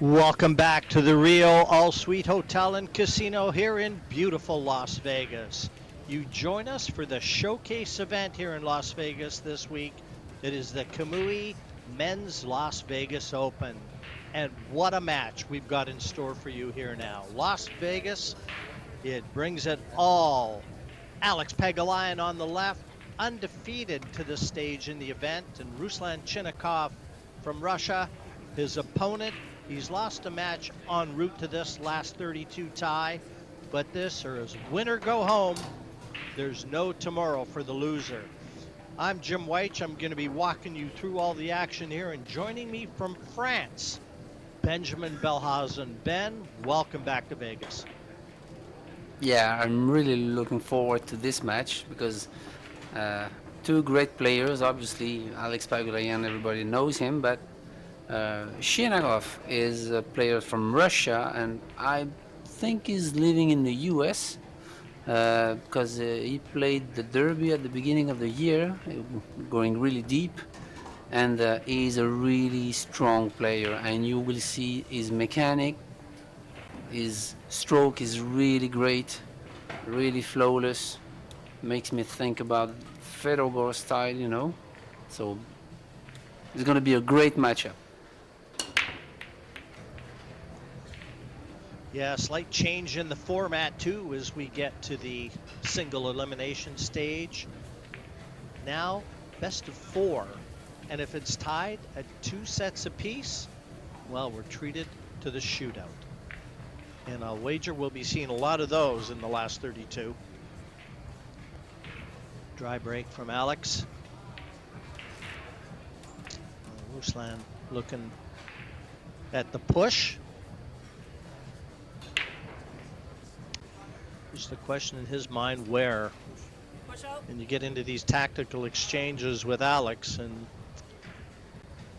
Welcome back to the Rio All-Suite Hotel and Casino here in beautiful Las Vegas. You join us for the showcase event here in Las Vegas this week. It is the Kamui Men's Las Vegas Open. And what a match we've got in store for you here now. Las Vegas, it brings it all. Alex PAGULAYAN on the left, undefeated to the stage in the event, and Ruslan CHINAKHOV from Russia, his opponent. He's lost a match en route to this last 32 tie, but this or his winner go home. There's no tomorrow for the loser. I'm Jim White. I'm going to be walking you through all the action here, and joining me from France, Benjamin Belhausen. Ben, welcome back to Vegas. Yeah, I'm really looking forward to this match because two great players. Obviously, Alex PAGULAYAN, everybody knows him, but CHINAKHOV is a player from Russia, and I think he's living in the US because he played the Derby at the beginning of the year, going really deep, and he's a really strong player, and you will see his mechanic. His stroke is really great, really flawless. Makes me think about Fedor style, you know. So it's going to be a great matchup. Yeah, slight change in the format too as we get to the single elimination stage. Now, best of 4. And if it's tied at 2 sets apiece, well, we're treated to the shootout. And I'll wager we'll be seeing a lot of those in the last 32. Dry break from Alex. Ruslan looking at the push. Just the question in his mind where. And you get into these tactical exchanges with Alex and,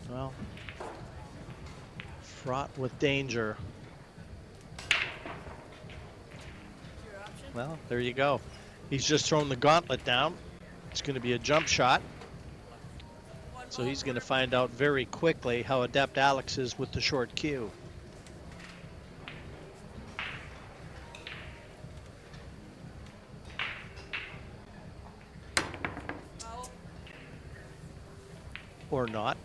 well, fraught with danger. Well, there you go. He's just thrown the gauntlet down. It's going to be a jump shot. So he's going to find out very quickly how adept Alex is with the short cue. Or not.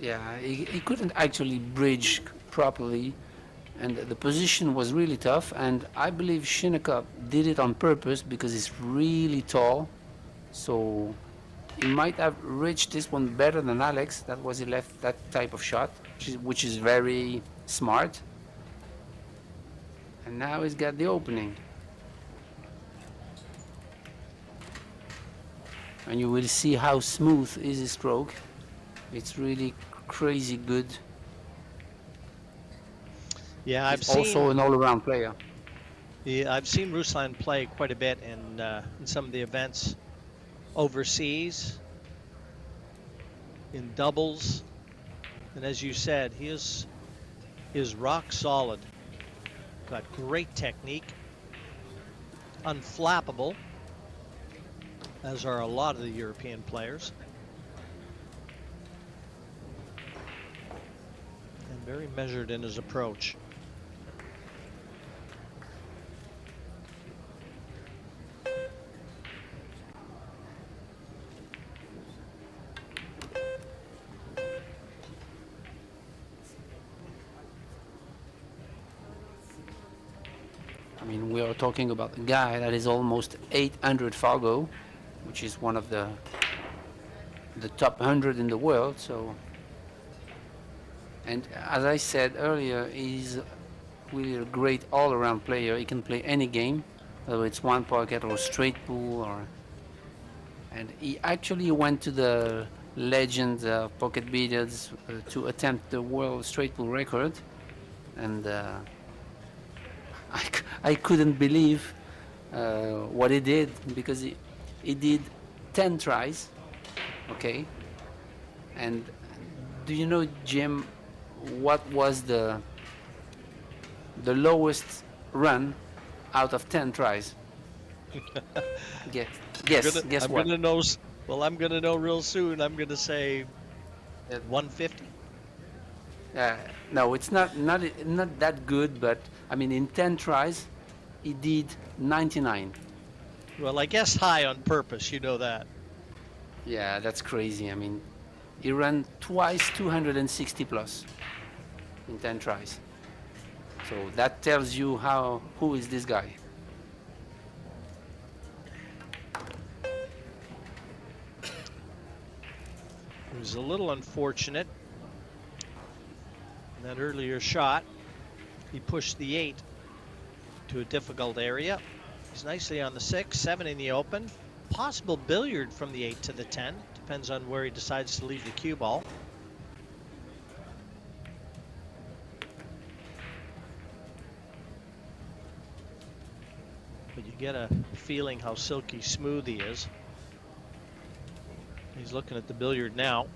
Yeah, he couldn't actually bridge properly, and the position was really tough, and I believe CHINAKHOV did it on purpose because he's really tall, so he might have reached this one better than Alex. That was he left that type of shot, which is very smart. And now he's got the opening. And you will see how smooth is his stroke. It's really crazy good. Yeah, He's also an all-around player. Yeah, I've seen Ruslan play quite a bit in some of the events overseas, in doubles, and as you said, he is rock solid. Got great technique, unflappable, as are a lot of the European players, and very measured in his approach. I mean, we are talking about a guy that is almost 800 Fargo, which is one of the top 100 in the world. So, and as I said earlier, he's really a great all-around player. He can play any game, whether it's one pocket or straight pool, and he actually went to the legend pocket billiards to attempt the world straight pool record, and I couldn't believe what he did, because he did 10 tries, okay? And do you know, Jim, what was the lowest run out of 10 tries? Guess what? I'm gonna know. Well, I'm gonna know real soon. I'm gonna say at 150. Uh, no, it's not that good, but I mean, in 10 tries, he did 99. Well, I guess high on purpose, you know that. Yeah, that's crazy. I mean, he ran twice 260 plus in 10 tries. So that tells you who is this guy. It was a little unfortunate. In that earlier shot, he pushed the 8 to a difficult area. He's nicely on the 6, 7 in the open. Possible billiard from the 8 to the 10. Depends on where he decides to leave the cue ball. But you get a feeling how silky smooth he is. He's looking at the billiard now.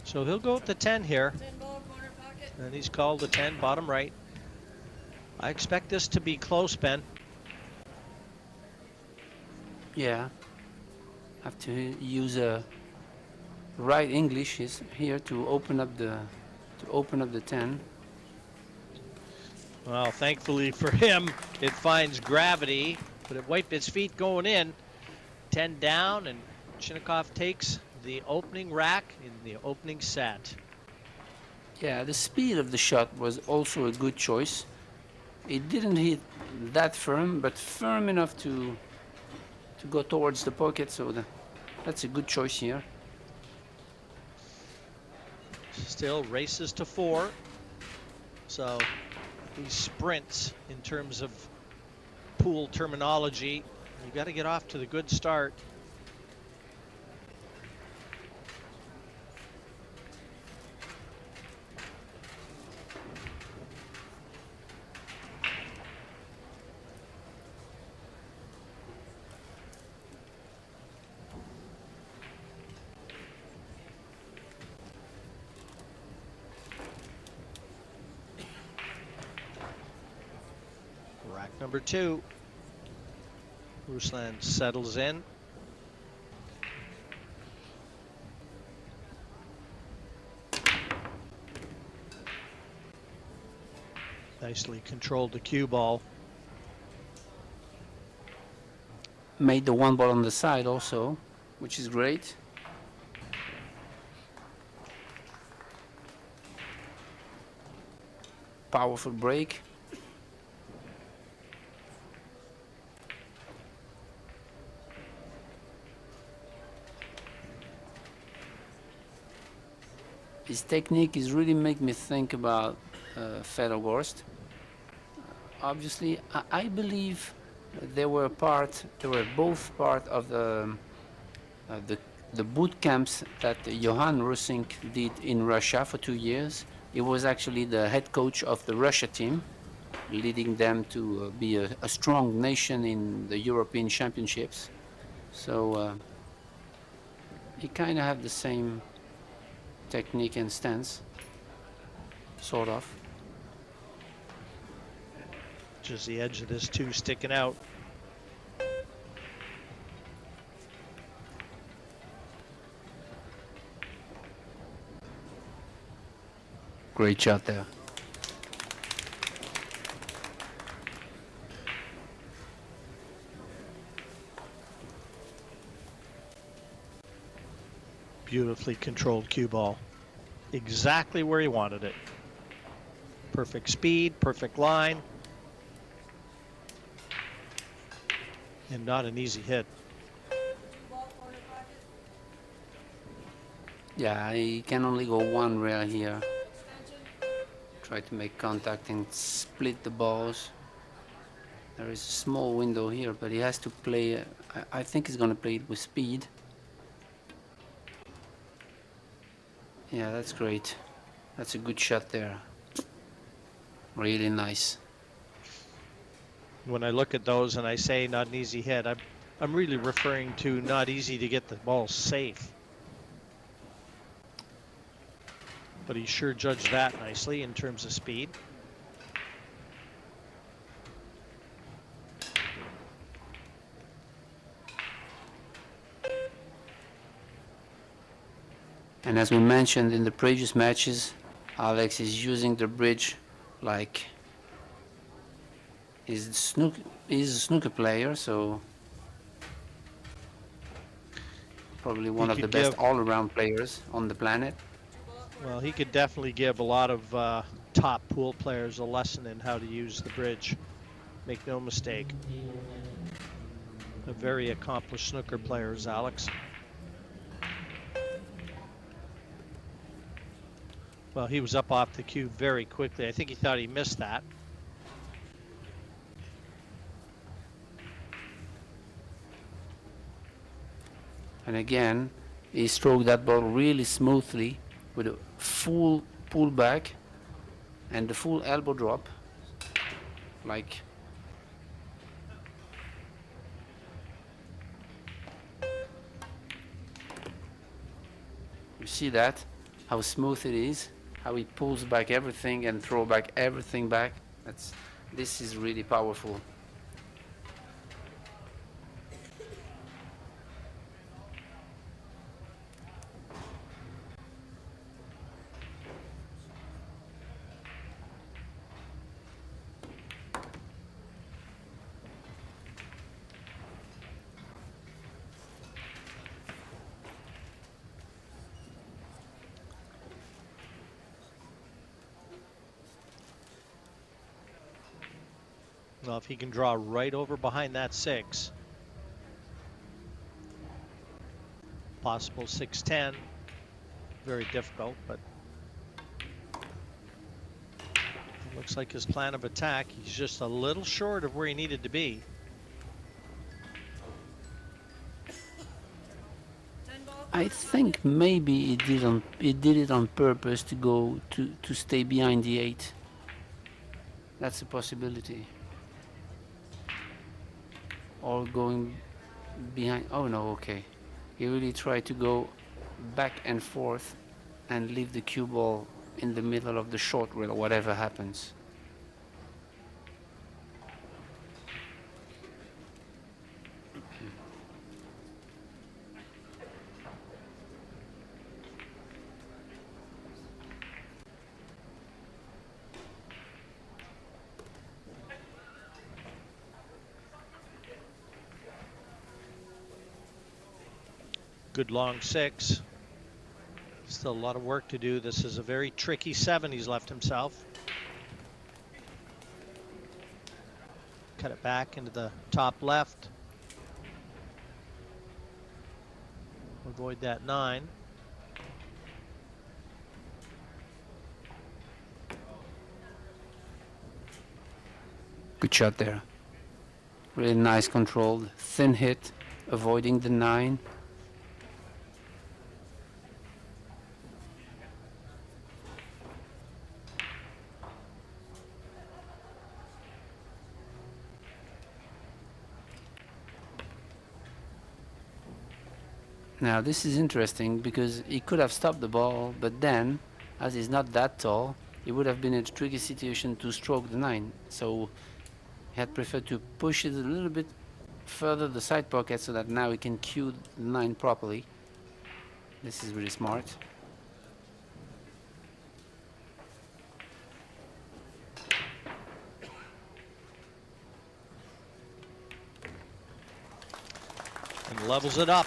So he'll go with the 10 here. 10 ball, corner pocket. And he's called the 10, bottom right. I expect this to be close, Ben. Yeah, have to use a right English is here to open up the 10. Well, thankfully for him, it finds gravity, but it wiped its feet going in. 10 down, and CHINAKHOV takes the opening rack in the opening set. Yeah, the speed of the shot was also a good choice. It didn't hit that firm, but firm enough to go towards the pocket, so that's a good choice here. Still races to 4. So he sprints in terms of pool terminology. You got to get off to the good start. Rack number 2. Ruslan settles in. Nicely controlled the cue ball. Made the 1 ball on the side also, which is great. Powerful break. His technique is really make me think about Fedorgorst. Obviously, I believe they were both part of the boot camps that Johan Rusink did in Russia for 2 years. He was actually the head coach of the Russia team, leading them to be a strong nation in the European Championships. So he kind of have the same technique and stance, sort of. Just the edge of this 2 sticking out. Great shot there. Beautifully controlled cue ball. Exactly where he wanted it. Perfect speed, perfect line. And not an easy hit. Ball, corner pocket. Yeah, I can only go 1 rail here. Extension. Try to make contact and split the balls. There is a small window here, but he has to play. I think he's going to play it with speed. Yeah, that's great. That's a good shot there. Really nice. When I look at those and I say not an easy hit, I'm really referring to not easy to get the ball safe. But he sure judged that nicely in terms of speed. And as we mentioned in the previous matches, Alex is using the bridge like he's a snooker player, so probably He one of the could best give, all-around players on the planet. well, he could definitely give a lot of top pool players a lesson in how to use the bridge. Make no mistake. A very accomplished snooker player is Alex. Well, he was up off the cue very quickly. I think he thought he missed that. And again, he stroked that ball really smoothly with a full pullback and the full elbow drop. Like, you see that? How smooth it is, how he pulls back everything and throw back everything back. This is really powerful. Well, if he can draw right over behind that 6. Possible 6-10. Very difficult, but it looks like his plan of attack, he's just a little short of where he needed to be. 10 ball, I corner think pocket. maybe he did it on purpose to go to stay behind the 8. That's a possibility. Or going behind. Oh no, okay. He really tried to go back and forth and leave the cue ball in the middle of the short rail, whatever happens. Good long 6. Still a lot of work to do. This is a very tricky 7 he's left himself. Cut it back into the top left. Avoid that 9. Good shot there. Really nice controlled, thin hit, avoiding the 9. Now this is interesting because he could have stopped the ball, but then, as he's not that tall, he would have been in a tricky situation to stroke the 9. So he had preferred to push it a little bit further the side pocket so that now he can cue the 9 properly. This is really smart. And levels it up.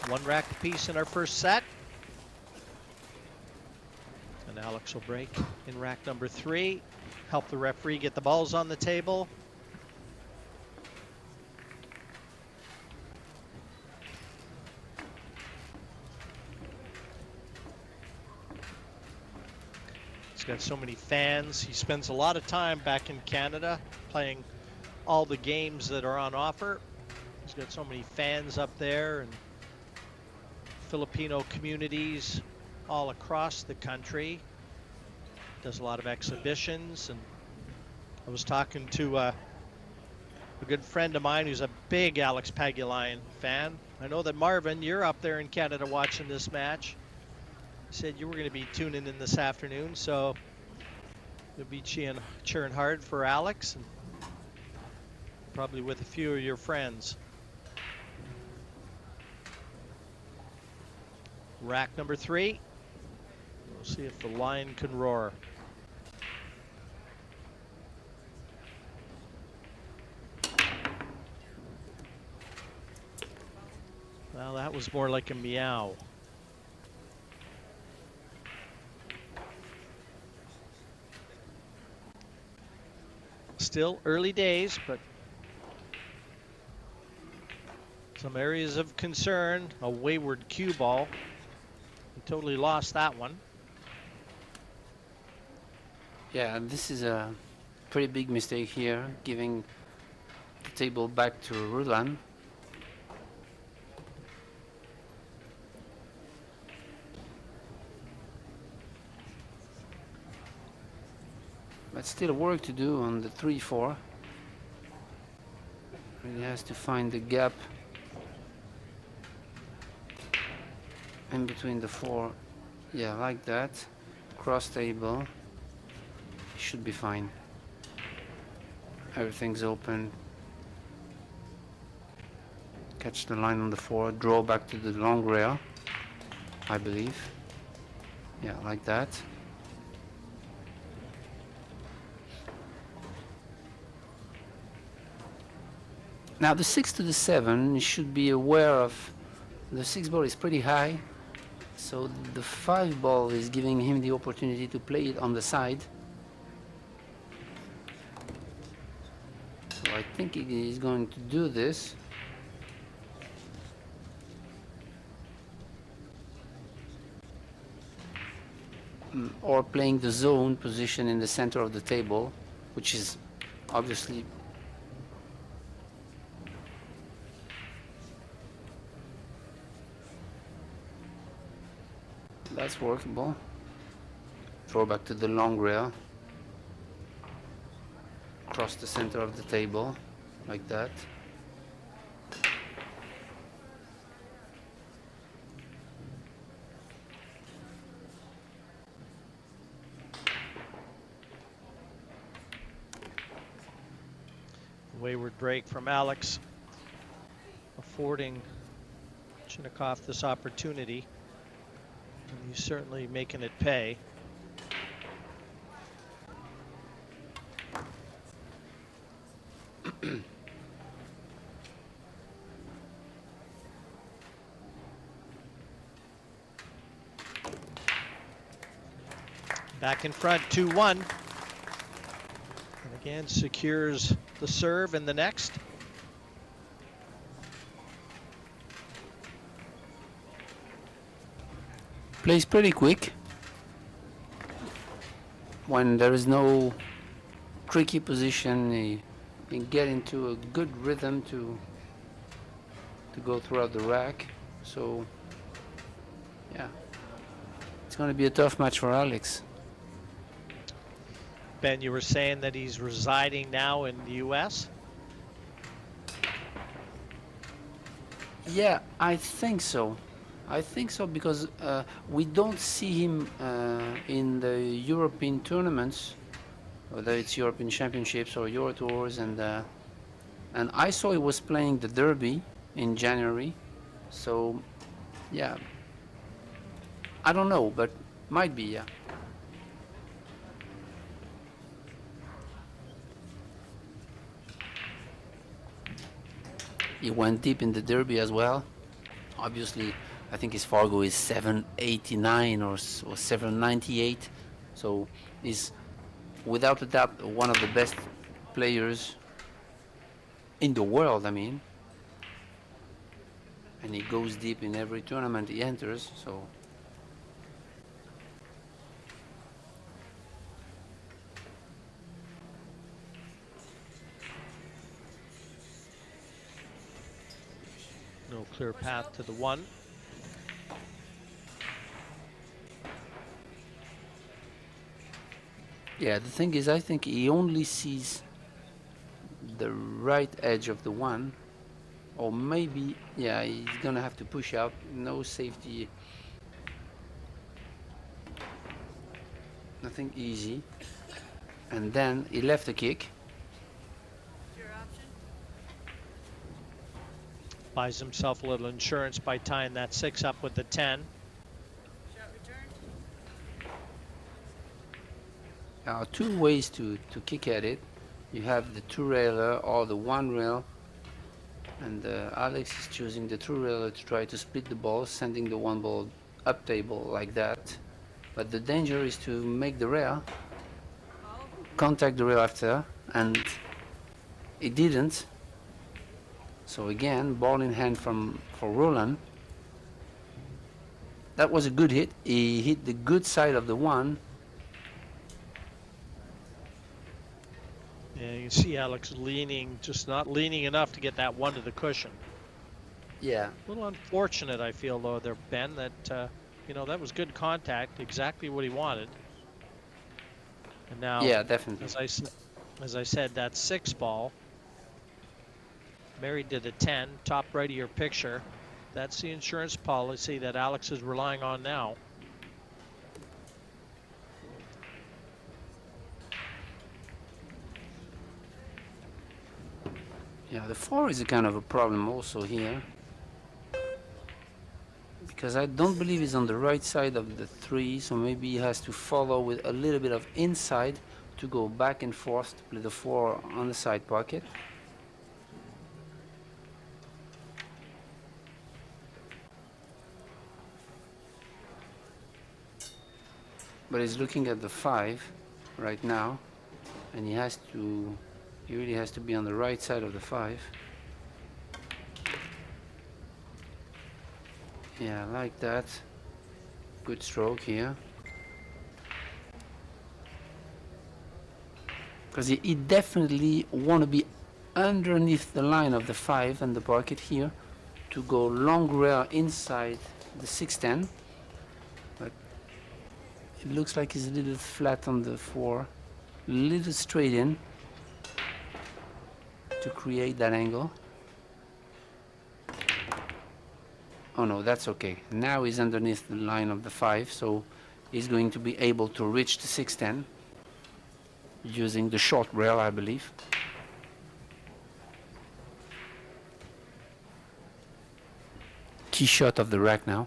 1 rack apiece in our first set. And Alex will break in rack number 3. Help the referee get the balls on the table. He's got so many fans. He spends a lot of time back in Canada playing all the games that are on offer. He's got so many fans up there and Filipino communities all across the country. Does a lot of exhibitions, and I was talking to a good friend of mine who's a big Alex PAGULAYAN fan. I know that Marvin, you're up there in Canada watching this match. You said you were going to be tuning in this afternoon, so you'll be cheering hard for Alex, and probably with a few of your friends. Rack number 3. We'll see if the line can roar. Well, that was more like a meow. Still early days, but some areas of concern. A wayward cue ball. He totally lost that one. Yeah, this is a pretty big mistake here, giving the table back to Rulan. But still work to do on the 3-4. Really has to find the gap in between the 4. Yeah, like that. Cross table. Should be fine. Everything's open. Catch the line on the 4. Draw back to the long rail, I believe. Yeah, like that. Now the 6 to the 7, you should be aware of the 6 ball is pretty high, so the 5 ball is giving him the opportunity to play it on the side. So I think he is going to do this. Or playing the zone position in the center of the table, which is obviously that's workable. Throw back to the long rail. Cross the center of the table, like that. Wayward break from Alex, affording CHINAKHOV this opportunity. And he's certainly making it pay. Back in front, 2-1. And again, secures the serve in the next. Plays pretty quick. When there is no tricky position, he can get into a good rhythm to go throughout the rack. So, yeah, it's going to be a tough match for Alex. Ben, you were saying that he's residing now in the US? Yeah, I think so. I think so because we don't see him in the European tournaments, whether it's European Championships or Euro Tours, and I saw he was playing the Derby in January. So, yeah, I don't know, but might be, yeah. He went deep in the Derby as well. Obviously, I think his Fargo is 789 or 798. So he's without a doubt one of the best players in the world, I mean. And he goes deep in every tournament he enters, so. No clear path to the 1. Yeah, the thing is, I think he only sees the right edge of the 1, or maybe, yeah, he's gonna have to push out, no safety, nothing easy, and then he left the kick. Your option. Buys himself a little insurance by tying that 6 up with the 10. Shot returned. There are two ways to kick at it. You have the two-railer or the one-rail, and Alex is choosing the two-railer to try to split the ball, sending the one ball up table like that. But the danger is to make the rail, Oh, contact the rail after, and it didn't. So again, ball in hand for Roland. That was a good hit. He hit the good side of the one. Yeah, you can see Alex leaning, just not leaning enough to get that one to the cushion. Yeah. A little unfortunate, I feel, though, there, Ben, that, you know, that was good contact, exactly what he wanted. And now, Yeah, definitely. as I said, that 6 ball, married to the 10, top right of your picture. That's the insurance policy that Alex is relying on now. Yeah, the 4 is a kind of a problem also here. Because I don't believe he's on the right side of the 3, so maybe he has to follow with a little bit of inside to go back and forth to play the 4 on the side pocket. But he's looking at the 5 right now, and he really has to be on the right side of the 5. Yeah, like that. Good stroke here. Because he definitely want to be underneath the line of the 5 and the pocket here to go long rail inside the 610. But it looks like he's a little flat on the 4, a little straight in to create that angle. Oh no, that's okay. Now he's underneath the line of the 5, so he's going to be able to reach the 610 using the short rail, I believe. Key shot of the rack now.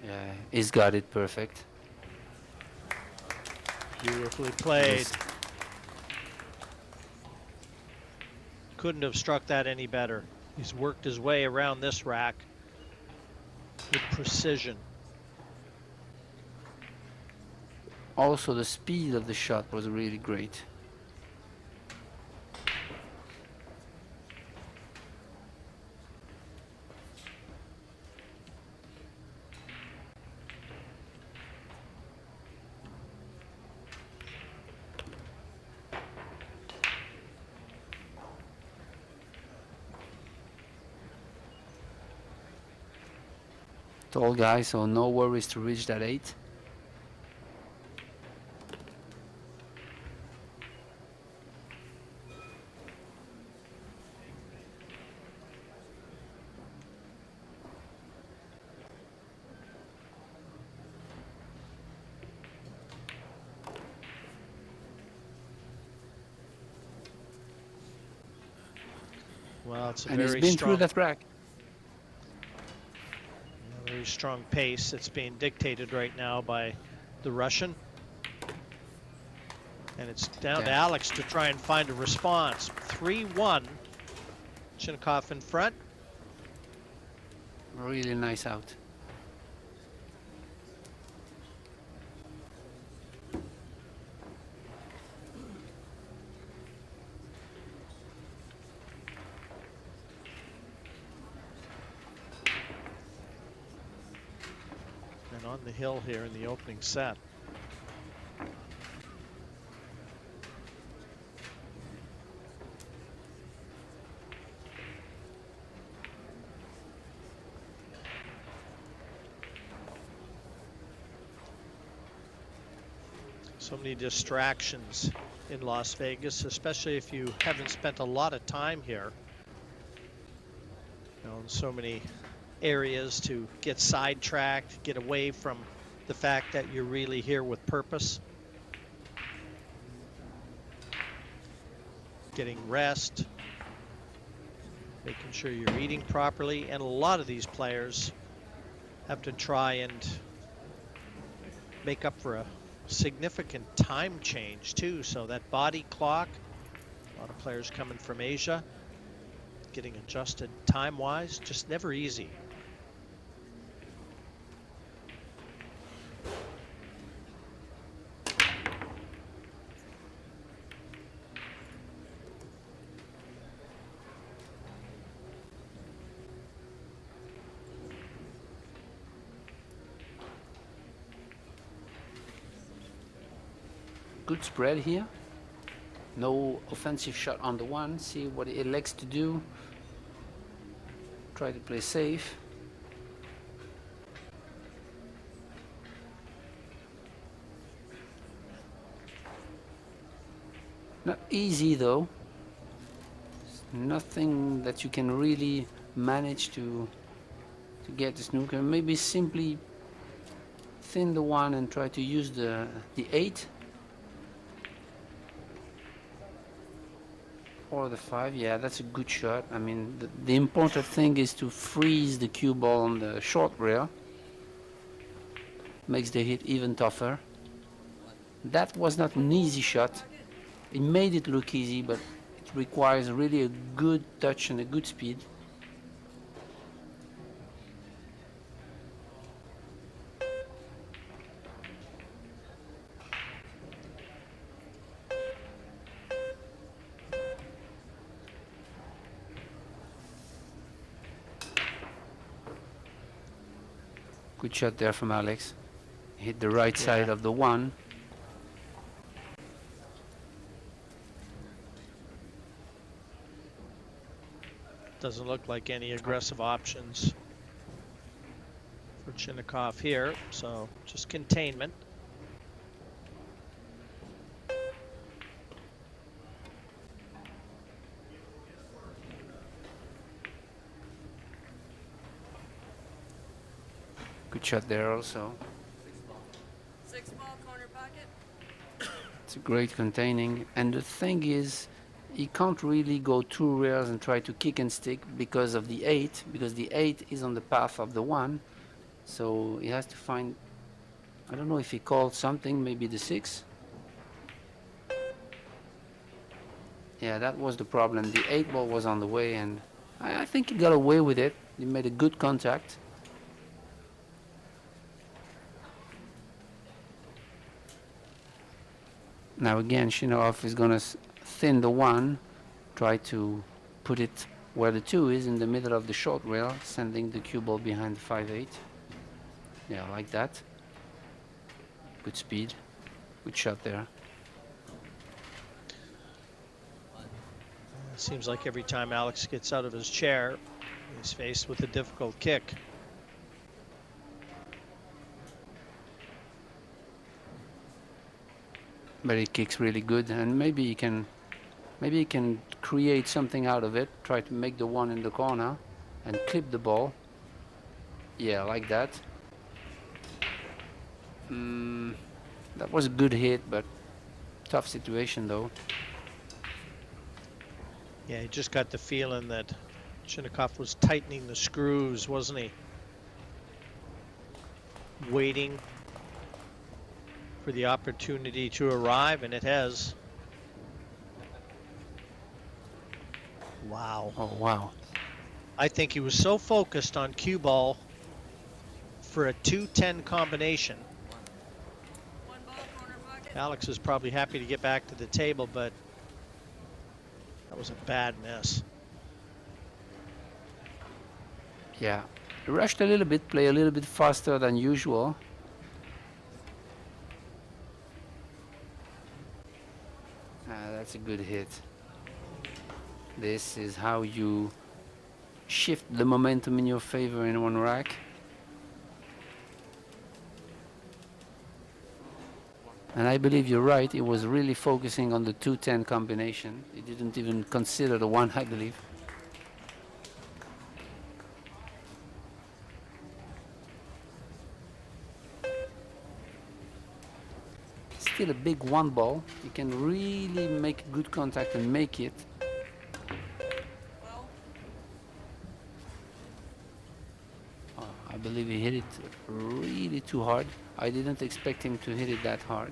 Yeah, he's got it perfect. Beautifully played. Yes. Couldn't have struck that any better. He's worked his way around this rack with precision. Also, the speed of the shot was really great. Tall guy, so no worries to reach that 8. Well, it's a And he's very been strong, through that rack. very strong pace that's being dictated right now by the Russian. And it's down to Alex to try and find a response. 3-1. CHINAKHOV in front. Really nice out. And on the hill here in the opening set. So many distractions in Las Vegas, especially if you haven't spent a lot of time here. You know, in so many areas to get sidetracked, get away from the fact that you're really here with purpose. getting rest, making sure you're eating properly. And a lot of these players have to try and make up for a significant time change too. So that body clock, a lot of players coming from Asia, getting adjusted time-wise, just never easy. Good spread here. No offensive shot on the one. See what it elects to do. Try to play safe. Not easy though. Nothing that you can really manage to get the snooker. Maybe simply thin the one and try to use the 8 or the 5. Yeah, that's a good shot. I mean, the important thing is to freeze the cue ball on the short rail. Makes the hit even tougher. That was not an easy shot. It made it look easy, but it requires really a good touch and a good speed. Good shot there from Alex. Hit the right side of the one. Doesn't look like any aggressive options for CHINAKHOV here, so just containment. Good shot there also. 6 ball corner pocket. It's a great containing, and the thing is, he can't really go 2 rails and try to kick and stick because of the 8, because the 8 is on the path of the 1, so he has to find, I don't know if he called something, maybe the 6. Yeah, that was the problem. The 8 ball was on the way, and I think he got away with it. He made a good contact. Now again, CHINAKHOV is gonna thin the 1, try to put it where the 2 is, in the middle of the short rail, sending the cue ball behind the 5-8. Yeah, like that. Good speed. Good shot there. It seems like every time Alex gets out of his chair, he's faced with a difficult kick. But he kicks really good, and maybe he can create something out of it. Try to make the 1 in the corner and clip the ball. Yeah, like that. That was a good hit, but tough situation though. Yeah, he just got the feeling that CHINAKHOV was tightening the screws, wasn't he? Waiting for the opportunity to arrive, and it has. Wow. Oh, wow. I think he was so focused on cue ball for a 2-10 combination. 1 ball corner pocket. Alex is probably happy to get back to the table, but that was a bad miss. Yeah, he rushed a little bit, play a little bit faster than usual. That's a good hit. This is how you shift the momentum in your favor in one rack. And I believe you're right, he was really focusing on the 2-10 combination. He didn't even consider the 1, I believe. still a big one ball. You can really make good contact and make it. Foul. I believe he hit it really too hard. I didn't expect him to hit it that hard.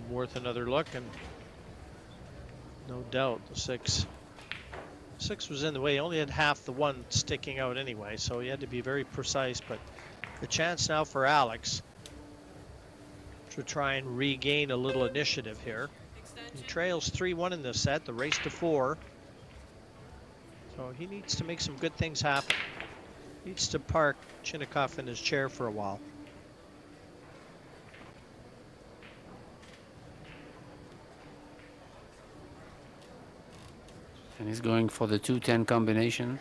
Worth another look, and no doubt the six was in the way. He only had half the one sticking out anyway, so he had to be very precise. But the chance now for Alex to try and regain a little initiative here. Extension. He trails 3-1 in this set, the race to 4. So he needs to make some good things happen. Needs to park CHINAKHOV in his chair for a while. And he's going for the 2-10 combination.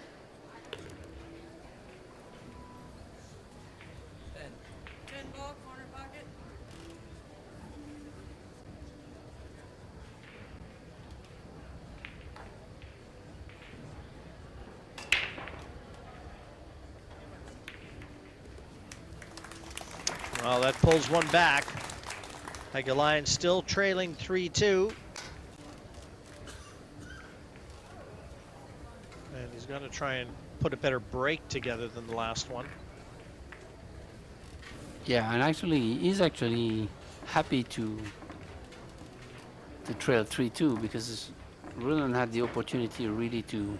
10 ball, corner pocket. Well, that pulls one back. PAGULAYAN still trailing 3-2. And he's going to try and put a better break together than the last one. Yeah, and actually, he's actually happy to trail 3-2 because Rylan had the opportunity really to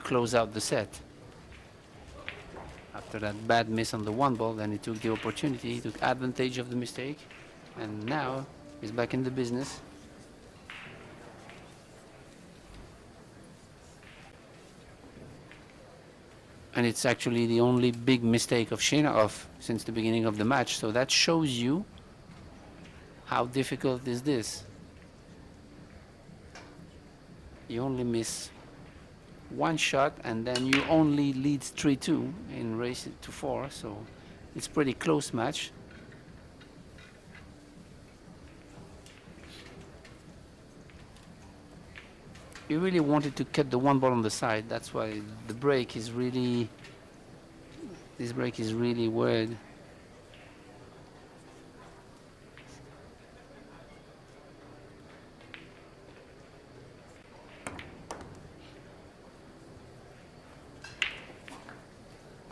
close out the set. After that bad miss on the one ball, then he took the opportunity, he took advantage of the mistake, and now he's back in the business. And it's actually the only big mistake of CHINAKHOV since the beginning of the match, so that shows you how difficult is this. You only miss one shot and then you only lead 3-2 in race to 4, so it's pretty close match. You really wanted to cut the one ball on the side, that's why the break is really, this break is really weird.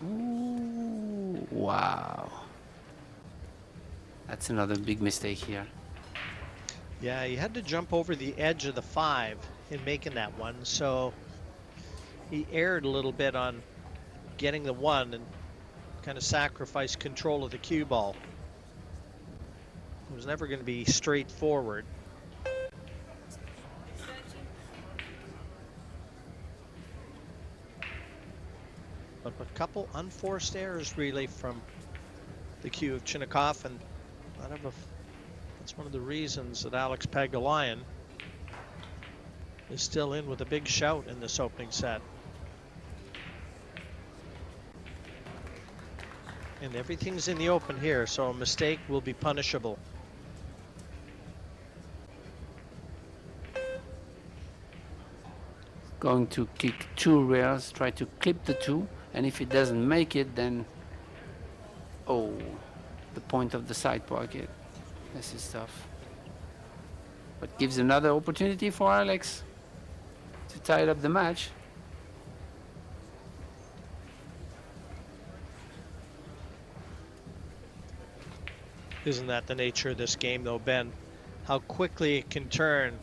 Ooh, wow. That's another big mistake here. Yeah, he had to jump over the edge of the 5 in making that one, so he erred a little bit on getting the 1 and kind of sacrificed control of the cue ball. It was never going to be straightforward. Extension. But a couple unforced errors really from the cue of CHINAKHOV, and that's one of the reasons that Alex PAGULAYAN is still in with a big shout in this opening set. And everything's in the open here, so a mistake will be punishable. Going to kick 2 rares, try to clip the 2, and if it doesn't make it, then oh, the point of the side pocket. This is tough. But gives another opportunity for Alex to tie up the match. Isn't that the nature of this game though, Ben? How quickly it can turn.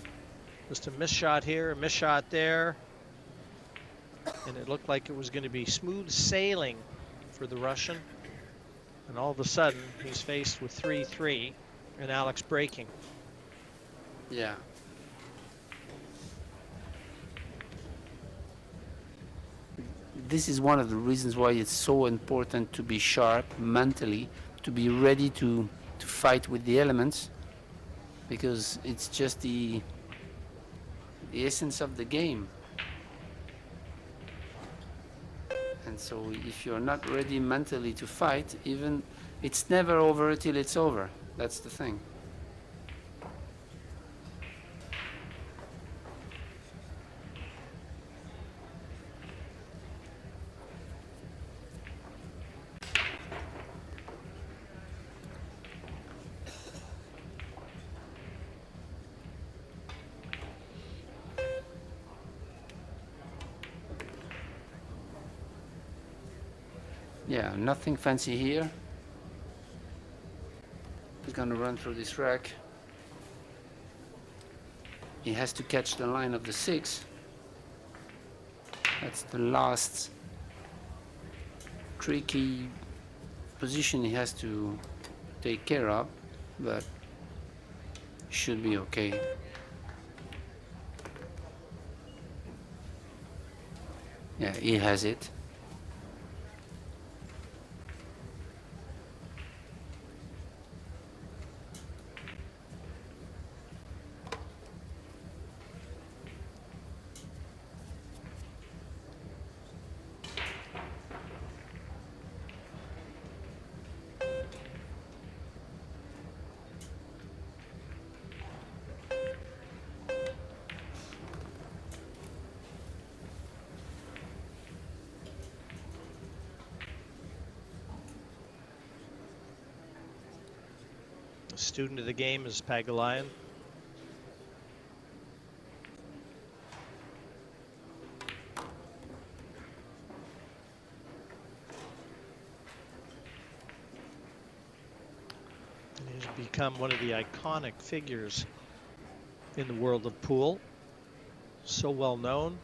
Just a miss shot here, a miss shot there. And it looked like it was going to be smooth sailing for the Russian. And all of a sudden, he's faced with 3-3 and Alex breaking. Yeah. This is one of the reasons why it's so important to be sharp mentally, to be ready to fight with the elements, because it's just the essence of the game. And so if you're not ready mentally to fight, even it's never over till it's over. That's the thing. Yeah, nothing fancy here. He's gonna run through this rack. He has to catch the line of the 6. That's the last tricky position he has to take care of, but should be okay. Yeah, he has it. The student of the game is PAGULAYAN. He's become one of the iconic figures in the world of pool. So well known.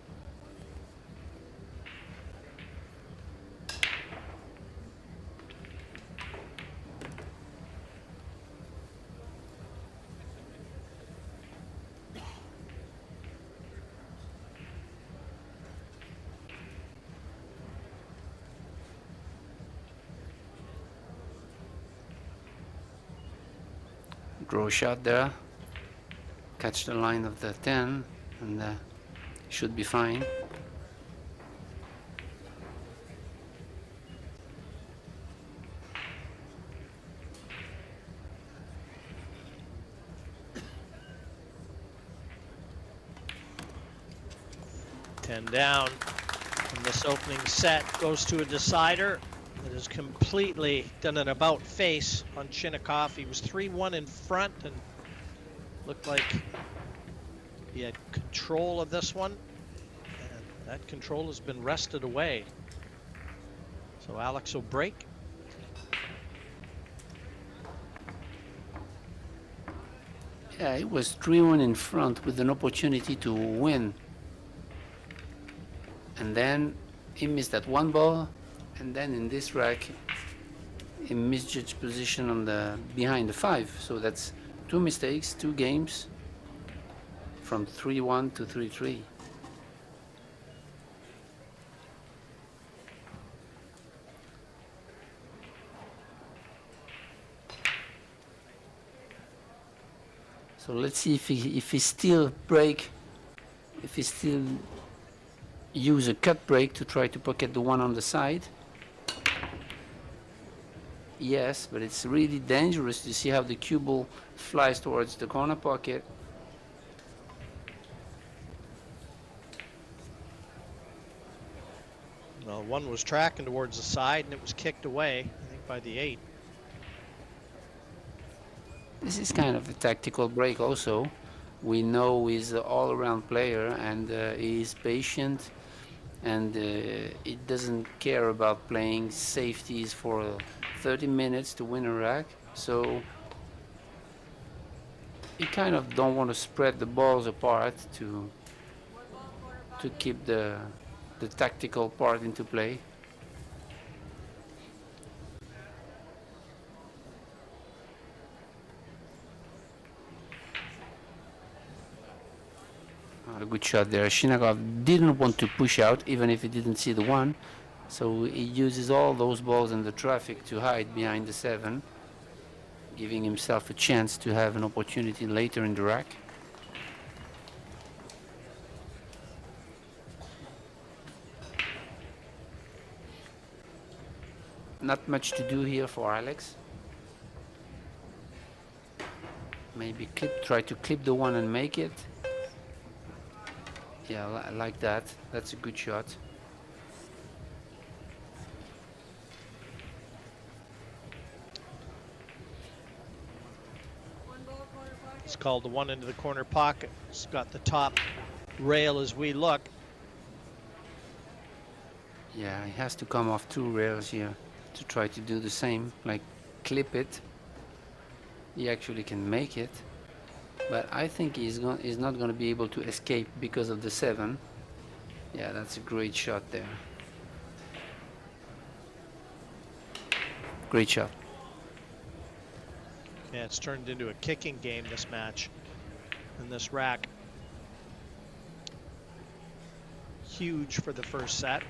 Draw shot there. Catch the line of the 10 and should be fine. Ten down. And this opening set goes to a decider that has completely done an about face on CHINAKHOV. He was 3-1 in front and looked like he had control of this one. And that control has been wrested away. So Alex will break. Yeah, it was 3-1 in front with an opportunity to win. And then he missed that one ball, and then in this rack he misjudged position on the behind the 5. So that's 2 mistakes, 2 games from 3-1 to 3-3. So let's see if he still break, if he still use a cut break to try to pocket the one on the side. Yes, but it's really dangerous to see how the cue ball flies towards the corner pocket. Well, one was tracking towards the side and it was kicked away, I think, by the 8. This is kind of a tactical break also. We know he's an all-around player and he's patient, and he doesn't care about playing safeties for 30 minutes to win a rack. So you kind of don't want to spread the balls apart to keep the tactical part into play. A good shot there. CHINAKHOV didn't want to push out even if he didn't see the 1, so he uses all those balls in the traffic to hide behind the 7, giving himself a chance to have an opportunity later in the rack. Not much to do here for Alex. Maybe try to clip the 1 and make it. Yeah, like that. That's a good shot. It's called the 1 into the corner pocket. It's got the top rail as we look. Yeah, he has to come off 2 rails here to try to do the same, like clip it. He actually can make it, but I think he's not going to be able to escape because of the 7. Yeah, that's a great shot there. Great shot. Yeah, it's turned into a kicking game, this match. And this rack, huge for the first set.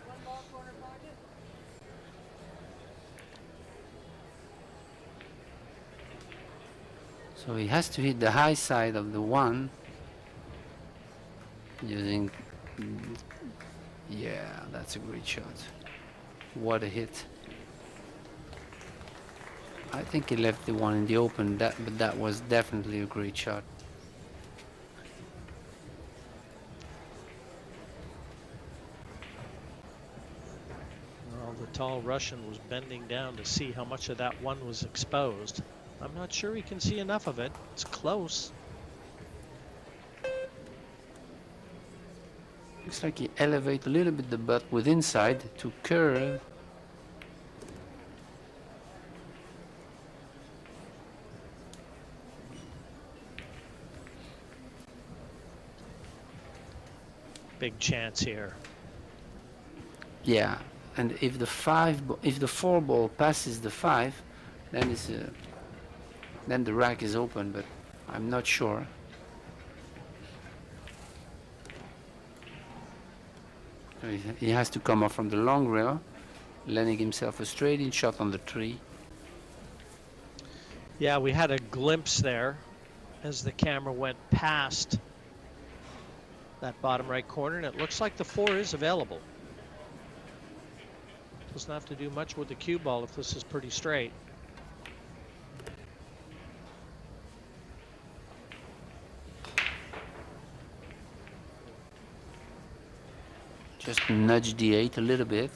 One ball, corner pocket. So he has to hit the high side of the 1 using, yeah, that's a great shot. What a hit. I think he left the 1 in the open, but that was definitely a great shot. Well, the tall Russian was bending down to see how much of that 1 was exposed. I'm not sure he can see enough of it. It's close. Looks like he elevates a little bit the butt with inside to curve. Big chance here. Yeah, and if the 4 ball passes the 5, then then the rack is open, but I'm not sure. So he has to come off from the long rail, landing himself a straight-in shot on the 3. Yeah, we had a glimpse there as the camera went past that bottom right corner, and it looks like the 4 is available. Doesn't have to do much with the cue ball if this is pretty straight. Just nudge the 8 a little bit.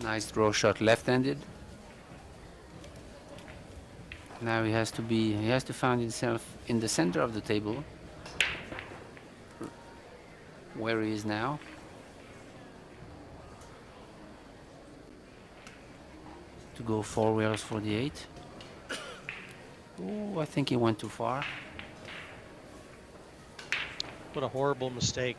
Nice draw shot, left-handed. Now he has to find himself in the center of the table, where he is now. To go 4 rails for the 8. Oh, I think he went too far. What a horrible mistake.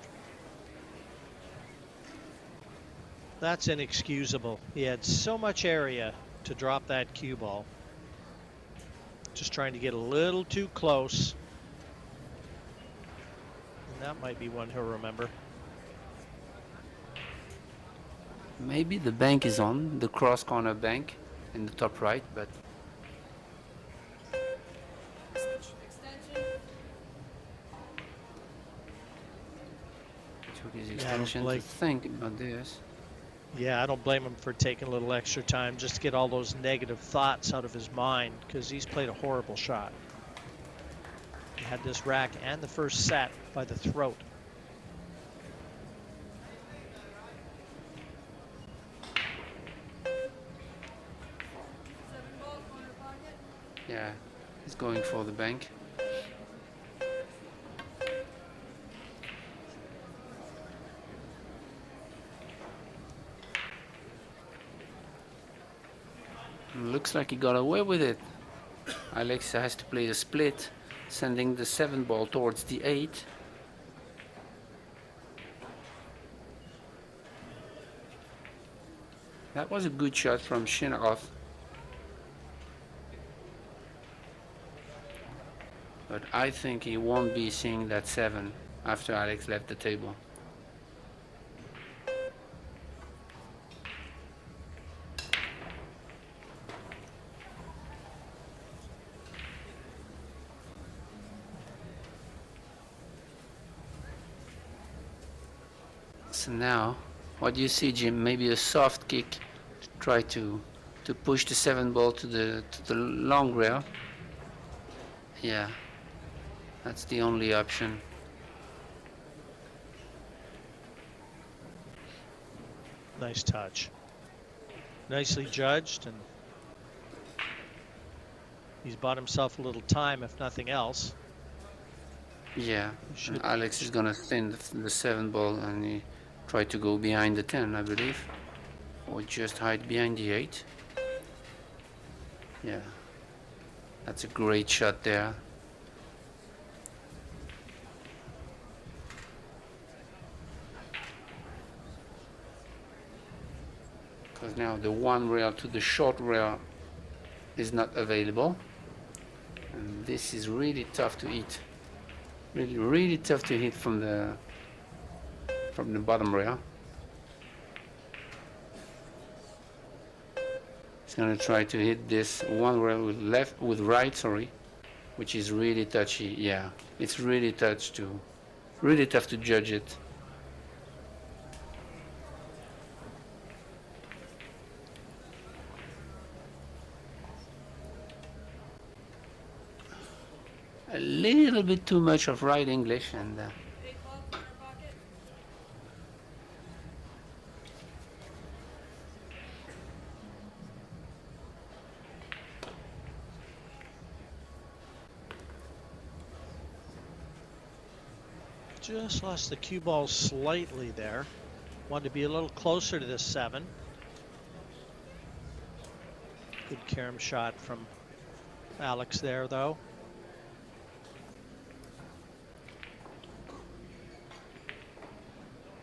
That's inexcusable. He had so much area to drop that cue ball. Just trying to get a little too close. And that might be one he'll remember. Maybe the bank is on, the cross corner bank in the top right, but Extension. took his Yeah, extension to like- think about this. Yeah, I don't blame him for taking a little extra time just to get all those negative thoughts out of his mind, because he's played a horrible shot. He had this rack and the first set by the throat. Seven ball, corner pocket. Yeah, he's going for the bank. Looks like he got away with it. Alex has to play a split, sending the 7 ball towards the 8. That was a good shot from CHINAKHOV. But I think he won't be seeing that 7 after Alex left the table. So now, what do you see, Jim? Maybe a soft kick to try to push the 7 ball to the long rail. Yeah, that's the only option. Nice touch. Nicely judged, and he's bought himself a little time, if nothing else. Yeah, Should Alex is gonna thin the 7 ball and he try to go behind the 10, I believe, or just hide behind the 8. Yeah, that's a great shot there. Because now the one rail to the short rail is not available, and this is really tough to hit. Really tough to hit from the bottom rail. He's gonna try to hit this one rail with right, sorry, which is really touchy. Yeah, it's really tough to judge it. A little bit too much of right English, and 8 ball corner pocket. just lost the cue ball slightly there. Wanted to be a little closer to this 7. Good carom shot from Alex there, though.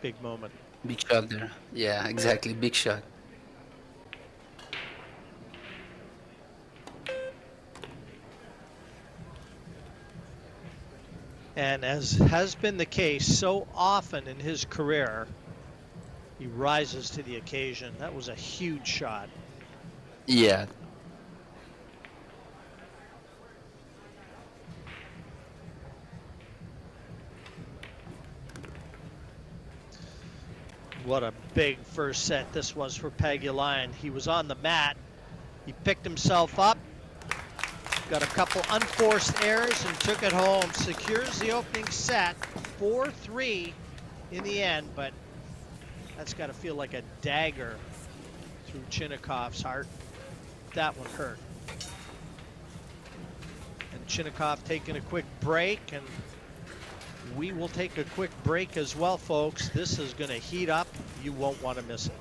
Big moment. big shot there. Yeah, exactly, big shot. And as has been the case so often in his career, he rises to the occasion. That was a huge shot. Yeah. What a big first set this was for PAGULAYAN. He was on the mat. He picked himself up, got a couple unforced errors and took it home. Secures the opening set, 4-3 in the end, but that's got to feel like a dagger through CHINAKHOV's heart. That one hurt. And CHINAKHOV taking a quick break, and we will take a quick break as well, folks. This is going to heat up. You won't want to miss it.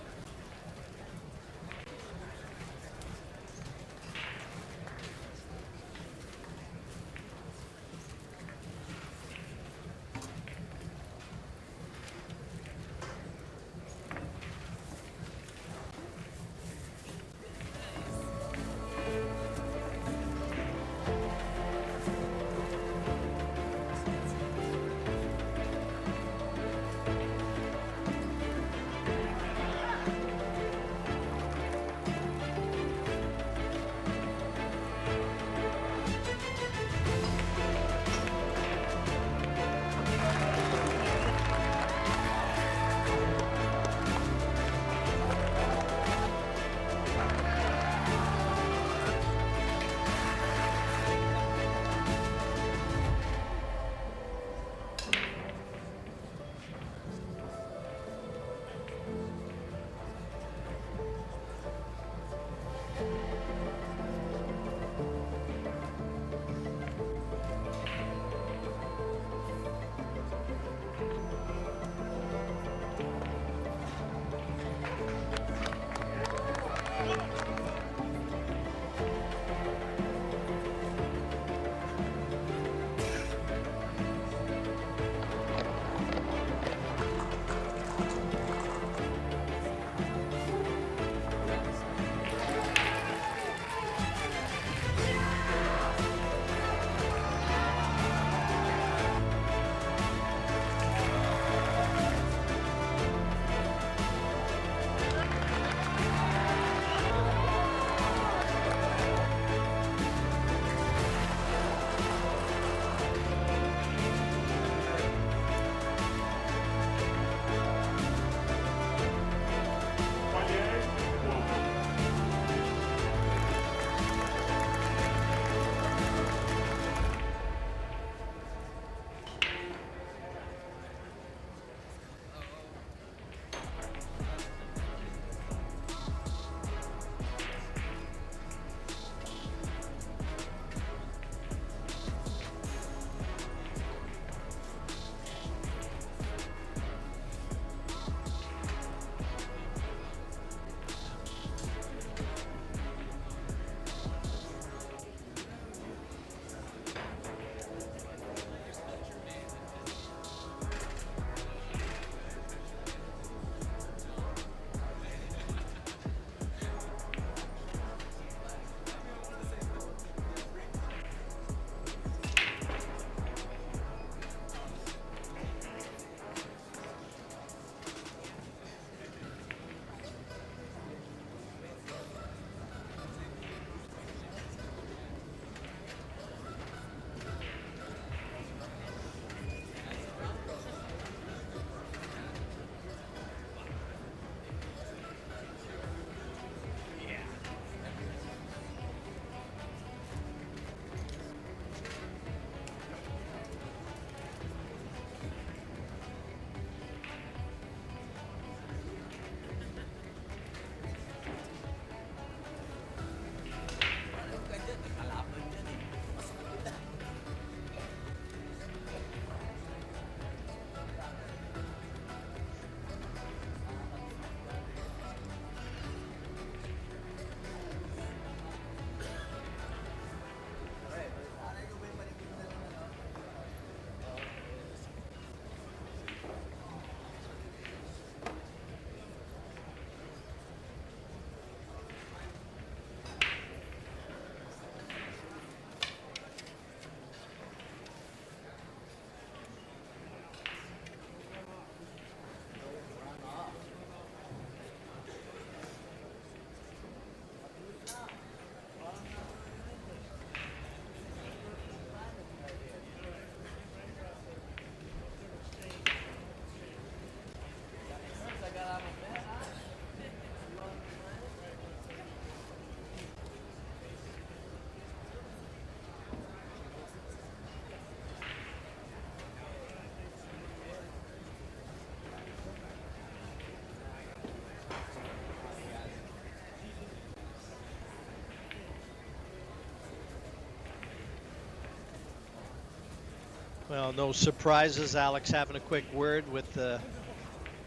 Well, no surprises. Alex having a quick word with the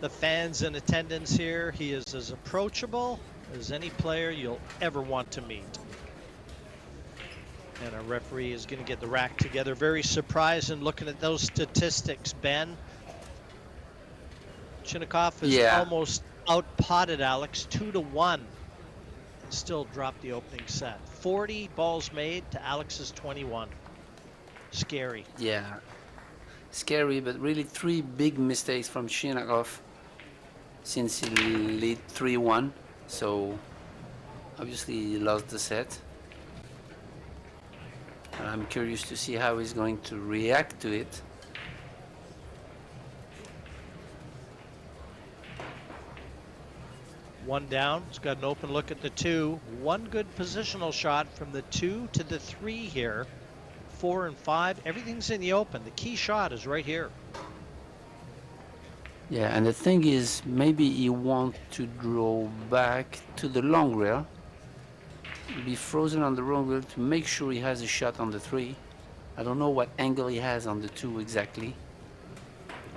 fans in attendance here. He is as approachable as any player you'll ever want to meet. And our referee is going to get the rack together. Very surprised and looking at those statistics, Ben. CHINAKHOV has Yeah, almost outpotted Alex 2-1 and still dropped the opening set. 40 balls made to Alex's 21. Scary. yeah, scary, but really three big mistakes from CHINAKHOV since he lead 3-1. So obviously he lost the set. And I'm curious to see how he's going to react to it. One down. He's got an open look at the 2. One good positional shot from the 2 to the 3 here. 4 and 5. Everything's in the open. The key shot is right here. Yeah, and the thing is, maybe he wants to draw back to the long rail, be frozen on the long rail to make sure he has a shot on the 3. I don't know what angle he has on the 2 exactly.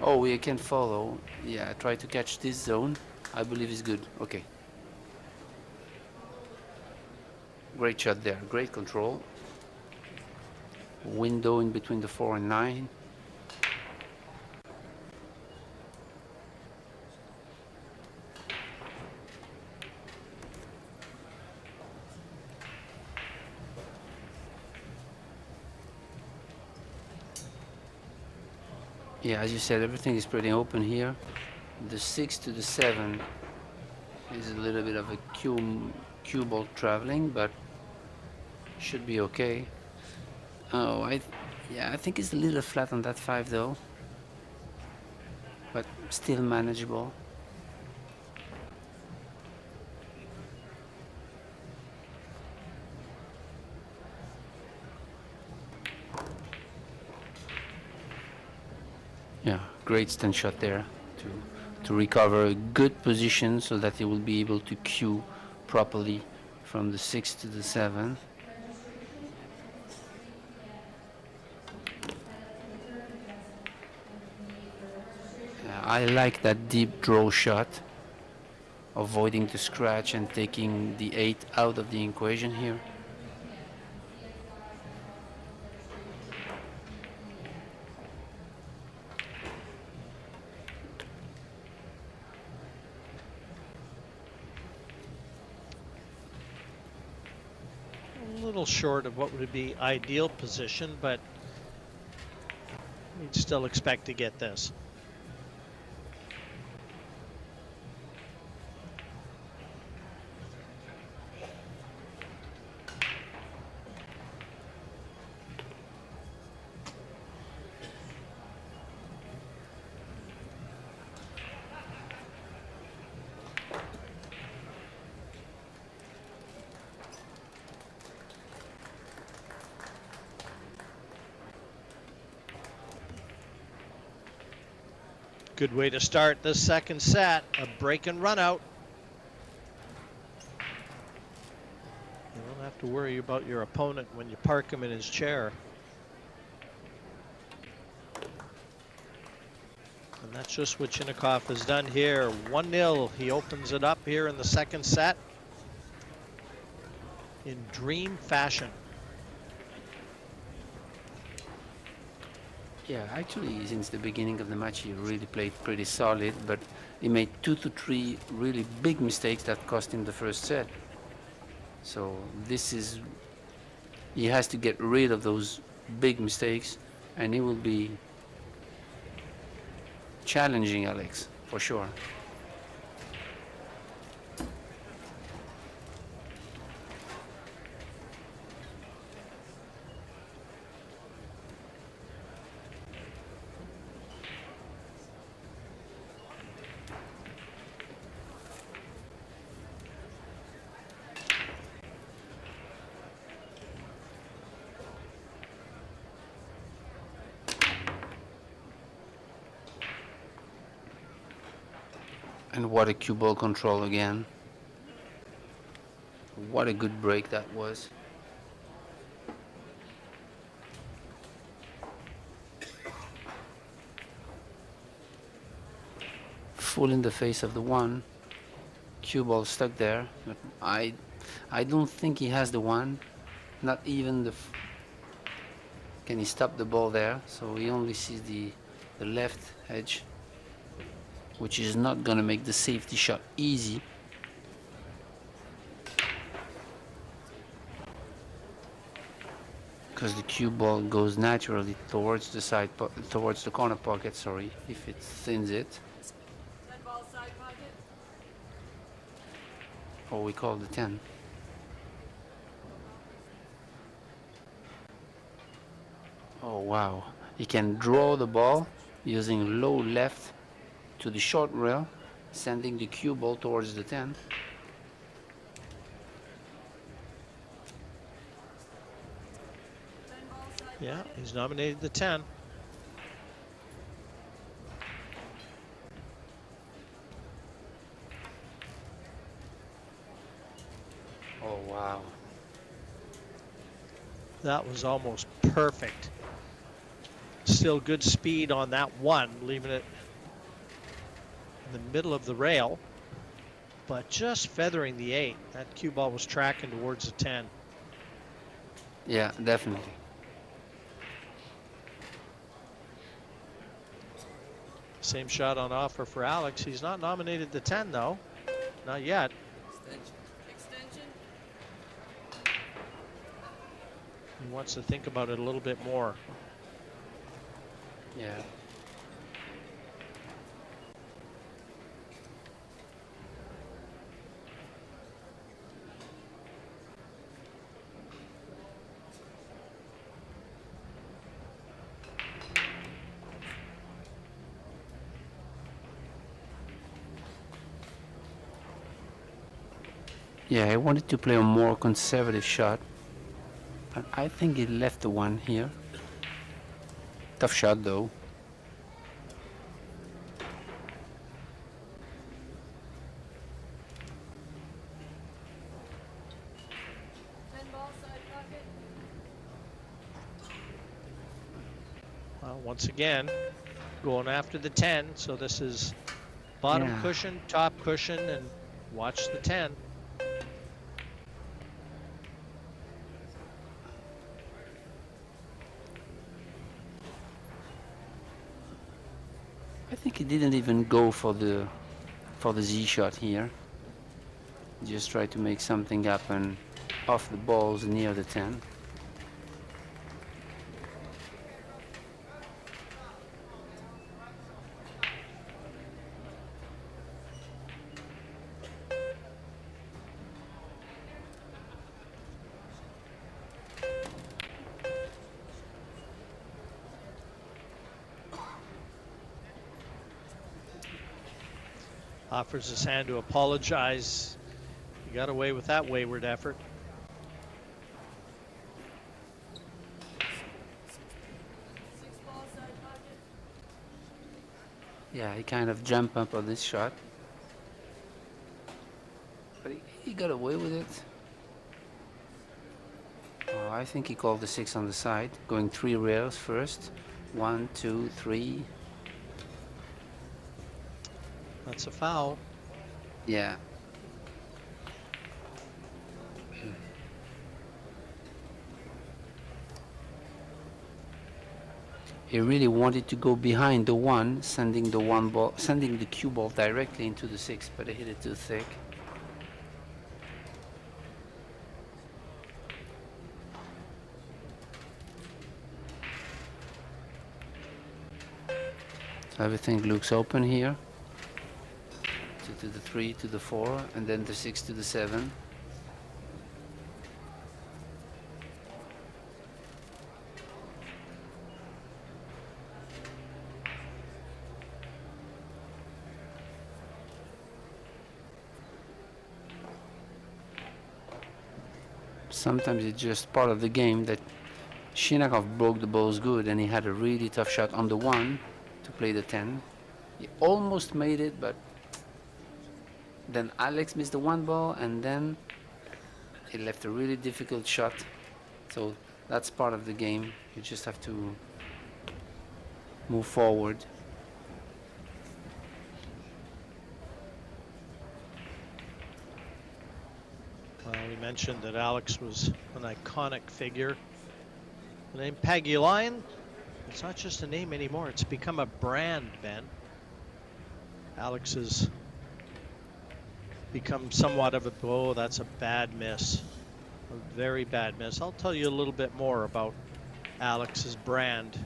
Oh, he can follow. Yeah, try to catch this zone. I believe he's good. Okay. Great shot there. Great control. Window in between the 4 and 9. Yeah, as you said, everything is pretty open here. The 6 to the 7 is a little bit of a cue ball traveling, but should be okay. Oh, yeah, I think it's a little flat on that 5 though, but still manageable. Yeah, great stand shot there to recover a good position so that he will be able to cue properly from the 6 to the 7. Yeah, I like that deep draw shot, avoiding the scratch and taking the 8 out of the equation here. A little short of what would be ideal position, but we'd still expect to get this. Good way to start the second set, a break and run out. You don't have to worry about your opponent when you park him in his chair. And that's just what CHINAKHOV has done here. 1-0, he opens it up here in the second set in dream fashion. Yeah, actually, since the beginning of the match, he really played pretty solid, but he made 2 to 3 really big mistakes that cost him the first set. So he has to get rid of those big mistakes, and he will be challenging Alex, for sure. And what a cue ball control again. What a good break that was. full in the face of the one. Cue ball stuck there, but I don't think he has the one. Not even the. Can he stop the ball there? So he only sees the left edge, which is not gonna make the safety shot easy. Because the cue ball goes naturally towards the towards the corner pocket. Sorry, if it thins it. 10 ball side pocket. Or we call the 10. Oh wow, he can draw the ball using low left to the short rail, sending the cue ball towards the 10. Yeah, he's nominated the 10. Oh wow. That was almost perfect. Still good speed on that one, leaving it in the middle of the rail, but just feathering the 8. That cue ball was tracking towards the 10. Yeah, definitely. Same shot on offer for Alex. He's not nominated the 10 though, not yet. Extension. He wants to think about it a little bit more. Yeah. Yeah, I wanted to play a more conservative shot, but I think he left the one here. Tough shot though. Well, once again, going after the 10. So this is bottom Yeah. cushion, top cushion, and watch the 10. I think he didn't even go for the Z shot here. Just try to make something happen off the balls near the 10. Offers his hand to apologize. He got away with that wayward effort. Yeah, he kind of jumped up on this shot. But he got away with it. Oh, I think he called the 6 on the side, going 3 rails first. 1, 2, 3. That's a foul. Yeah. He really wanted to go behind the 1, sending the cue ball directly into the 6, but he hit it too thick. So everything looks open here. 2 to the 3 to the 4, and then the 6 to the 7. Sometimes it's just part of the game that CHINAKHOV broke the balls good, and he had a really tough shot on the 1 to play the 10. He almost made it, but then Alex missed the 1 ball, and then he left a really difficult shot. So that's part of the game. You just have to move forward. mentioned that Alex was an iconic figure. The name PAGULAYAN, it's not just a name anymore, it's become a brand, Ben. Alex has become somewhat of a, oh, that's a bad miss. A very bad miss. I'll tell you a little bit more about Alex's brand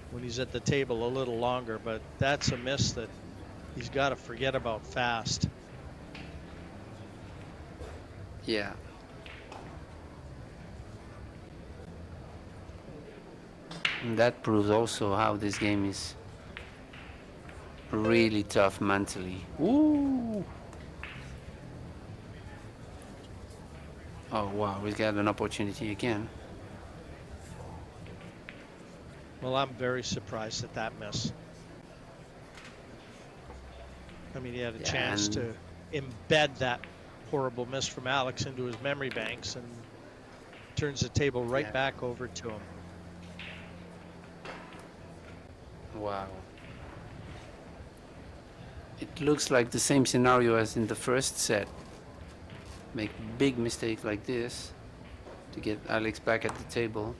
when he's at the table a little longer, but that's a miss that he's got to forget about fast. Yeah. And that proves also how this game is really tough mentally. Ooh. Oh wow, we've got an opportunity again. Well, I'm very surprised at that miss. I mean, he had a chance to embed that horrible miss from Alex into his memory banks and turns the table right back over to him. Wow. It looks like the same scenario as in the first set. Make big mistake like this to get Alex back at the table.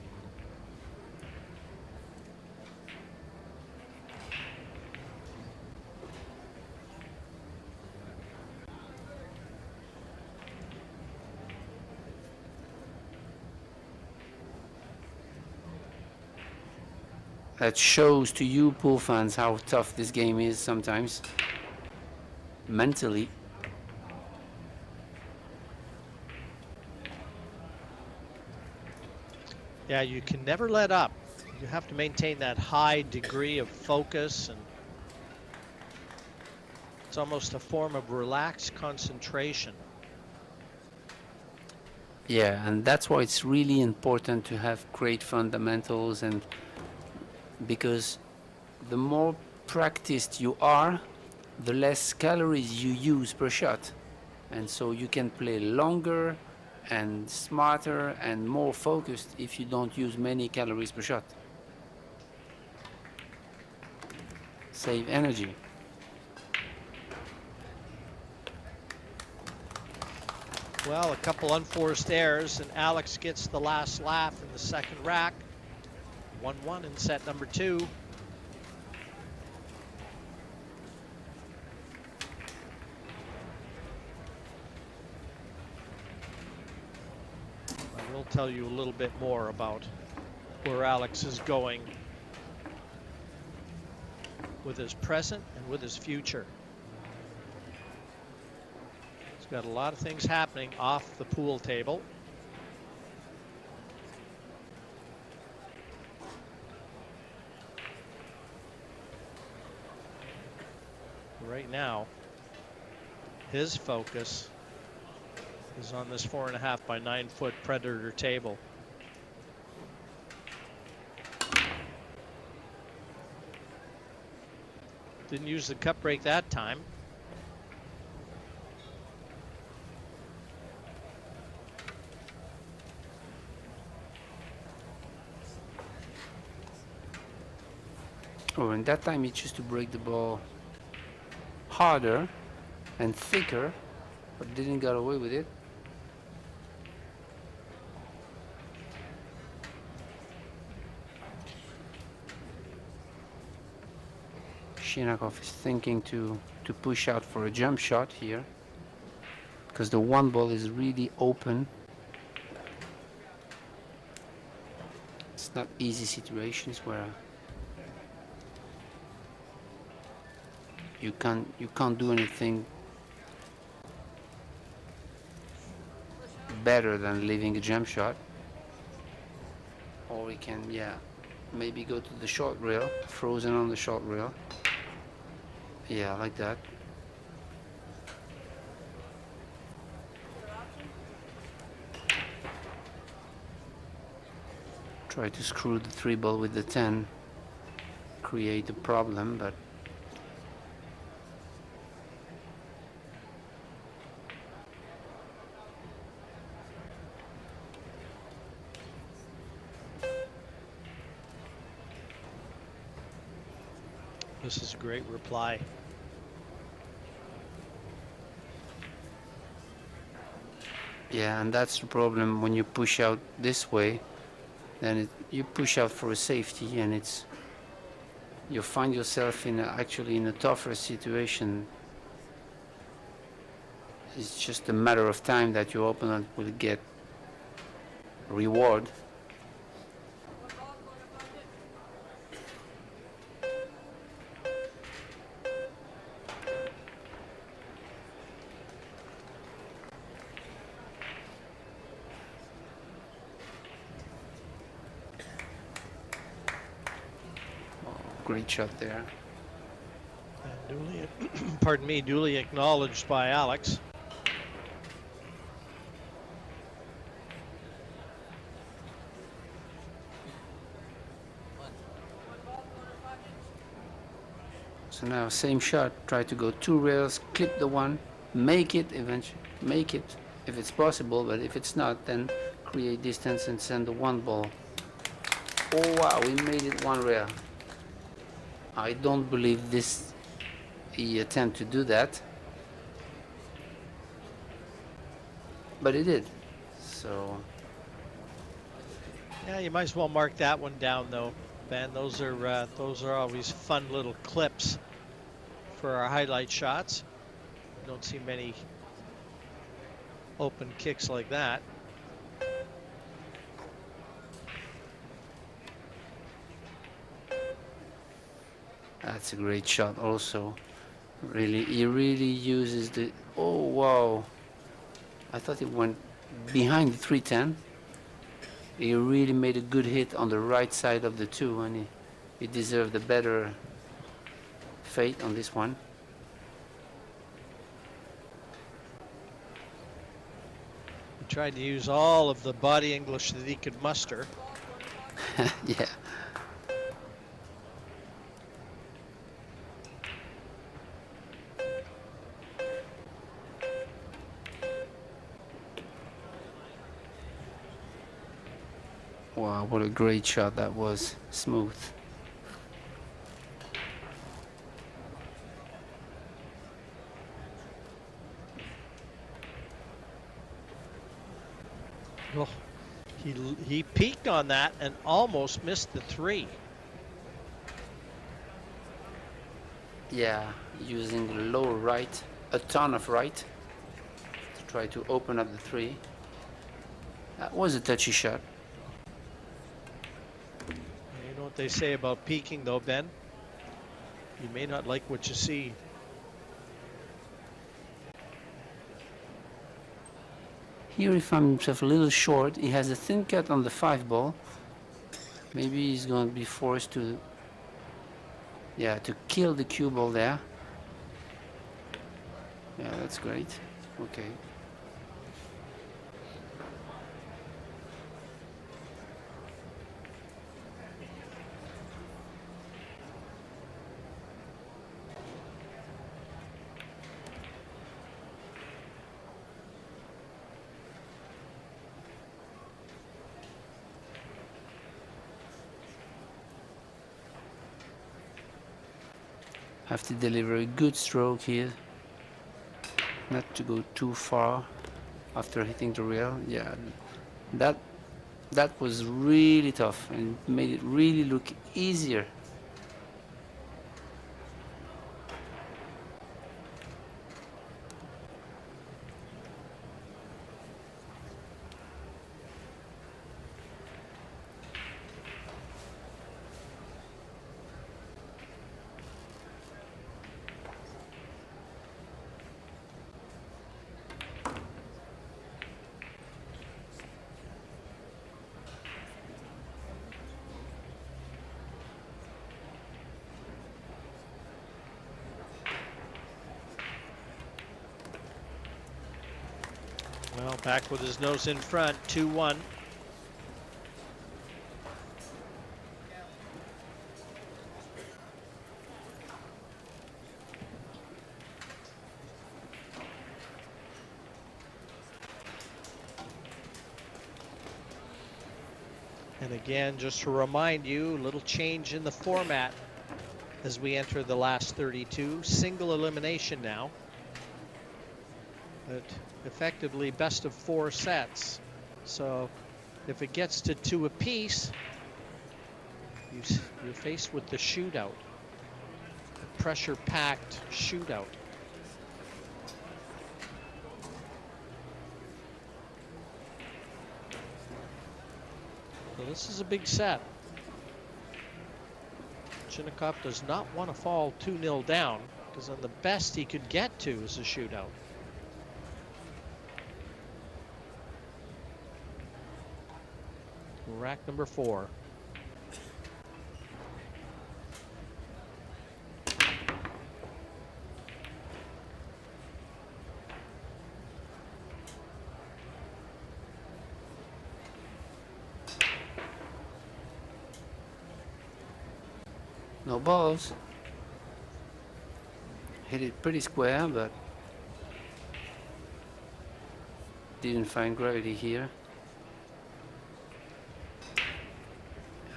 That shows to you pool fans how tough this game is sometimes. Mentally. Yeah, you can never let up. You have to maintain that high degree of focus, and it's almost a form of relaxed concentration. Yeah, and that's why it's really important to have great fundamentals, and because the more practiced you are, the less calories you use per shot. And so you can play longer and smarter and more focused if you don't use many calories per shot. Save energy. Well, a couple unforced errors, and Alex gets the last laugh in the second rack. 1-1 in set number 2. I will tell you a little bit more about where Alex is going with his present and with his future. He's got a lot of things happening off the pool table. Right now, his focus is on this 4.5 by 9 foot Predator table. Didn't use the cup break that time. Oh, and that time he chose to break the ball harder and thicker, but didn't get away with it. CHINAKHOV is thinking to push out for a jump shot here, because the one ball is really open. It's not easy situations where you can't do anything better than leaving a jump shot. Or we can, yeah, maybe go to the short rail, frozen on the short rail. Yeah, like that. Try to screw the 3 ball with the 10, create a problem, but This is a great reply. Yeah, and that's the problem when you push out this way. Then you push out for a safety, and you find yourself actually in a tougher situation. It's just a matter of time that your opponent will get reward. One ball, corner pocket. Great shot there. And duly, pardon me, duly acknowledged by Alex. One ball, corner pocket. So now same shot, try to go 2 rails, clip the one, make it eventually, make it if it's possible, but if it's not, then create distance and send the 1 ball. Oh wow, we made it 1 rail. I don't believe he attempted to do that, but he did. So Yeah, you might as well mark that one down though, Ben. Those are always fun little clips for our highlight shots. You don't see many open kicks like that. that's a great shot also. Really, he really uses the, oh wow. I thought it went behind the 310. He really made a good hit on the right side of the 2, and he deserved a better fate on this one. He tried to use all of the body English that he could muster. Yeah. Wow, what a great shot that was. Smooth. Oh, he peaked on that and almost missed the 3. Yeah, using low right, a ton of right to try to open up the 3. That was a touchy shot. You know what they say about peaking though, Ben? You may not like what you see. Here he found himself a little short. He has a thin cut on the 5 ball. Maybe he's going to be forced to, yeah, to kill the cue ball there. Yeah, that's great. Okay. Have to deliver a good stroke here. Not to go too far after hitting the rail. Yeah, that was really tough and made it really look easier. Well, back with his nose in front, 2-1. And again, just to remind you, a little change in the format as we enter the last 32. Single elimination now. But effectively best of 4 sets. So if it gets to 2 apiece, you're faced with the shootout, the pressure-packed shootout. So this is a big set. CHINAKHOV does not want to fall 2-0 down, because then the best he could get to is a shootout. Rack number 4. No balls. Hit it pretty square, but didn't find gravity here.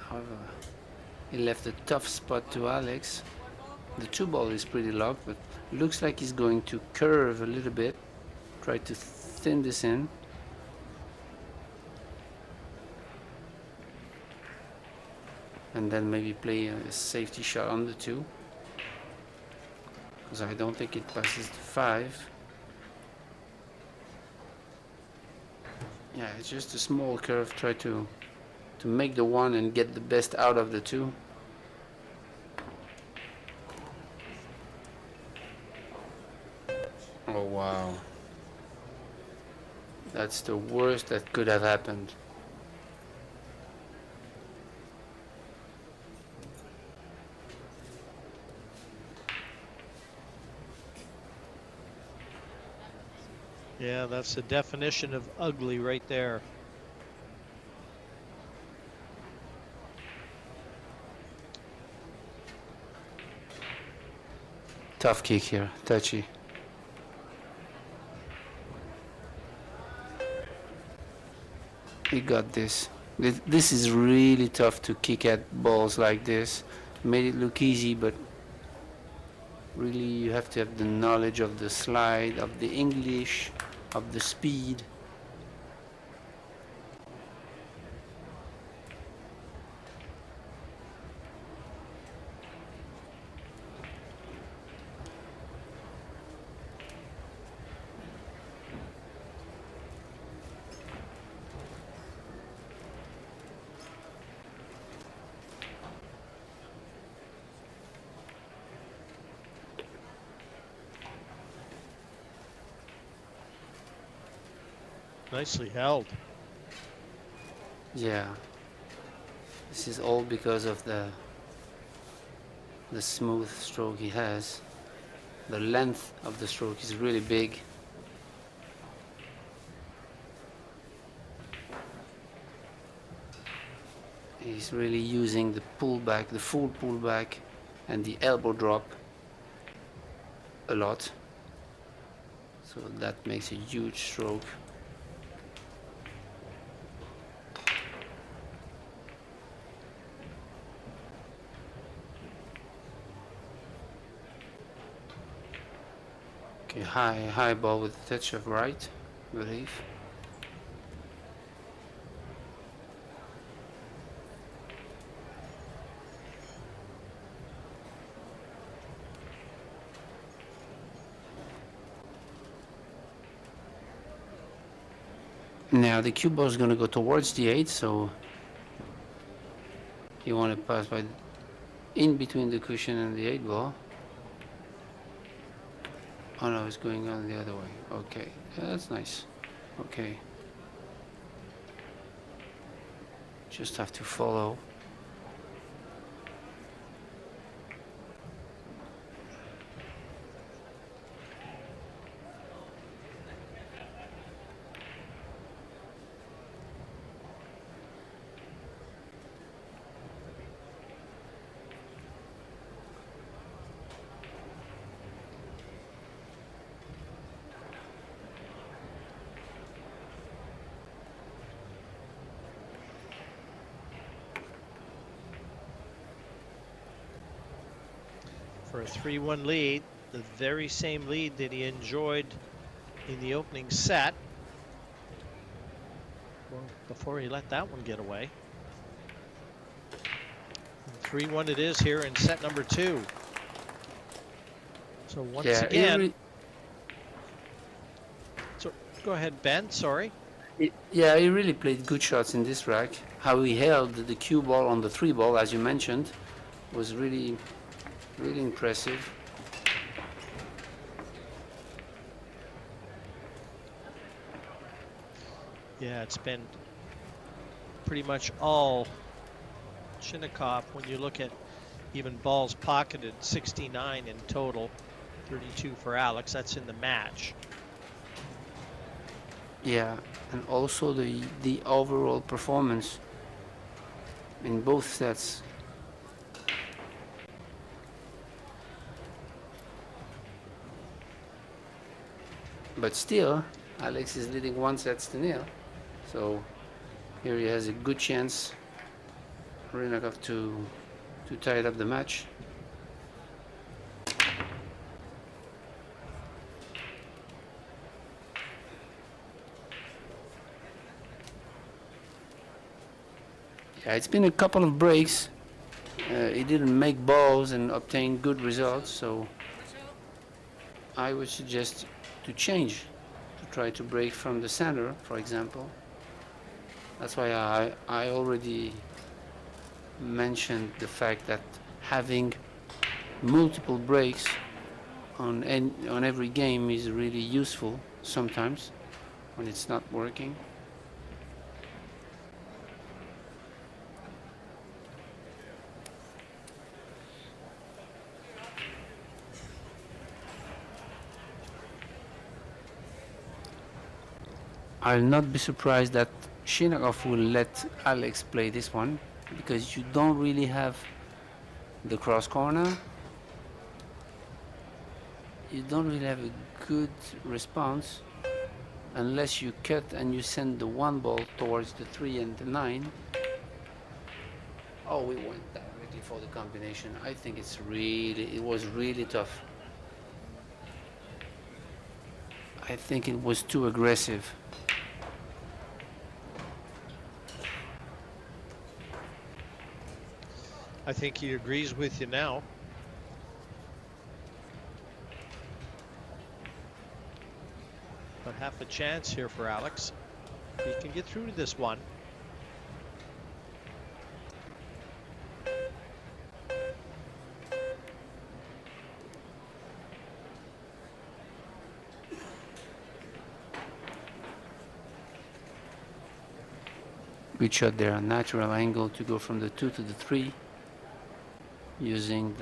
However, he left a tough spot to Alex. The 2 ball is pretty locked, but looks like he's going to curve a little bit. Try to thin this in. And then maybe play a safety shot on the 2. Because I don't think it passes the 5. Yeah, it's just a small curve. Try to make the 1 and get the best out of the 2. Oh wow. That's the worst that could have happened. Yeah, that's the definition of ugly right there. Tough kick here, touchy. He got this. This is really tough to kick at balls like this. Made it look easy, but really you have to have the knowledge of the slide, of the English, of the speed. Nicely held. Yeah. This is all because of the smooth stroke he has. The length of the stroke is really big. He's really using the pullback, the full pullback and the elbow drop a lot. So that makes a huge stroke. Okay, high ball with a touch of right, I believe. Now the cue ball is going to go towards the 8, so you want to pass by in between the cushion and the 8 ball. Oh no, it's going on the other way. Okay, yeah, that's nice. Okay. Just have to follow. For a 3-1 lead, the very same lead that he enjoyed in the opening set. Well, before he let that one get away. 3-1 it is here in set number 2. So once again, so go ahead, Ben, sorry. Yeah, he really played good shots in this rack. How he held the cue ball on the 3 ball, as you mentioned, was really, really impressive. Yeah, it's been pretty much all CHINAKHOV when you look at even balls pocketed, 69 in total, 32 for Alex. That's in the match. Yeah, and also the overall performance in both sets. But still, Alex is leading 1-0. So here he has a good chance, Rinakov, to tie it up the match. Yeah, it's been a couple of breaks. He didn't make balls and obtain good results, so I would suggest to change, to try to break from the center, for example. That's why I already mentioned the fact that having multiple breaks on every game is really useful sometimes when it's not working. I'll not be surprised that CHINAKHOV will let Alex play this one, because you don't really have the cross corner. You don't really have a good response unless you cut and you send the 1 ball towards the 3 and the 9. Oh, we went directly for the combination. I think it was really tough. I think it was too aggressive. I think he agrees with you now. But half a chance here for Alex. He can get through to this one. Good shot there, a natural angle to go from the 2 to the 3, using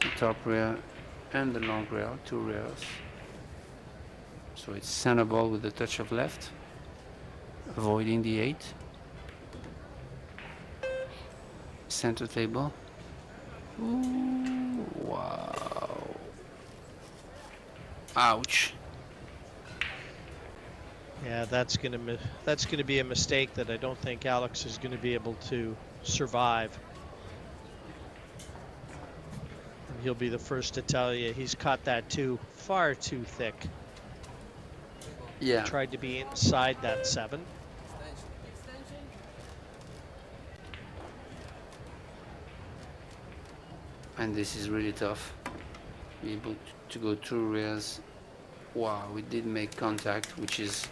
the top rail and the long rail, 2 rails. So it's center ball with a touch of left, avoiding the 8. Center table. Ooh, wow. Ouch. Yeah, that's gonna be a mistake that I don't think Alex is gonna be able to survive. And he'll be the first to tell you he's caught that far too thick. Yeah. Tried to be inside that 7. And this is really tough. Be able to go 2 rails. Wow, we did make contact, which is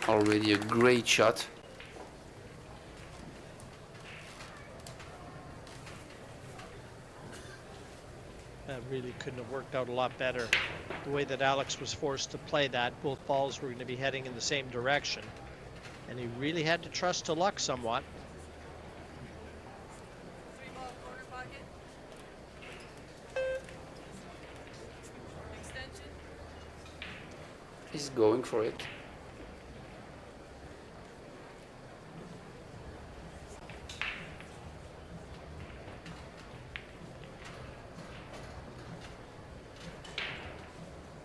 already a great shot. That really couldn't have worked out a lot better. The way that Alex was forced to play that, both balls were going to be heading in the same direction. And he really had to trust to luck somewhat. 3-ball corner pocket. Extension. He's going for it.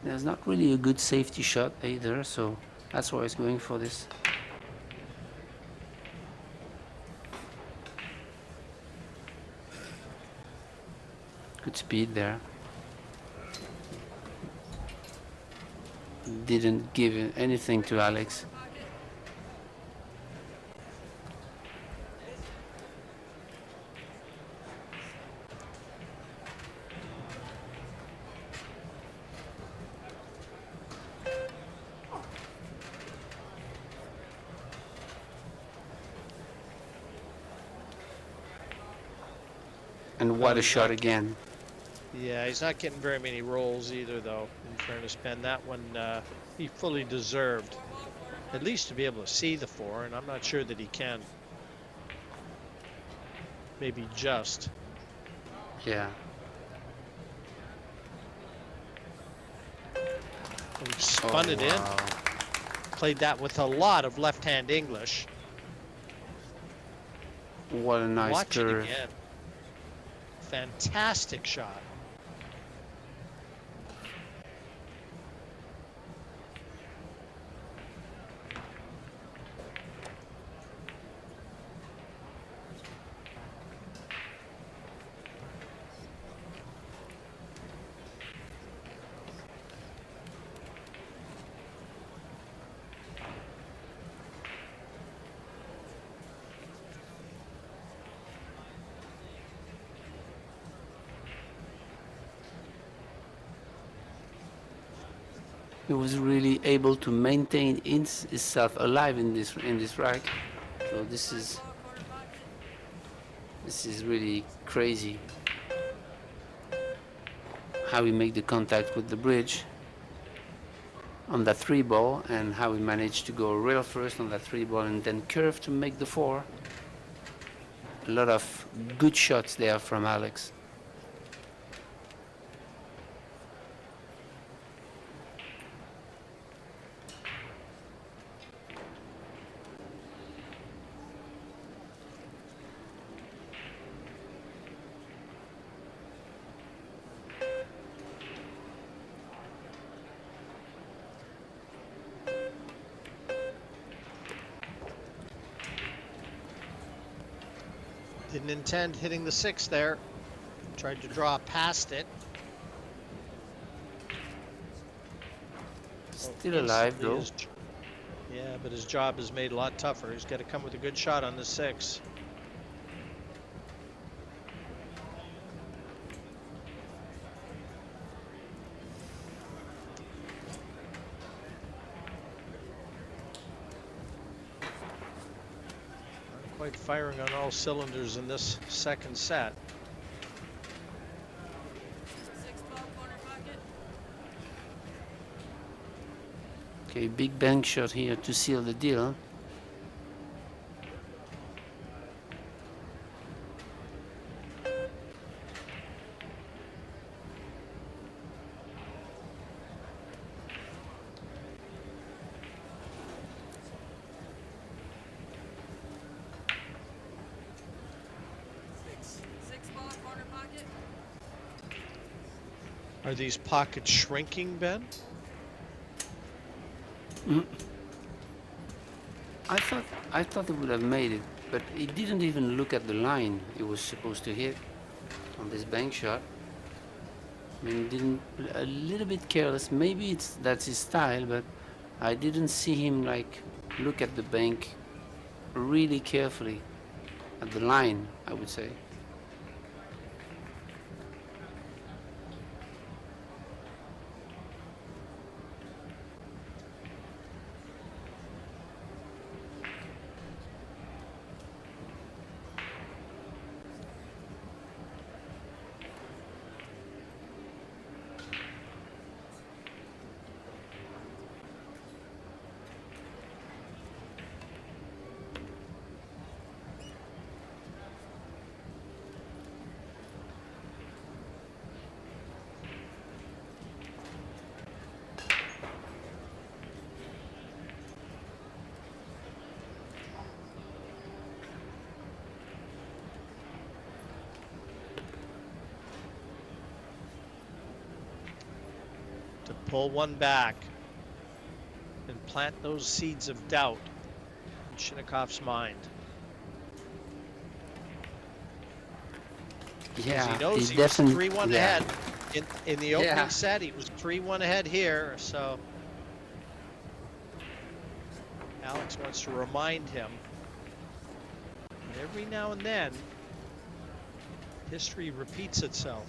There's not really a good safety shot either, so that's why he's going for this. Good speed there. didn't give anything to Alex. Pocket. And what a he's shot not getting- again. Yeah, he's not getting very many rolls either, though, in fairness, Ben. That one, he fully deserved at least to be able to see the 4, and I'm not sure that he can. Maybe just. Yeah. And he spun it in. Wow. Played that with a lot of left-hand English. What a nice Watch it curve. again. Fantastic shot. He was really able to maintain himself alive in this rack. So this is really crazy. How he made the contact with the bridge on that 3 ball, and how he managed to go rail first on that 3 ball and then curve to make the 4. A lot of good shots there from Alex. Didn't intend hitting the 6 there. Tried to draw past it. Still alive Instantly though. Yeah, but his job is made a lot tougher. He's got to come with a good shot on the 6. Not quite firing on all cylinders in this second set. 6 ball corner pocket. Okay, big bank shot here to seal the deal. Six ball corner pocket. Are these pockets shrinking, Ben? I thought it would have made it, but he didn't even look at the line he was supposed to hit on this bank shot. I mean, didn't a little bit careless. Maybe that's his style, but I didn't see him like look at the bank really carefully at the line, I would say. To pull one back and plant those seeds of doubt in CHINAKHOV's mind. Yeah, he knows he was definitely 3-1 yeah. ahead in the opening Yeah. set. He was 3-1 ahead here, so Alex wants to remind him that every now and then history repeats itself.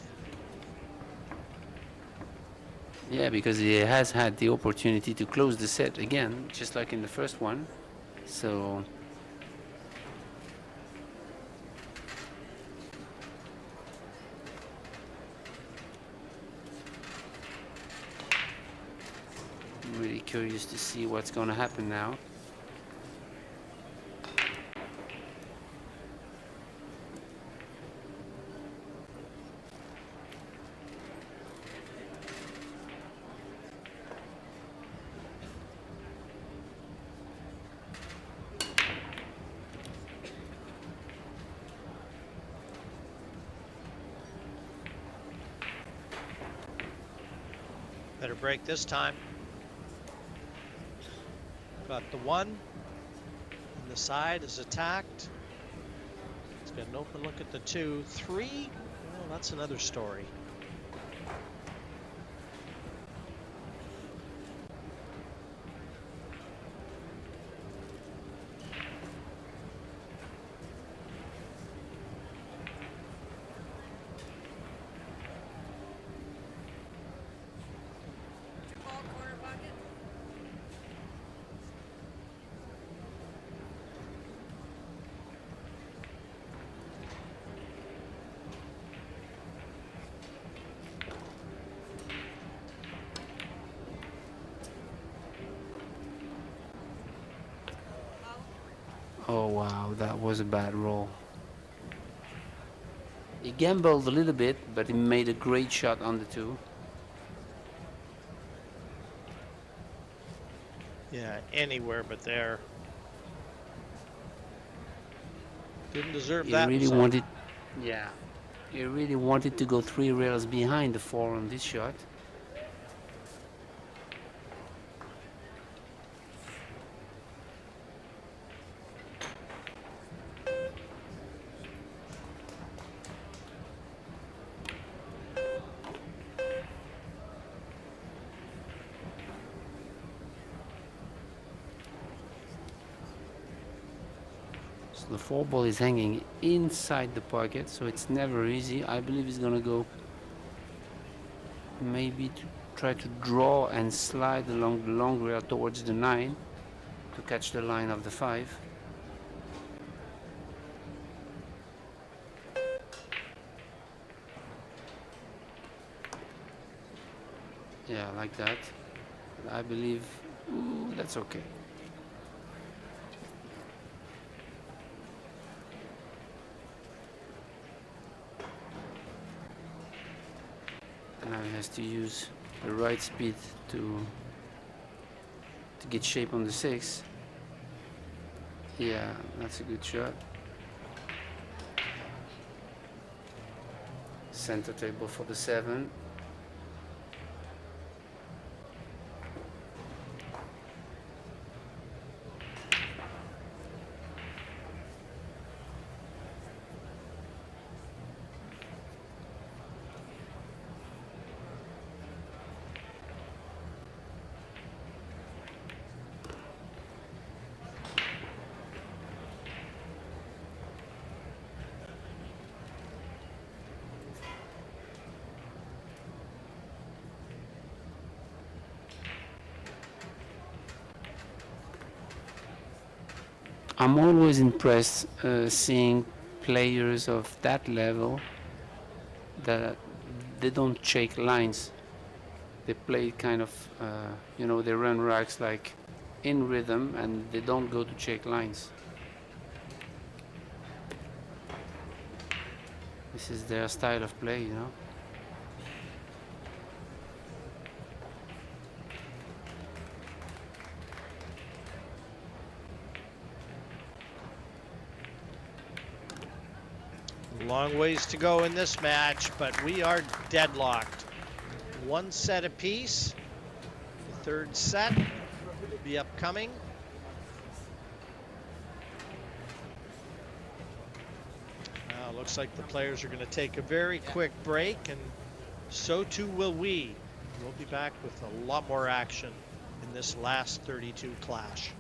Yeah, because he has had the opportunity to close the set again, just like in the first one. So I'm really curious to see what's going to happen now. Better break this time. Got the 1, and the side is attacked. He's got an open look at the 2. 3, well, that's another story. Ball, corner pocket. Oh wow, that was a bad roll. He gambled a little bit, but he made a great shot on the 2. Yeah, anywhere but there. Didn't deserve He that really result. wanted, yeah, he really wanted to go 3 rails behind the 4 on this shot. So the 4 ball is hanging inside the pocket, so it's never easy. I believe he's gonna go maybe to try to draw and slide along the long rail towards the 9 to catch the line of the 5. Yeah, like that. I believe, ooh, that's okay. Now he has to use the right speed to get shape on the 6. Yeah, that's a good shot. Center table for the 7. I'm always impressed seeing players of that level that they don't shake lines. They play kind of, they run racks like in rhythm and they don't go to shake lines. This is their style of play, you know. Long ways to go in this match, but we are deadlocked. 1 set apiece. The 3rd set will be upcoming. Now it looks like the players are going to take a very quick break, and so too will we. We'll be back with a lot more action in this last 32 clash.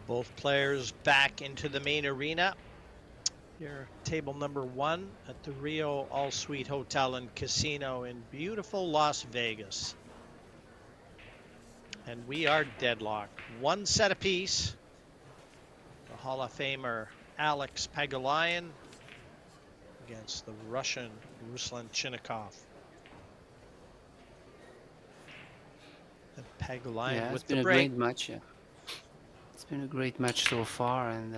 Both players back into the main arena. Here, table number 1 at the Rio All Suite Hotel and Casino in beautiful Las Vegas. And we are deadlocked. 1 set apiece. The Hall of Famer Alex Pagulayan against the Russian Ruslan CHINAKHOV. And Pagulayan Yeah, it's with been the a break. great match. Yeah. It's been a great match so far, and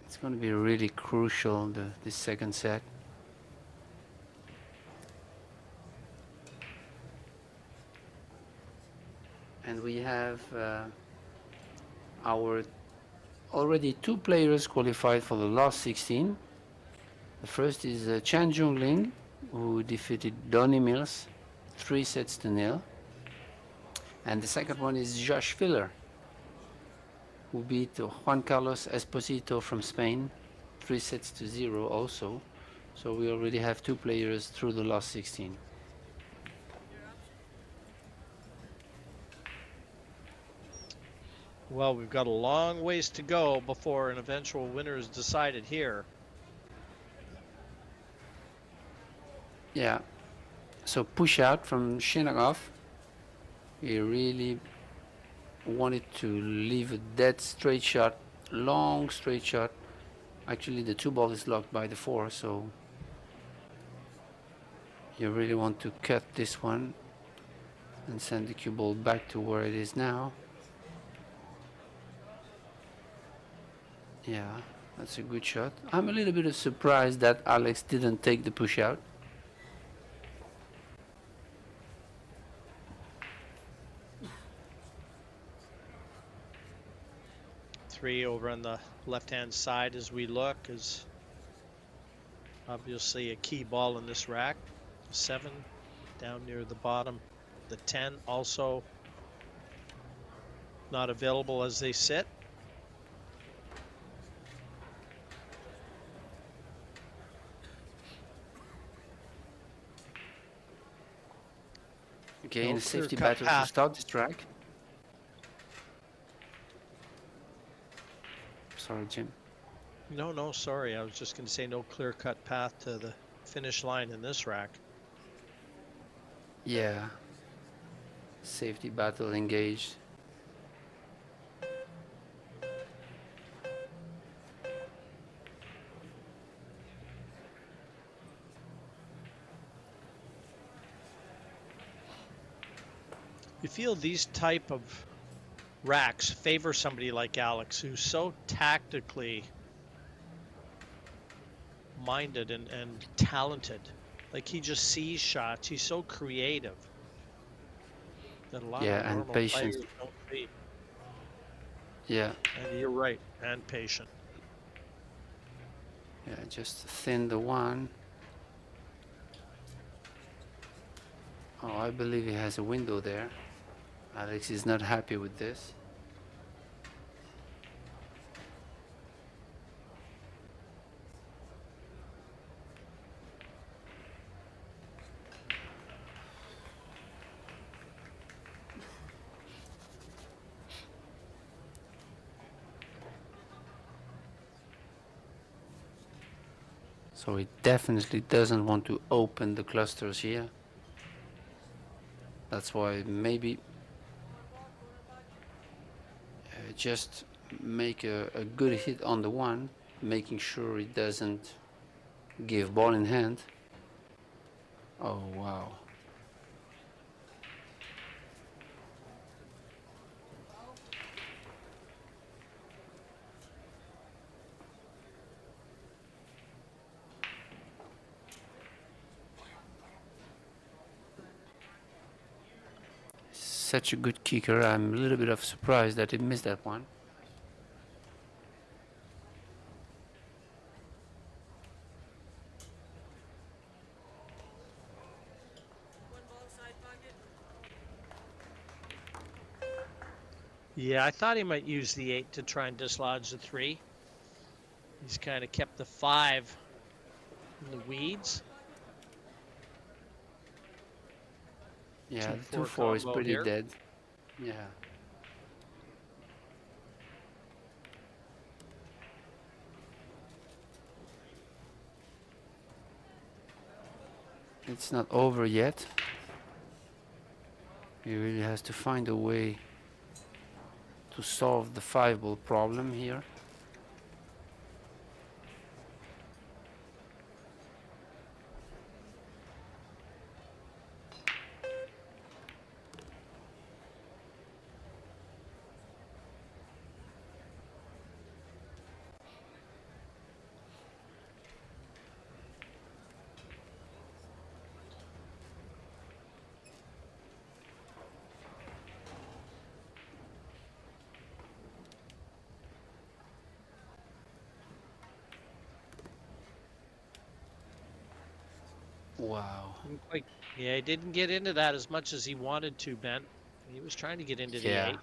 it's going to be really crucial, this second set. And we have our already 2 players qualified for the last 16. The first is Chan Jungling, who defeated Donny Mills 3-0. And the second one is Josh Filler, who beat Juan Carlos Esposito from Spain 3-0 also. So we already have 2 players through the last 16. Well, we've got a long ways to go before an eventual winner is decided here. Yeah. So push out from CHINAKHOV. He really wanted to leave a dead straight shot, long straight shot. Actually, the 2 ball is locked by the 4, so you really want to cut this one and send the cue ball back to where it is now. Yeah, that's a good shot. I'm a little bit surprised that Alex didn't take the push out. Three over on the left-hand side as we look is obviously a key ball in this rack. 7 down near the bottom. The 10 also not available as they sit. Okay, No in a safety clear-cut battle to path. start this track. Sorry, Jim. No, sorry. I was just going to say no clear-cut path to the finish line in this rack. Yeah. Safety battle engaged. You feel these type of racks favor somebody like Alex, who's so tactically minded and talented. Like, he just sees shots. He's so creative that a lot of Yeah, and normal patience. players don't see. Yeah. And you're right, and patient. Yeah, just thin the 1. Oh, I believe he has a window there. Alex is not happy with this. So he definitely doesn't want to open the clusters here. That's why maybe just make a good hit on the 1, making sure it doesn't give ball in hand. Oh, wow. Such a good kicker. I'm a little bit of surprised that he missed that one. One ball side pocket. Yeah, I thought he might use the 8 to try and dislodge the 3. He's kind of kept the 5 in the weeds. Yeah, the 2-4 2-4 is combo pretty here. dead. Yeah. It's not over yet. He really has to find a way to solve the 5-ball problem here. Wow. Didn't quite, yeah, he didn't get into that as much as he wanted to, Ben. He was trying to get into the Yeah. 8.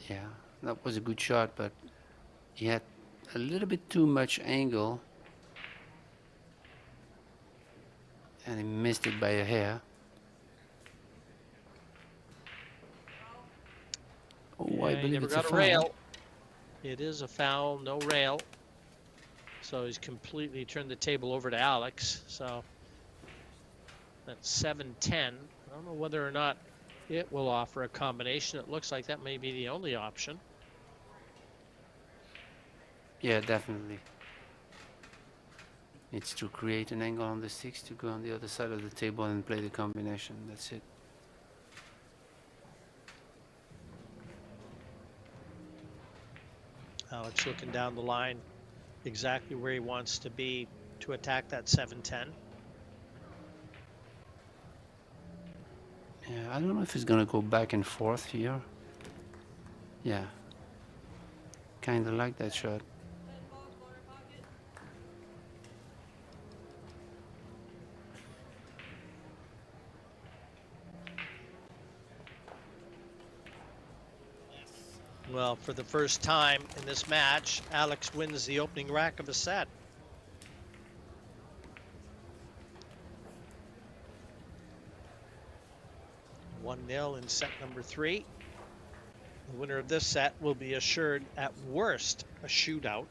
Yeah. That was a good shot, but he had a little bit too much angle and he missed it by a hair. Oh, I Yeah, he believe never it's a got a foul. rail. It is a foul, no rail. So he's completely turned the table over to Alex. So that's 7-10. I don't know whether or not it will offer a combination. It looks like that may be the only option. Yeah, definitely. It's to create an angle on the 6 to go on the other side of the table and play the combination. That's it. Alex looking down the line exactly where he wants to be to attack that 7-10. Yeah, I don't know if he's gonna go back and forth here. Yeah, kind of like that shot. 10 ball corner pocket. Well, for the first time in this match, Alex wins the opening rack of a set. One 0 in set number 3. The winner of this set will be assured, at worst, a shootout.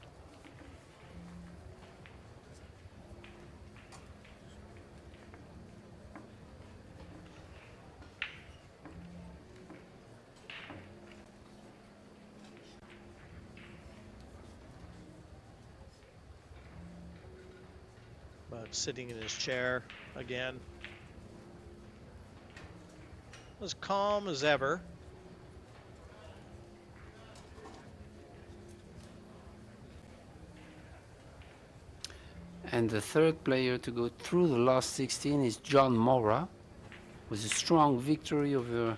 But sitting in his chair again, as calm as ever. And the third player to go through the last 16 is John Mora, with a strong victory over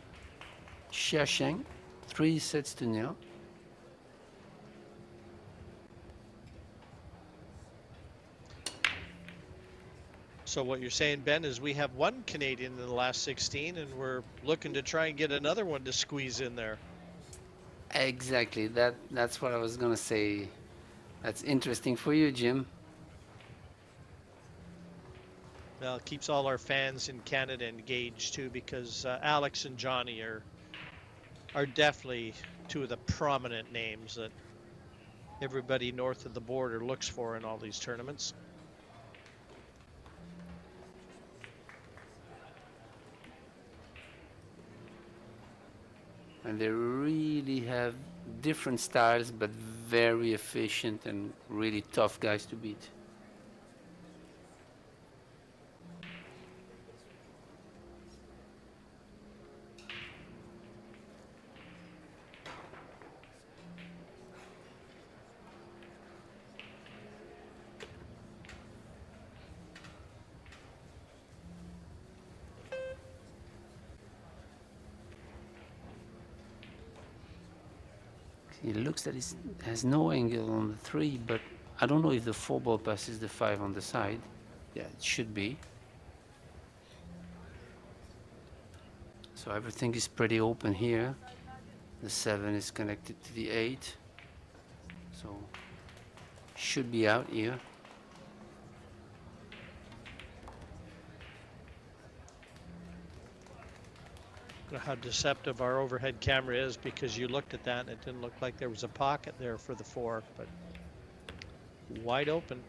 Xiaosheng, 3-0. So what you're saying, Ben, is we have one Canadian in the last 16, and we're looking to try and get another one to squeeze in there. Exactly, that's what I was gonna say. That's interesting for you, Jim. Well, it keeps all our fans in Canada engaged too, because Alex and Johnny are definitely two of the prominent names that everybody north of the border looks for in all these tournaments. And they really have different styles, but very efficient and really tough guys to beat. It looks that it has no angle on the 3, but I don't know if the 4-ball passes the 5 on the side. Yeah, it should be. So everything is pretty open here. The 7 is connected to the 8. So should be out here. How deceptive our overhead camera is, because you looked at that and it didn't look like there was a pocket there for the 4, but wide open.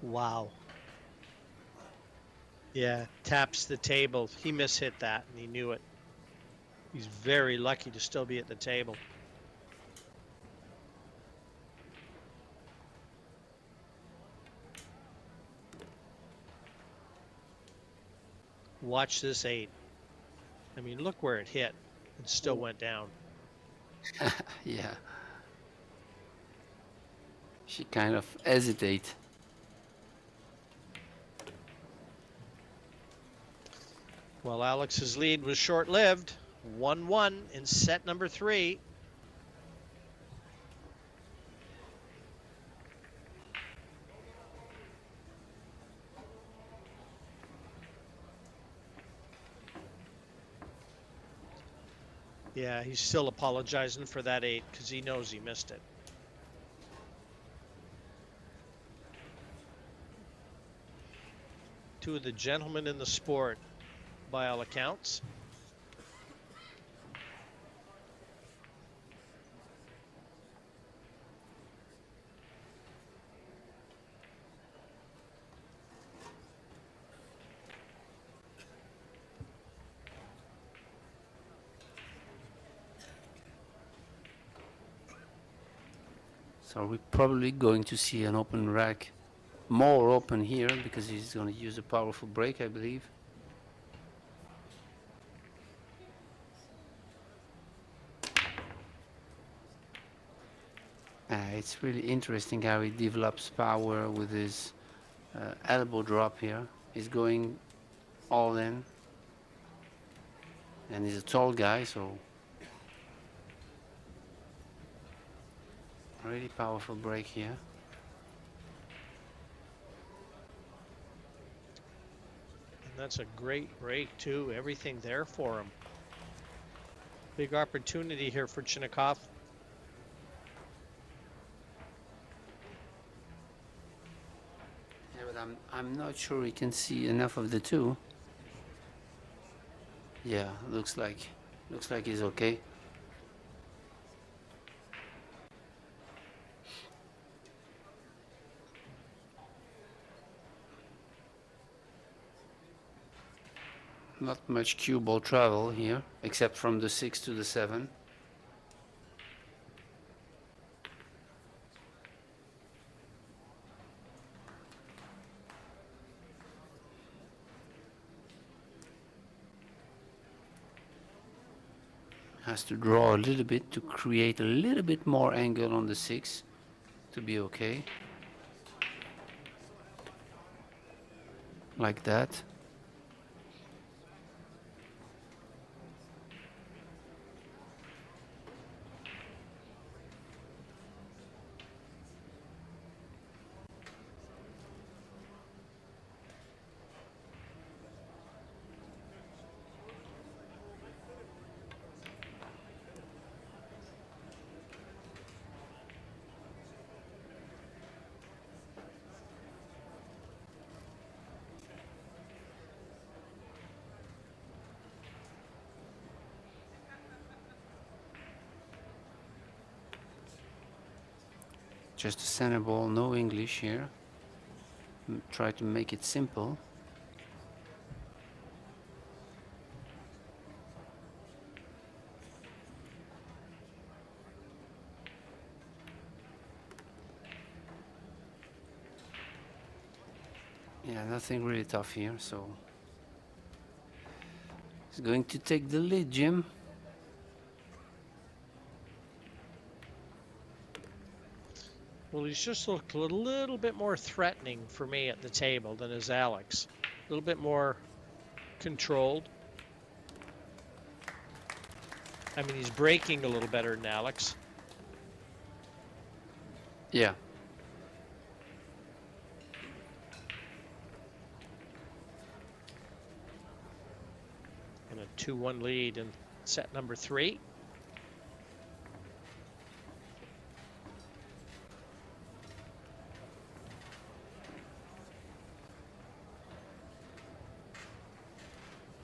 Wow. Yeah, taps the table. He mishit that and he knew it. He's very lucky to still be at the table. Watch this 8. I mean, look where it hit and still went down. Yeah. She kind of hesitate. Well, Alex's lead was short-lived. 1-1 in set number 3. Yeah, he's still apologizing for that 8 because he knows he missed it. Two of the gentlemen in the sport, by all accounts. So we're probably going to see an open rack, more open here, because he's going to use a powerful break, I believe. It's really interesting how he develops power with his elbow drop here. He's going all in, and he's a tall guy, so really powerful break here. And that's a great break, too. Everything there for him. Big opportunity here for CHINAKHOV. Yeah, but I'm not sure he can see enough of the 2. Yeah, looks like he's okay. Not much cue ball travel here, except from the 6 to the 7. Has to draw a little bit to create a little bit more angle on the 6 to be okay. Like that. Just a center ball, no English here. Try to make it simple. Yeah, nothing really tough here, so he's going to take the lead, Jim. Well, he's just looked a little bit more threatening for me at the table than is Alex. A little bit more controlled. I mean, he's breaking a little better than Alex. Yeah. And a 2-1 lead in set number 3.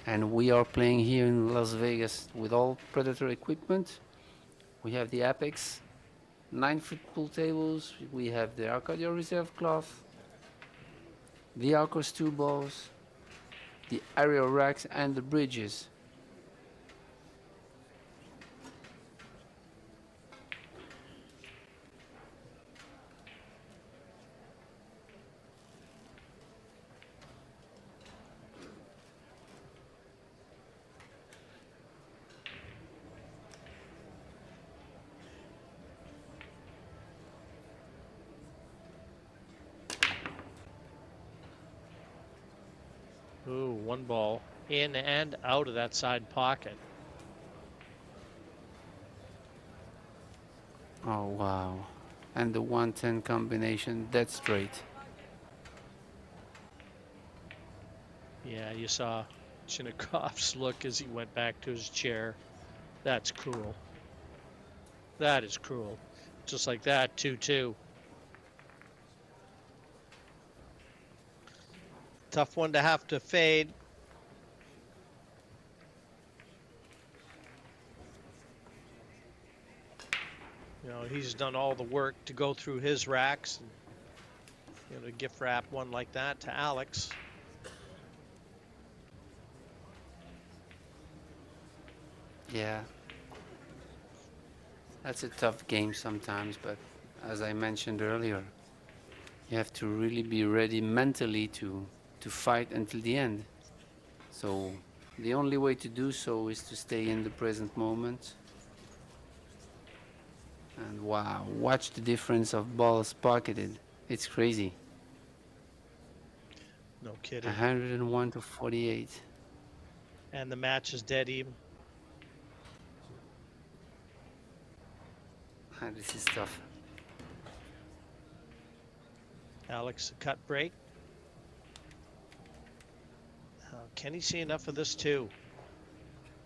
And we are playing here in Las Vegas with all Predator equipment. We have the Apex 9-foot pool tables. We have the Arcadia Reserve Cloth, the Arcos II balls, the Aeroracks, and the bridges. Ooh, 1 ball in and out of that side pocket. Oh, wow. And the 110 combination, dead straight. Yeah, you saw CHINAKHOV's look as he went back to his chair. That's cruel. That is cruel. Just like that, 2-2. Tough one to have to fade. You know, he's done all the work to go through his racks and, you know, to gift wrap one like that to Alex. Yeah. That's a tough game sometimes, but as I mentioned earlier, you have to really be ready mentally to fight until the end. So the only way to do so is to stay in the present moment. And wow, watch the difference of balls pocketed. It's crazy. No kidding. 101 to 48. And the match is dead even. This is tough. Alex, a cut break. Can he see enough of this too?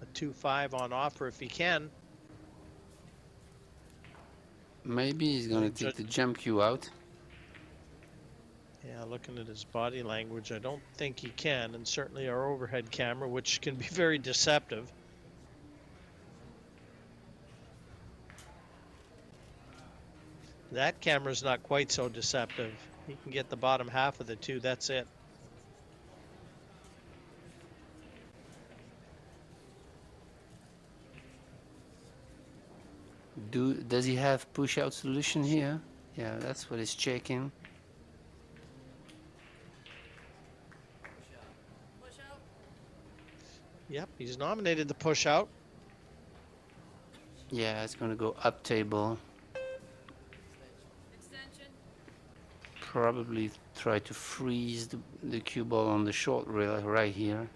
A 2-5 on offer if he can. Maybe he's gonna take the jump cue out. Yeah, looking at his body language, I don't think he can, and certainly our overhead camera, which can be very deceptive. That camera's not quite so deceptive. He can get the bottom half of the 2, that's it. Does he have push out solution here? Yeah, that's what he's checking. Push out. Yep, he's nominated the push out. Yeah, it's gonna go up table. Extension. Probably try to freeze the cue ball on the short rail right here.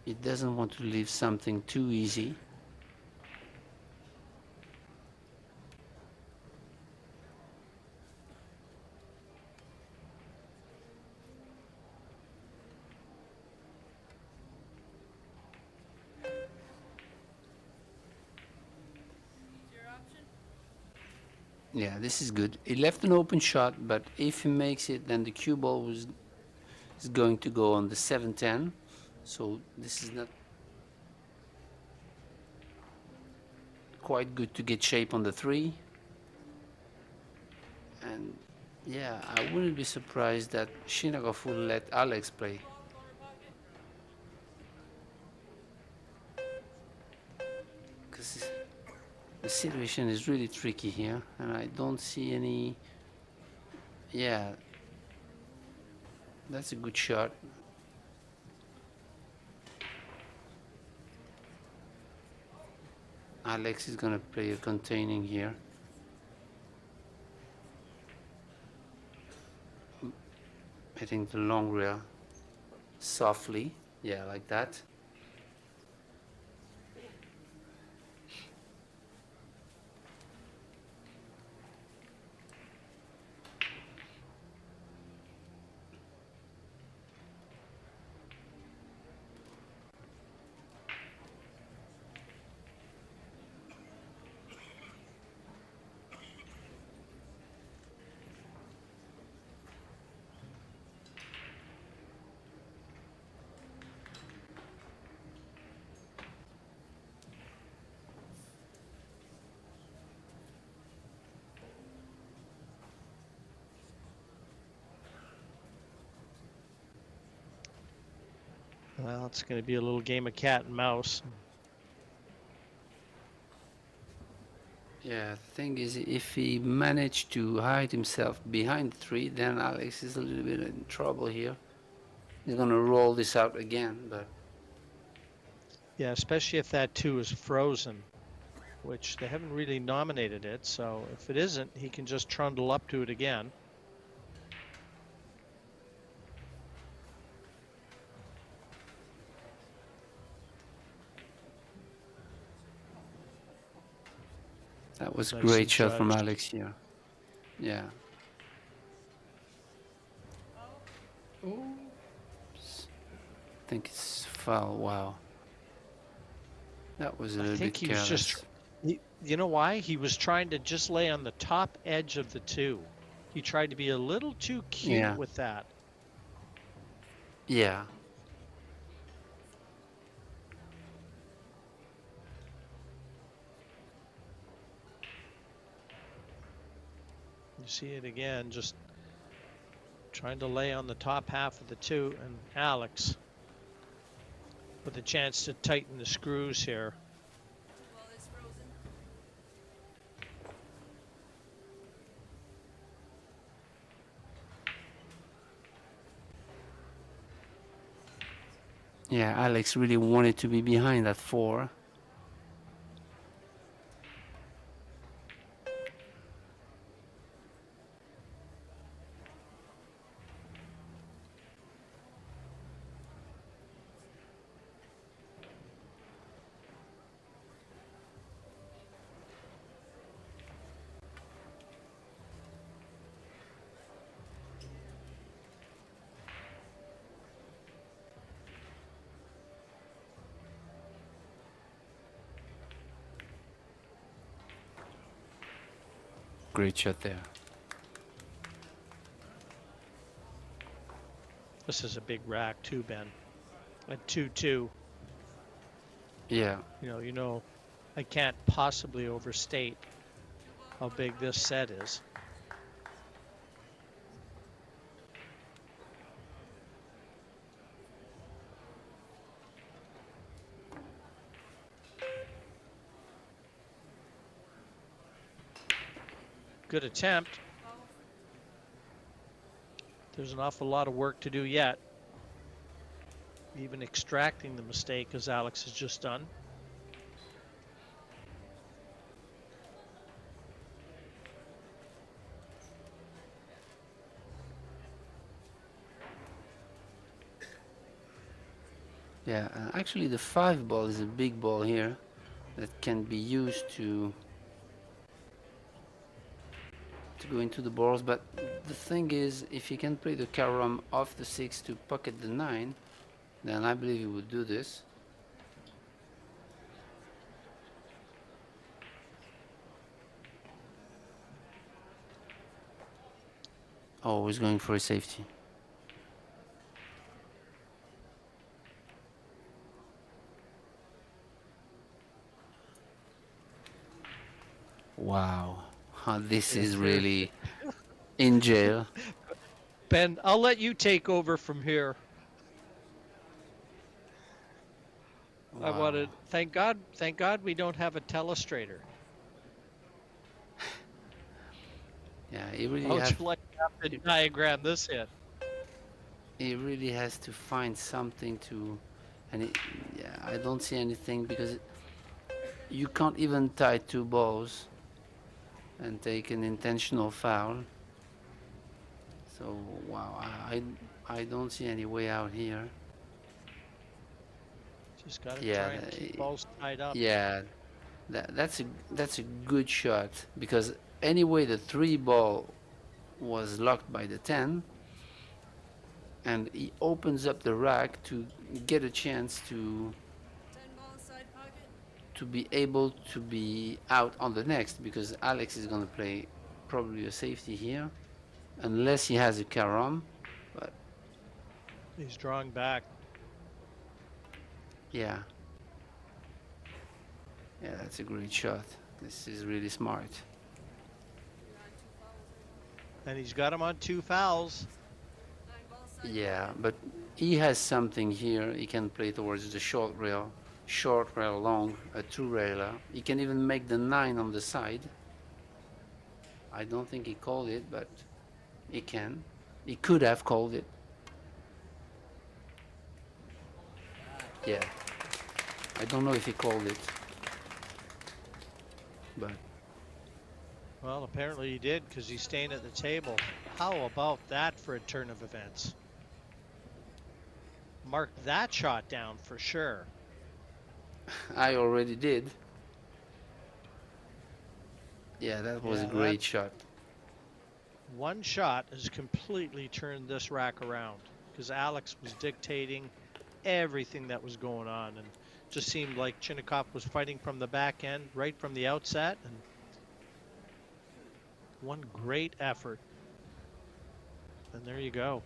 He doesn't want to leave something too easy. Your option. Yeah, this is good. He left an open shot, but if he makes it, then the cue ball is going to go on the 7-10. So this is not quite good to get shape on the 3. And yeah, I wouldn't be surprised that CHINAKHOV will let Alex play. Ball corner pocket. Because the situation is really tricky here, and I don't see any. Yeah, that's a good shot. Alex is gonna play a containing here. Hitting the long rail softly. Yeah, like that. Well, it's going to be a little game of cat and mouse. Yeah, the thing is, if he managed to hide himself behind the tree, then Alex is a little bit in trouble here. He's gonna roll this out again, but Yeah, especially if that 2 is frozen, which they haven't really nominated it. So if it isn't, he can just trundle up to it again. that was a Nicely great shot from judged. Alex here. Yeah. Oops. I think it's foul. Wow. That was a I little think bit he was careless. just, you know why? He was trying to just lay on the top edge of the 2. He tried to be a little too cute Yeah. with that. Yeah. You see it again, just trying to lay on the top half of the 2, and Alex with a chance to tighten the screws here. Ball is frozen. Yeah, Alex really wanted to be behind that 4. Great shot there. This is a big rack too, Ben. At 2-2. Yeah. You know, I can't possibly overstate how big this set is. Good attempt. There's an awful lot of work to do yet. Even extracting the mistake as Alex has just done. Yeah, actually the 5 ball is a big ball here that can be used to go into the balls, but the thing is, if he can play the carom off the 6 to pocket the 9, then I believe he would do this. Oh, he's going for a safety. Wow. This is really in jail. Ben, I'll let you take over from here. I Wow. wanted, thank God we don't have a telestrator. Yeah, he really How'd you like to have to diagram this in? he really has to find something to, and yeah, I don't see anything because you can't even tie two balls and take an intentional foul. So wow, I don't see any way out here. Just got to Yeah, try and keep balls tied up. yeah, that's a good shot because anyway the three ball was locked by the 10, and he opens up the rack to get a chance 10 ball side pocket. to be able to be out on the next because Alex is gonna play probably a safety here unless he has a carom. But He's drawing back. yeah, yeah, that's a great shot. This is really smart. You're on 2 fouls right And he's got him on 2 fouls. now. 9 ball side Yeah, pocket. but he has something here. He can play towards the short rail long, a two railer. He can even make the 9 on the side. I don't think he called it, but he can. He could have called it. Yeah. I don't know if he called it, but Well, apparently he did because he's staying at the table. How about that for a turn of events? Mark that shot down for sure. I already did. Yeah, that was a Yeah, great shot. one shot has completely turned this rack around because Alex was dictating everything that was going on and just seemed like CHINAKHOV was fighting from the back end right from the outset, and one great effort. And there you go.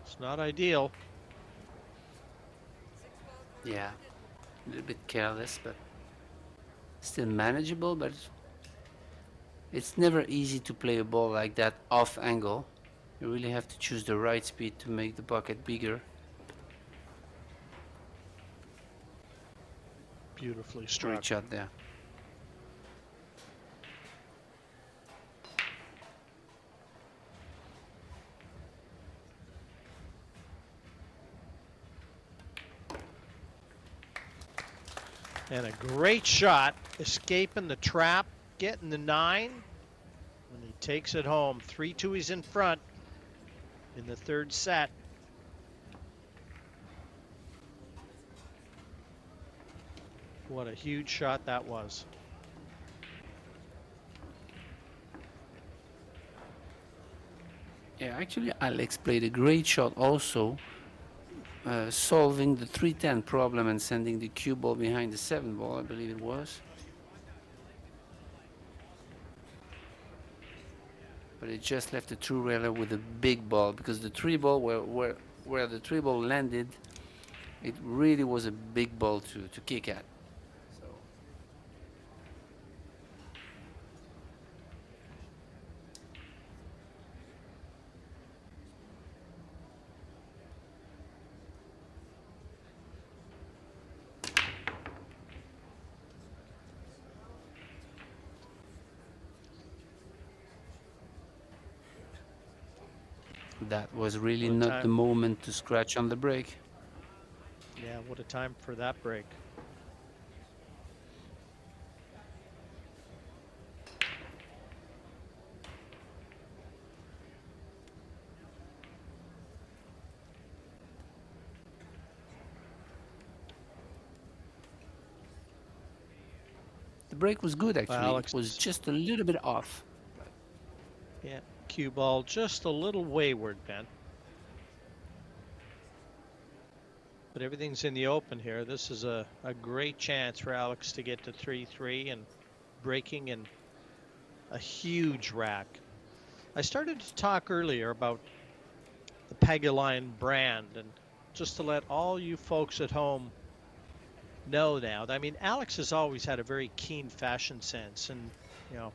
It's not ideal. 6 ball corner Yeah, pocket. a little bit careless, but still manageable. But it's never easy to play a ball like that off angle. You really have to choose the right speed to make the bucket bigger. Beautifully Great struck. shot there. And a great shot, escaping the trap, getting the 9, and he takes it home. 3-2, he's in front in the third set. What a huge shot that was. Yeah, actually, Alex played a great shot also, solving the 3-10 problem and sending the cue ball behind the 7 ball, I believe it was. But it just left the two railer with a big ball because the 3 ball, where the 3 ball landed, it really was a big ball to kick at. So that was really What a not the time. moment to scratch on the brake. Yeah, what a time for that break. The brake was good Well, actually. Alex, It was just a little bit off. yeah, cue ball just a little wayward, Ben. But everything's in the open here. This is a great chance for Alex to get to 3-3 and breaking in a huge rack. I started to talk earlier about the PAGULAYAN brand. And just to let all you folks at home know now, I mean, Alex has always had a very keen fashion sense, and you know,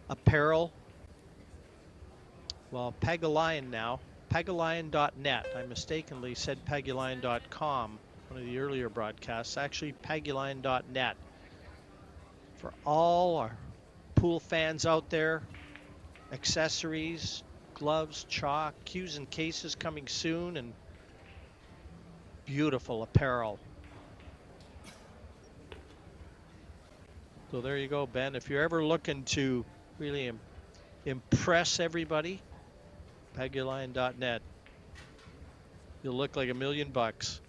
apparel. Well, PAGULAYAN now, pagulayan.net. I mistakenly said pagulayan.com, one of the earlier broadcasts. Actually, pagulayan.net. For all our pool fans out there, accessories, gloves, chalk, cues and cases coming soon, and beautiful apparel. So there you go, Ben. If you're ever looking to really impress everybody, pagulayan.net. You'll look like $1,000,000.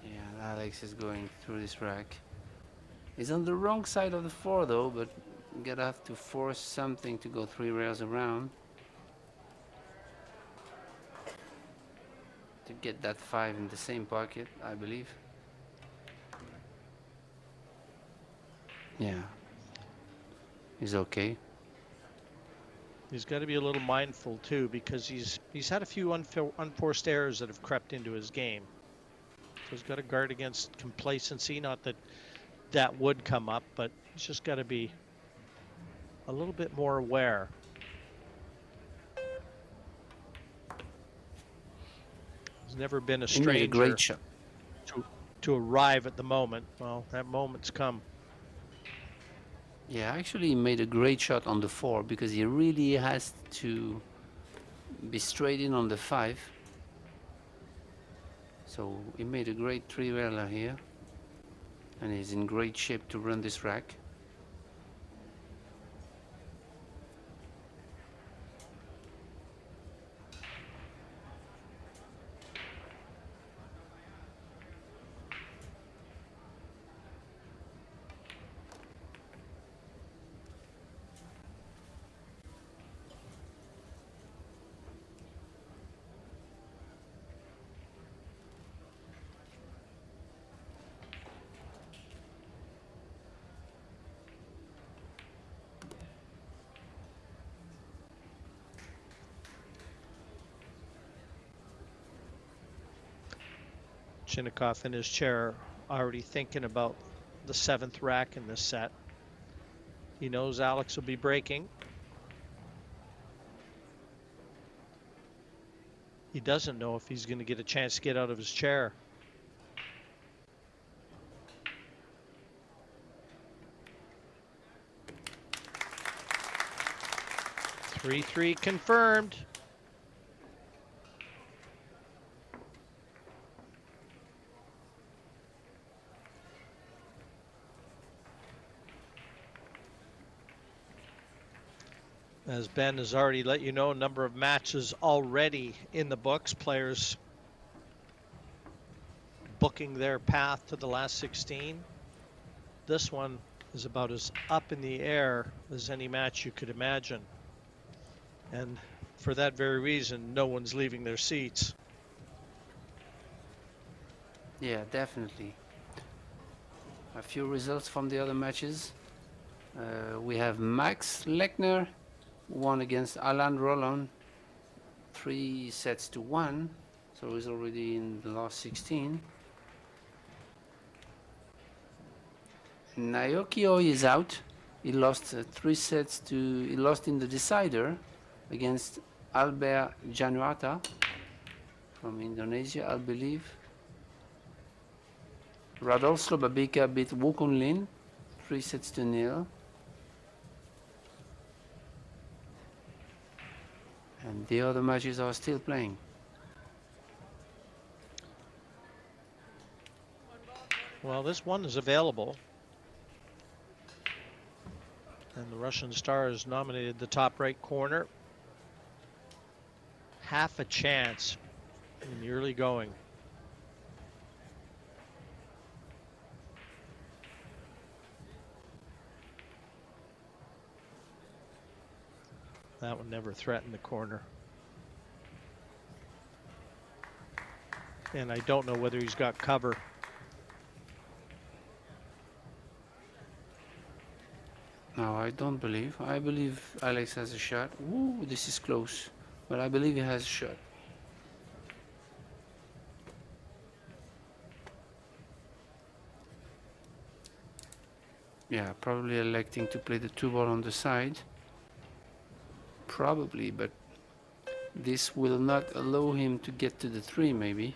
Yeah, Alex is going through this rack. He's on the wrong side of the 4 though, but gonna have to force something to go 3 rails around to get that 5 in the same pocket, I believe. Yeah, he's okay. He's got to be a little mindful too, because he's had a few unforced errors that have crept into his game. So he's got to guard against complacency. Not that that would come up, but he's just got to be a little bit more aware. He's never been a He made a great stranger shot. to arrive at the moment. Well, that moment's come. Yeah, actually he made a great shot on the 4 because he really has to be straight in on the 5. So he made a great 3-railer here, and he's in great shape to run this rack. CHINAKHOV in his chair, already thinking about the 7th rack in this set. He knows Alex will be breaking. He doesn't know if he's going to get a chance to get out of his chair. Three confirmed. As Ben has already let you know, a number of matches already in the books. Players booking their path to the last 16. This one is about as up in the air as any match you could imagine. And for that very reason, no one's leaving their seats. Yeah, definitely. A few results from the other matches. We have Max Lechner won against Alan Rollon 3-1, so he's already in the last 16. Naokio is out. He lost 3 sets to. He lost in the decider against Albert Januata from Indonesia, I believe. Radol Slobabika beat Wukun Lin 3-0. And the other matches are still playing. Well, this one is available. And the Russian star is nominated the top right corner. Half a chance in the early going. That one never threatened the corner. And I don't know whether he's got cover. No, I don't believe. I believe Alex has a shot. Ooh, this is close. But I believe he has a shot. Yeah, probably electing to play the 2-ball on the side. Probably, but this will not allow him to get to the 3, maybe.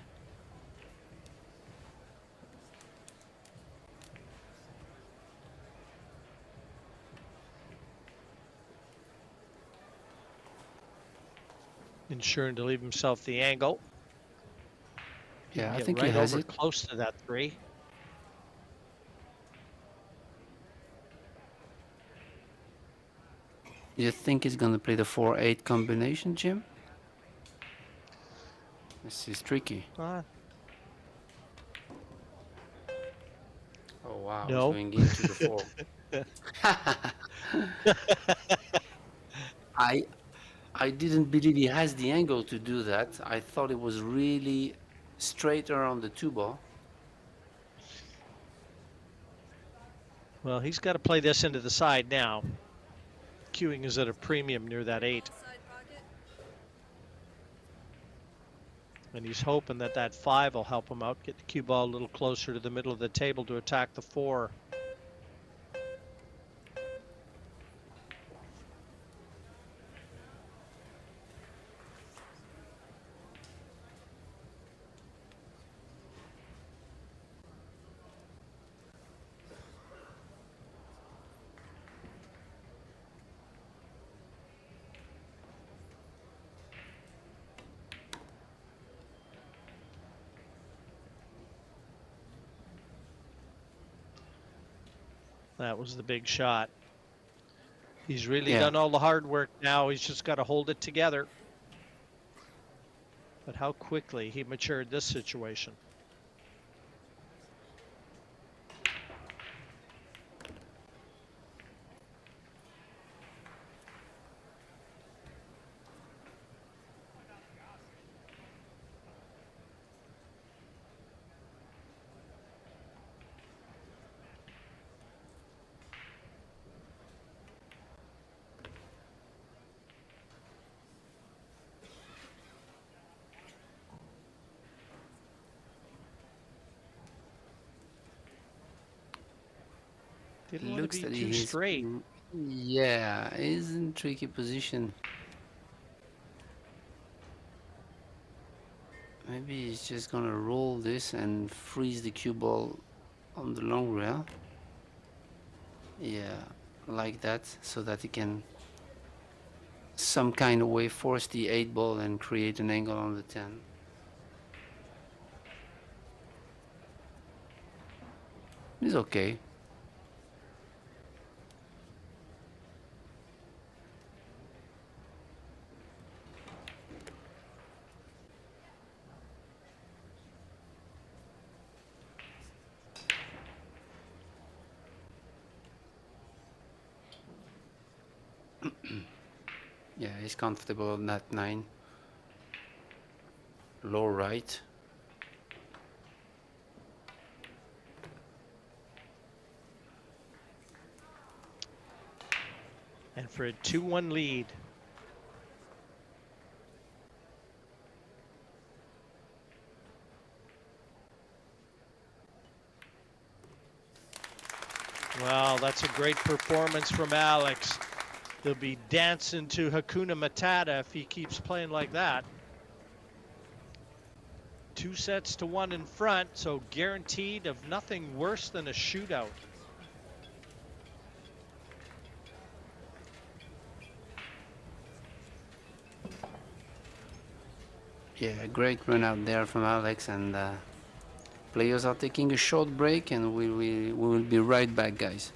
Ensuring to leave himself the angle. He Yeah, can I get think he right has over it. close to that 3. You think he's gonna play the 4-8 combination, Jim? This is tricky. Oh wow, he's No. going into the 4. I I didn't believe he has the angle to do that. I thought it was really straight around the 2-ball. Well, he's got to play this into the side now. Queuing is at a premium near that 8. Ball side pocket. And he's hoping that that 5 will help him out, get the cue ball a little closer to the middle of the table to attack the 4. That was the big shot. He's really done all the hard work now. He's just got to hold it together. But how quickly he matured this situation. Didn't want to Looks be that too he is. straight. Yeah, he's in tricky position. Maybe he's just gonna roll this and freeze the cue ball on the long rail. Yeah, like that, so that he can some kind of way force the 8-ball and create an angle on the 10. It's okay. Yeah, he's comfortable on that 9. Low right. And for a 2-1 lead. Well, that's a great performance from Alex. They'll be dancing to Hakuna Matata if he keeps playing like that. 2 sets to 1 in front, so guaranteed of nothing worse than a shootout. Yeah, great run out there from Alex, and players are taking a short break, and we will be right back, guys.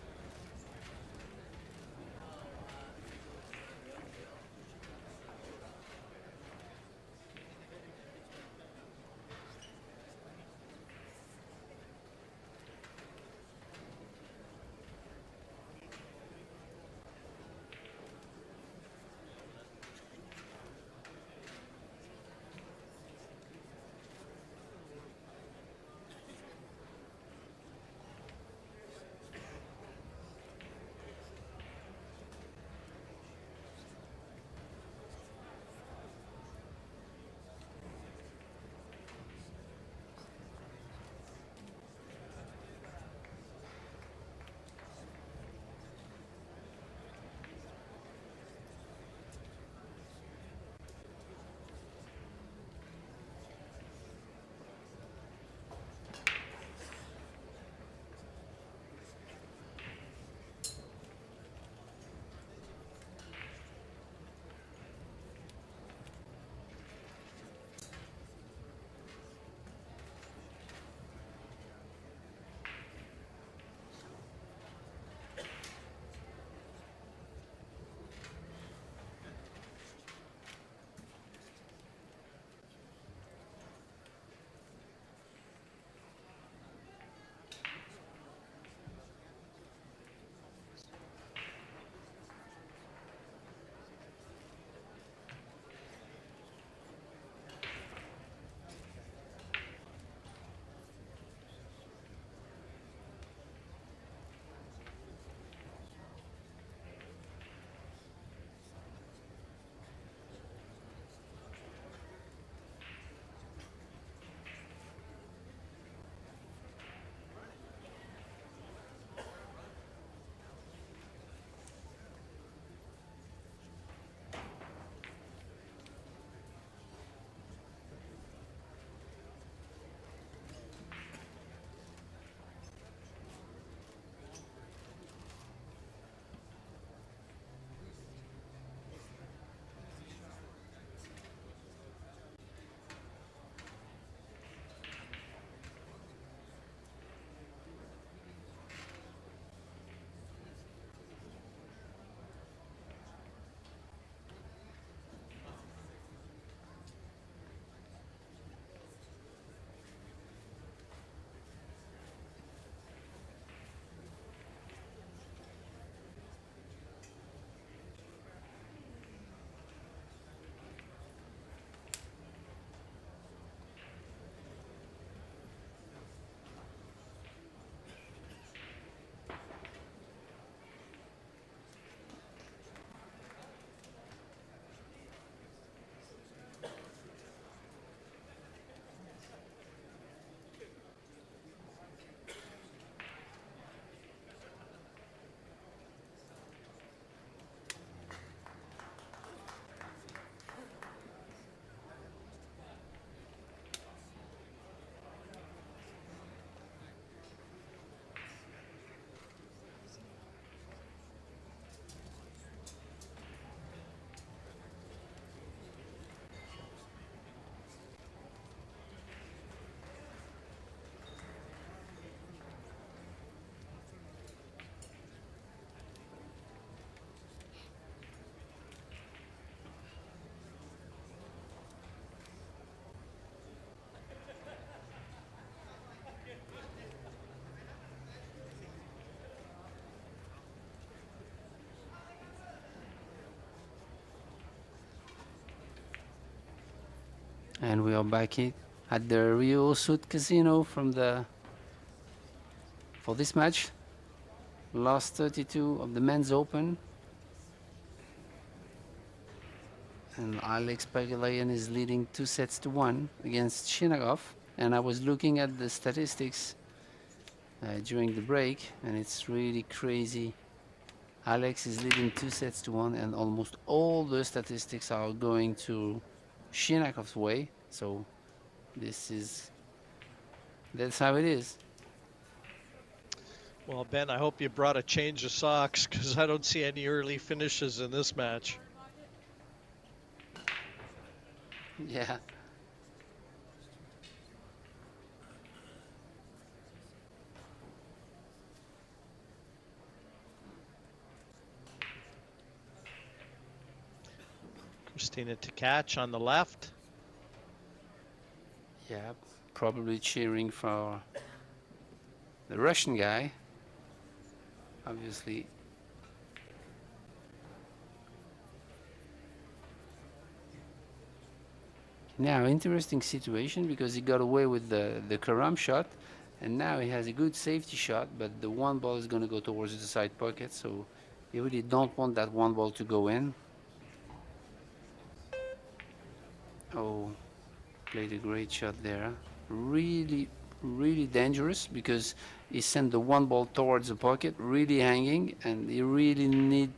And we are back at the Rio Sud Casino for this match. Last 32 of the men's open. And Alex Pagulayan is leading 2-1 against CHINAKHOV. And I was looking at the statistics during the break, and it's really crazy. Alex is leading 2-1, and almost all the statistics are going to CHINAKHOV's way. So that's how it is. Well, Ben, I hope you brought a change of socks because I don't see any early finishes in this match. Yeah. Christina to catch on the left. Yeah, probably cheering for the Russian guy, obviously. Now, interesting situation because he got away with the Karam shot, and now he has a good safety shot, but the one ball is going to go towards the side pocket, so you really don't want that one ball to go in. Oh, played a great shot there. Really, really dangerous because he sent the one ball towards the pocket, really hanging, and he really needed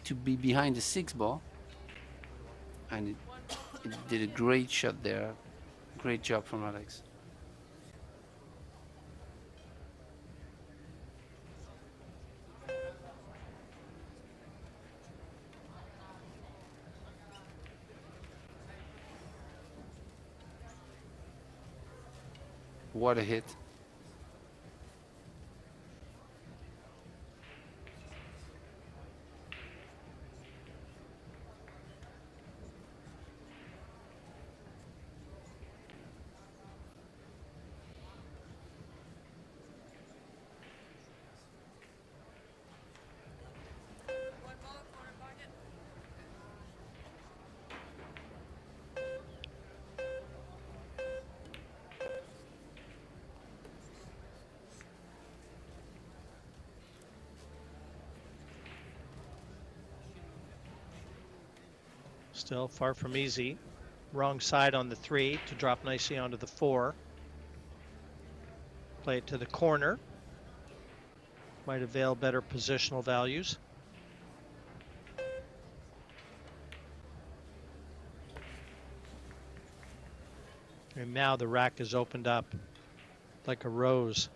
to be behind the 6 ball. And it did a great shot there. Great job from Alex. What a hit. Still far from easy. Wrong side on the 3 to drop nicely onto the 4. Play it to the corner. Might avail better positional values. And now the rack is opened up like a rose.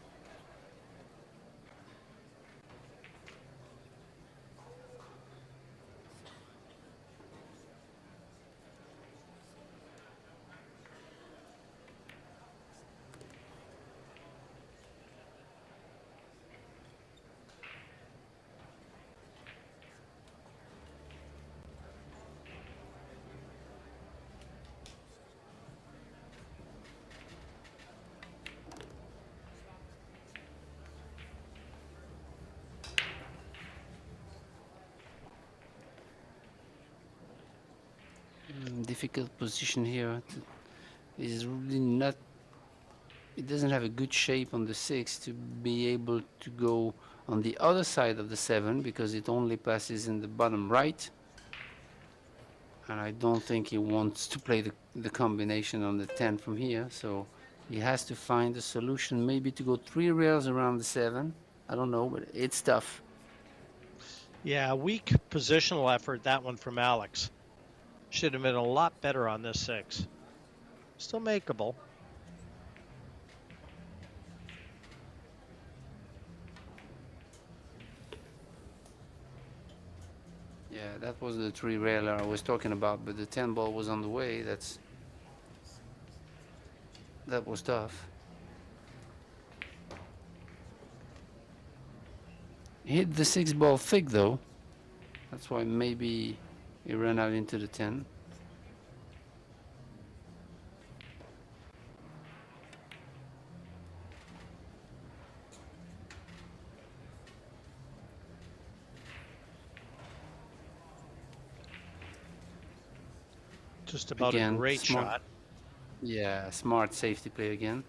Difficult position here. Is really not. It doesn't have a good shape on the 6 to be able to go on the other side of the 7 because it only passes in the bottom right. And I don't think he wants to play the combination on the 10 from here. So he has to find a solution, maybe to go 3 rails around the 7. I don't know, but it's tough. Yeah, weak positional effort, that one from Alex. Should have been a lot better on this 6. Still makeable. Yeah, that was the 3 railer I was talking about, but the 10 ball was on the way. That was tough. He hit the 6 ball thick though. That's why maybe he ran out into the 10. Just about a Again, great smart. shot. Yeah, smart safety play again.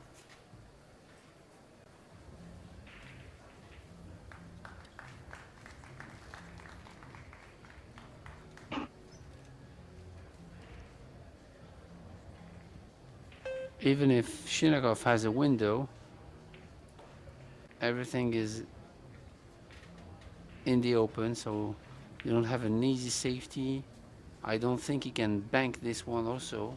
Even if CHINAKHOV has a window, everything is in the open, so you don't have an easy safety. I don't think he can bank this one also.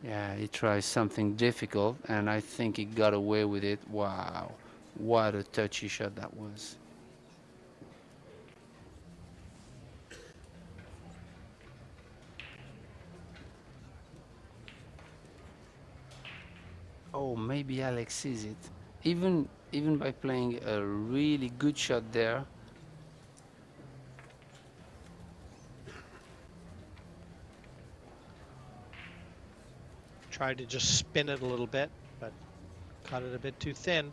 Yeah, he tries something difficult, and I think he got away with it. Wow, what a touchy shot that was. Oh, maybe Alex sees it. Even by playing a really good shot there. Tried to just spin it a little bit, but caught it a bit too thin.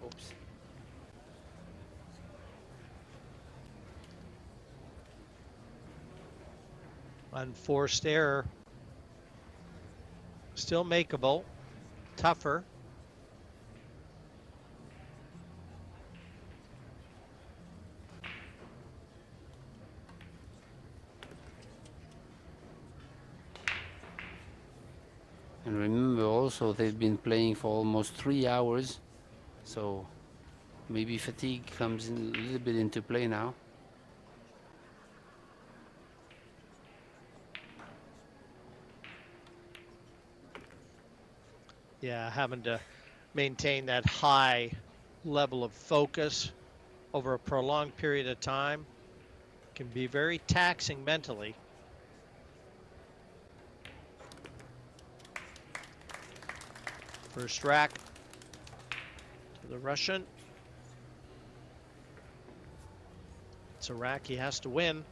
Oops. Unforced error. Still makeable. Tougher. And remember also they've been playing for almost 3 hours, so maybe fatigue comes in a little bit into play now. Yeah, having to maintain that high level of focus over a prolonged period of time can be very taxing mentally. First rack to the Russian. It's a rack he has to win.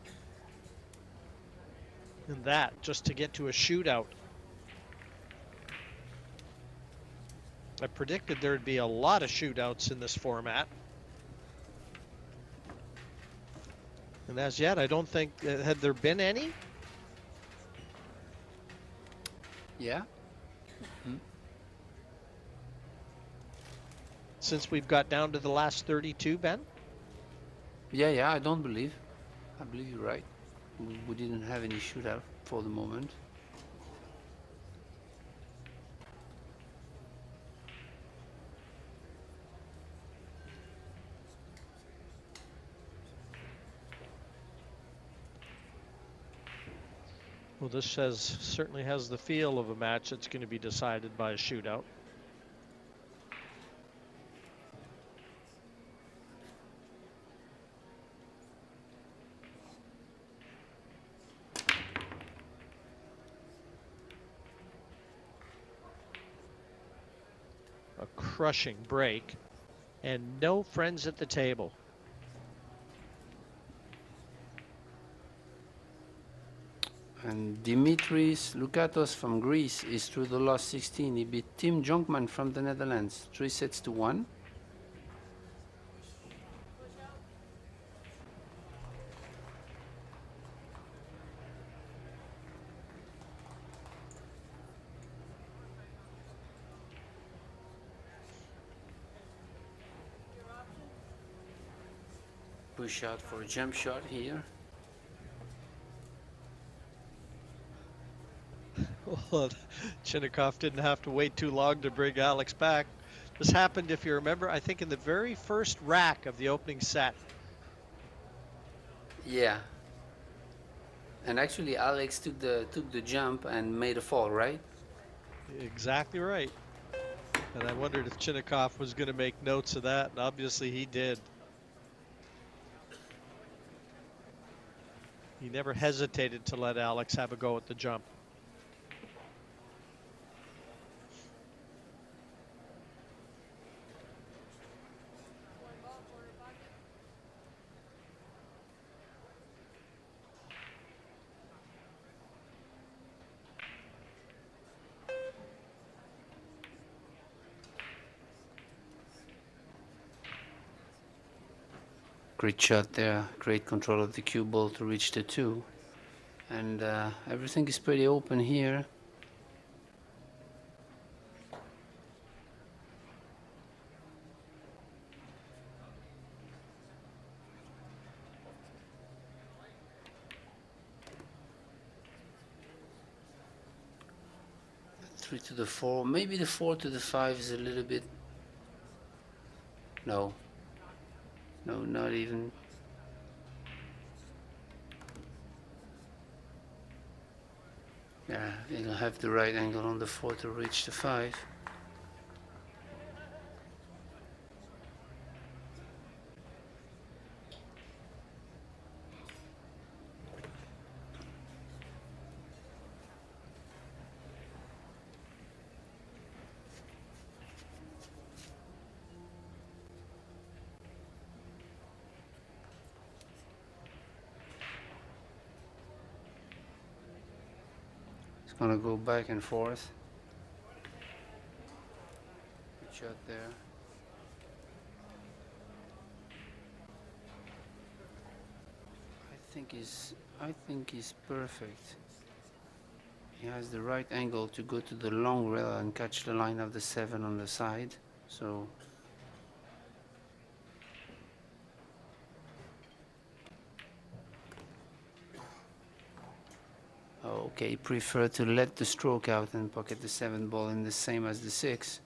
And that just to get to a shootout. I predicted there'd be a lot of shootouts in this format. And as yet, I don't think, had there been any? Yeah. Since we've got down to the last 32, Ben? Yeah, I don't believe. I believe you're right. We didn't have any shootout for the moment. Well, this certainly has the feel of a match that's going to be decided by a shootout. A crushing break and no friends at the table. And Dimitris Lukatos from Greece is through the last 16. He beat Tim Jonkman from the Netherlands, 3 sets to 1. Push out for a jump shot here. Well, CHINAKHOV didn't have to wait too long to bring Alex back. This happened, if you remember, I think in the very first rack of the opening set. Yeah. And actually Alex took the jump and made a fall, right? Exactly right. And I wondered if CHINAKHOV was going to make notes of that, and obviously he did. He never hesitated to let Alex have a go at the jump. Great shot there, great control of the cue ball to reach the 2. And everything is pretty open here. Three to the 4, maybe the 4 to the 5 is a little bit. No, not even. Yeah, you'll have the right angle on the 4 to reach the 5. It's gonna go back and forth. Good shot there. I think he's perfect. He has the right angle to go to the long rail and catch the line of the 7 on the side. So okay, prefer to let the stroke out and pocket the 7 ball in the same as the 6.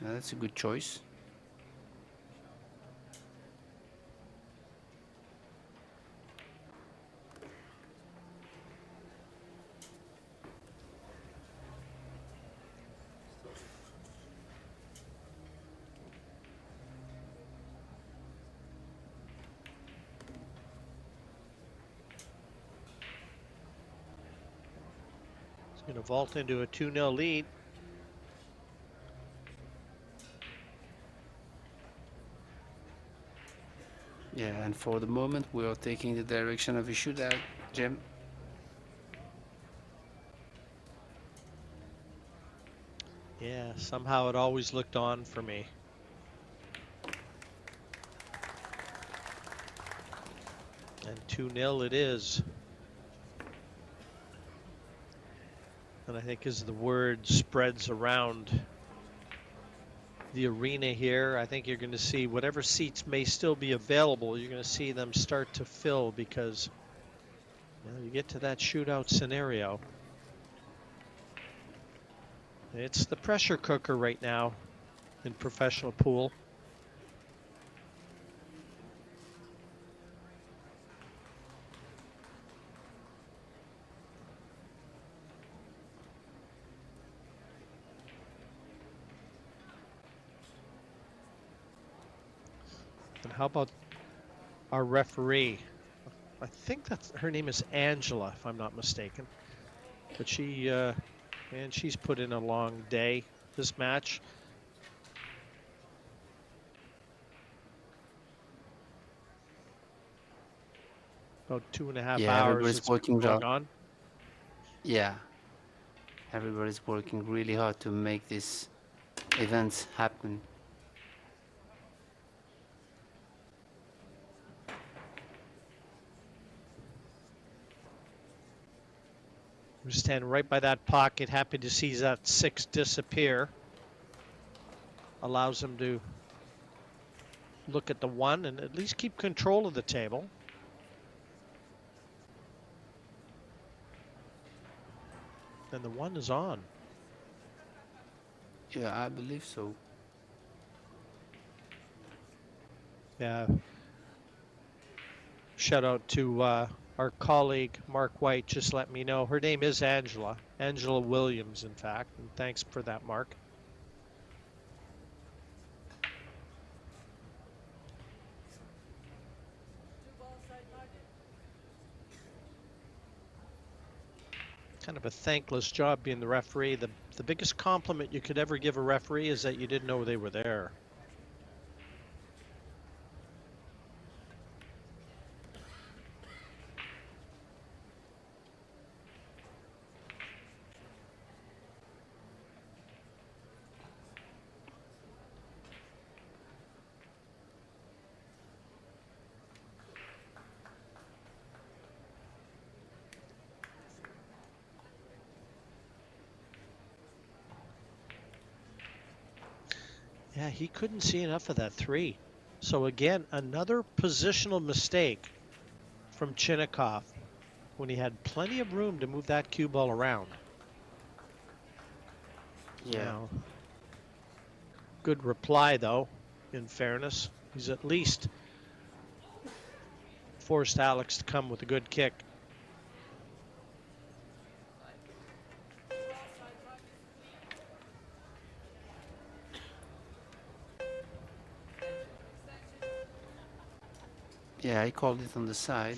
Now that's a good choice. He's going to vault into a 2-0 lead. Yeah, and for the moment we are taking the direction of a shootout, Jim. Yeah, somehow it always looked on for me. And 2-0 it is. And I think as the word spreads around the arena here, I think you're going to see whatever seats may still be available, you're going to see them start to fill because you get to that shootout scenario. It's the pressure cooker right now in professional pool. And how about our referee? I think that's her name is Angela, if I'm not mistaken. But she's put in a long day this match. About 2.5 Yeah, hours everybody's it's working gone hard. on. Yeah, everybody's working really hard to make this event happen. We're standing right by that pocket, happy to see that 6 disappear. Allows him to look at the 1 and at least keep control of the table. And the 1 is on. Yeah, I believe so. Yeah. Shout out to our colleague Mark White. Just let me know. Her name is Angela Williams, in fact. And thanks for that, Mark. Kind of a thankless job being the referee. The biggest compliment you could ever give a referee is that you didn't know they were there. Yeah, he couldn't see enough of that 3. So again, another positional mistake from CHINAKHOV when he had plenty of room to move that cue ball around. Yeah. Now, good reply though, in fairness. He's at least forced Alex to come with a good kick. Yeah, I called it on the side.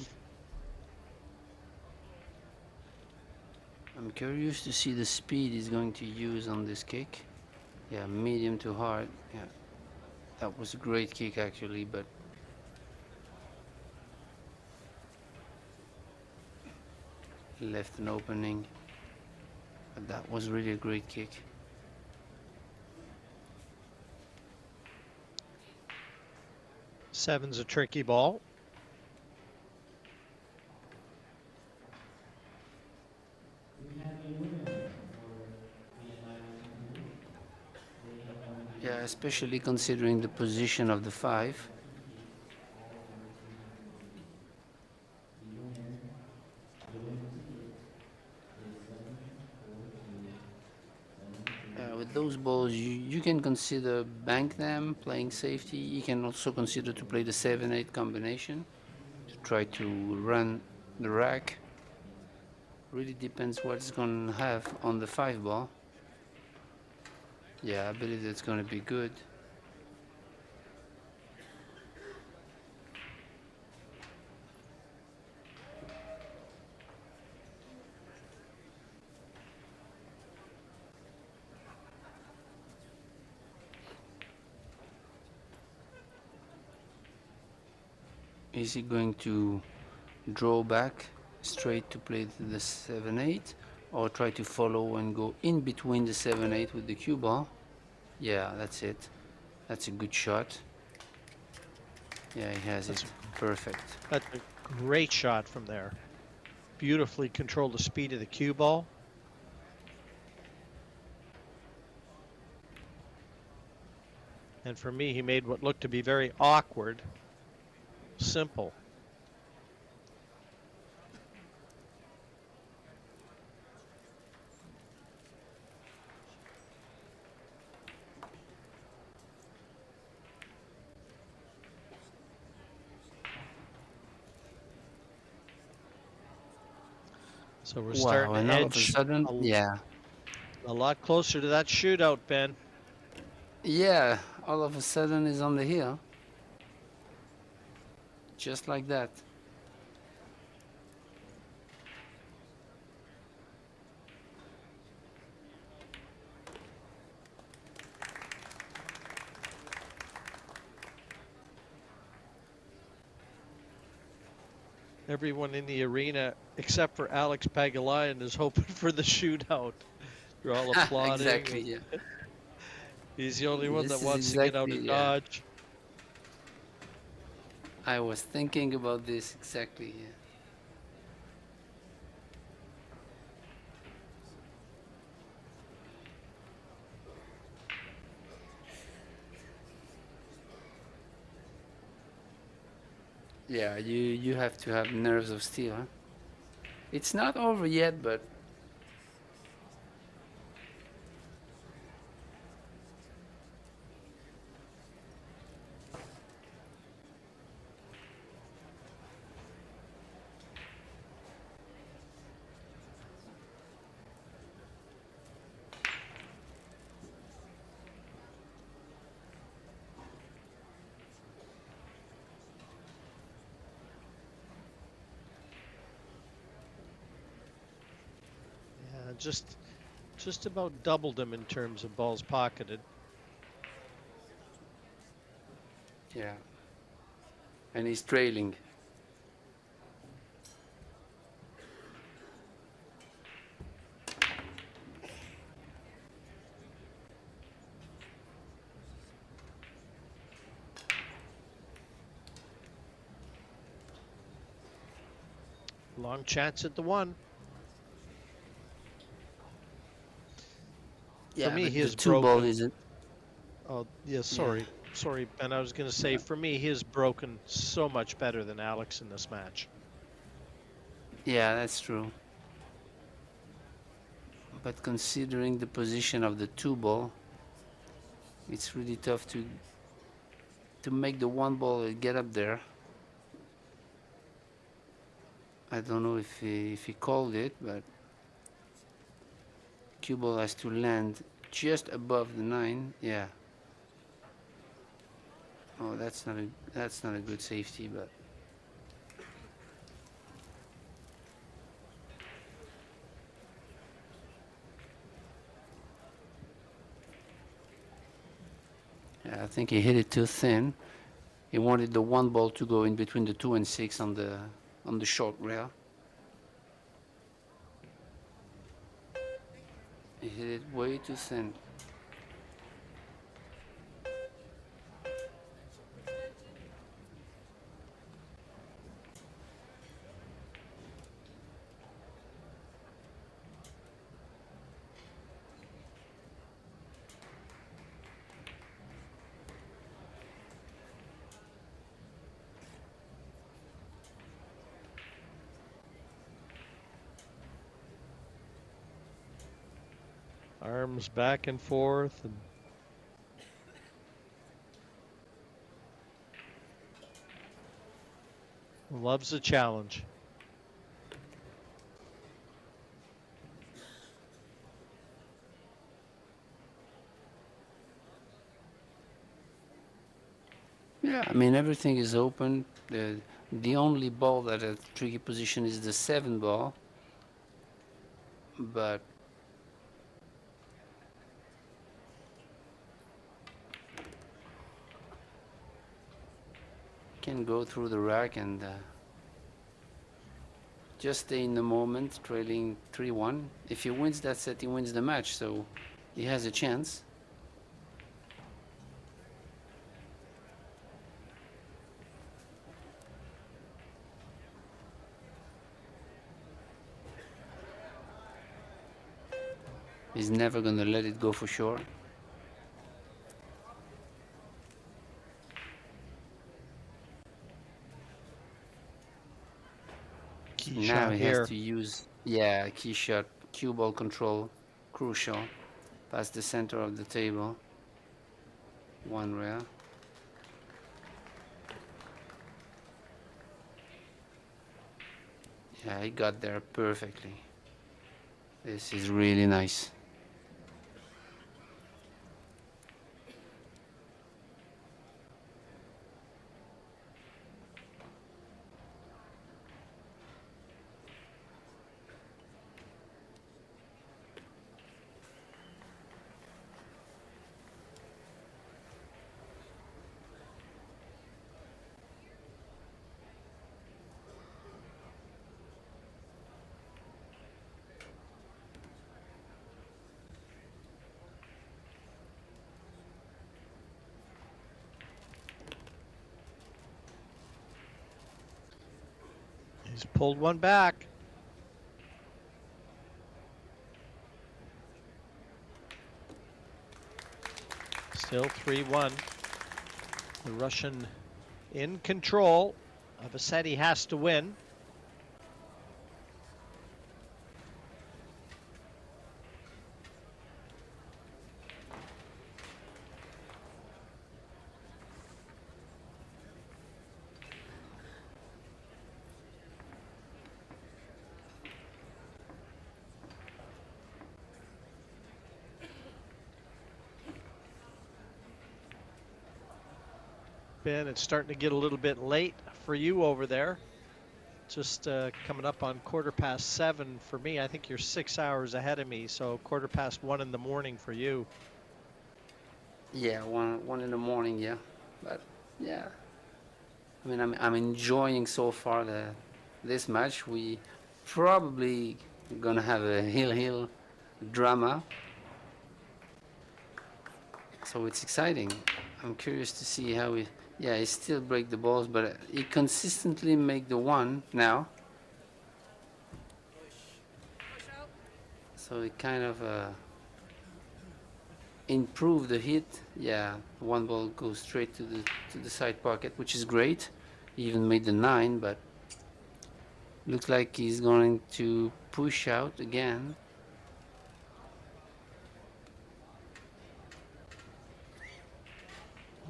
I'm curious to see the speed he's going to use on this kick. Yeah, medium to hard. Yeah, that was a great kick actually, but left an opening. But that was really a great kick. Seven's a tricky ball. Yeah, especially considering the position of the 5. With those balls, you can consider bank them, playing safety. You can also consider to play the 7-8 combination to try to run the rack. Really depends what it's going to have on the 5 ball. Yeah, I believe it's going to be good. Is he going to draw back straight to play the 7-8 or try to follow and go in between the 7-8 with the cue ball? Yeah, that's it. That's a good shot. Yeah, he has it. Perfect. That's a great shot from there. Beautifully controlled the speed of the cue ball. And for me, he made what looked to be very awkward simple. So we're starting Wow, to and all of a edge sudden, yeah. a lot closer to that shootout, Ben. Yeah, all of a sudden is on the hill. Just like that. Everyone in the arena, except for Alex PAGULAYAN, is hoping for the shootout. They're all applauding. Exactly, yeah. He's the only one that This is wants to get out exactly, of yeah. Dodge. I was thinking about this exactly, yeah. Yeah, you have to have nerves of steel, huh? It's not over yet, but Yeah, just about doubled him in terms of balls pocketed. yeah. And he's trailing. Long chance at the 1. Yeah, For me, but he the has 2 ball broken. isn't. Oh, yeah, Yeah, sorry, Ben. I was going to say, yeah, for me, he has broken so much better than Alex in this match. yeah, that's true. But considering the position of the two ball, it's really tough to make the one ball get up there. I don't know if he called it, but cue ball has to land just above the 9. Yeah. Oh, that's not a good safety, but yeah, I think he hit it too thin. He wanted the one ball to go in between the 2 and 6 on the short rail. He hit it way too thin. Arms back and forth, and loves a challenge. Yeah, I mean everything is open. The only ball that a tricky position is the 7 ball, but can go through the rack and just stay in the moment, trailing 3-1. If he wins that set, he wins the match, so he has a chance. He's never gonna let it go for sure. Key Now shot he has here. to use, yeah, key shot, cue ball control, crucial, past the center of the table. One rail. Yeah, he got there perfectly. This is really nice. He's pulled one back. Still 3-1. The Russian in control of a set he has to win. Ben, it's starting to get a little bit late for you over there. Just coming up on 7:15 for me. I think you're 6 hours ahead of me, so 1:15 in the morning for you. Yeah, one in the morning. Yeah, but yeah, I mean I'm enjoying so far this match. We probably gonna have a hill drama, so it's exciting. I'm curious to see how he. Yeah, he still break the balls, but he consistently make the one now. Push out. So it kind of improve the hit. Yeah, one ball goes straight to the side pocket, which is great. He even made the 9, but looks like he's going to push out again.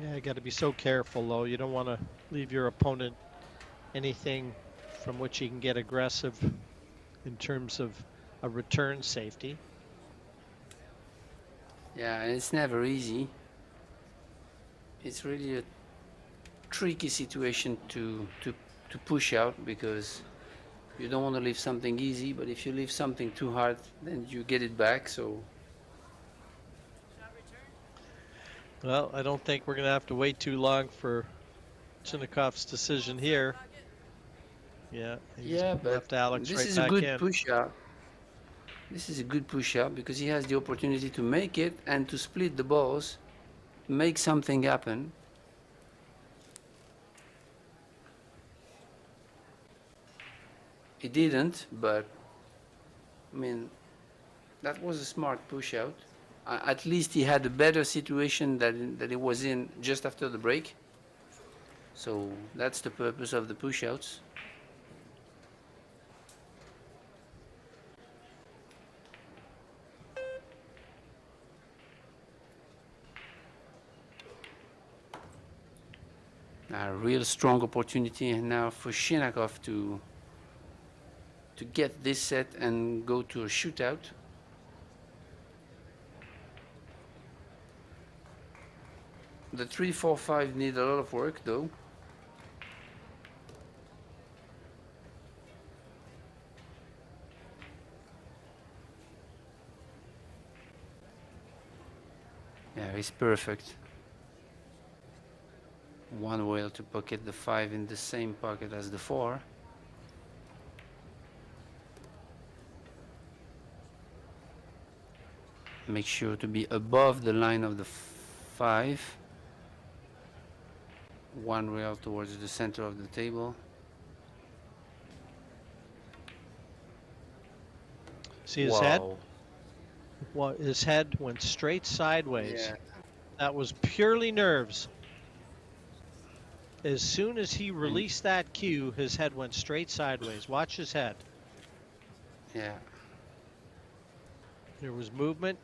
Yeah, you got to be so careful though. You don't want to leave your opponent anything from which he can get aggressive in terms of a return safety. Yeah, and it's never easy. It's really a tricky situation to push out, because you don't want to leave something easy, but if you leave something too hard, then you get it back. So Well, I don't think we're going to have to wait too long for CHINAKHOV's decision here. Yeah, he's yeah, but left Alex this right is a back good in. push out. This is a good push out because he has the opportunity to make it and to split the balls, make something happen. He didn't, but I mean, that was a smart push out. At least he had a better situation that he was in just after the break. So that's the purpose of the push outs. A real strong opportunity now for CHINAKHOV to get this set and go to a shootout. The 3-4-5 need a lot of work though. Yeah, he's perfect. One whale to pocket the 5 in the same pocket as the 4. Make sure to be above the line of the 5. One rail towards the center of the table. See his head? Well, his head went straight sideways. Yeah. That was purely nerves. As soon as he released that cue, his head went straight sideways. Watch his head. Yeah. There was movement.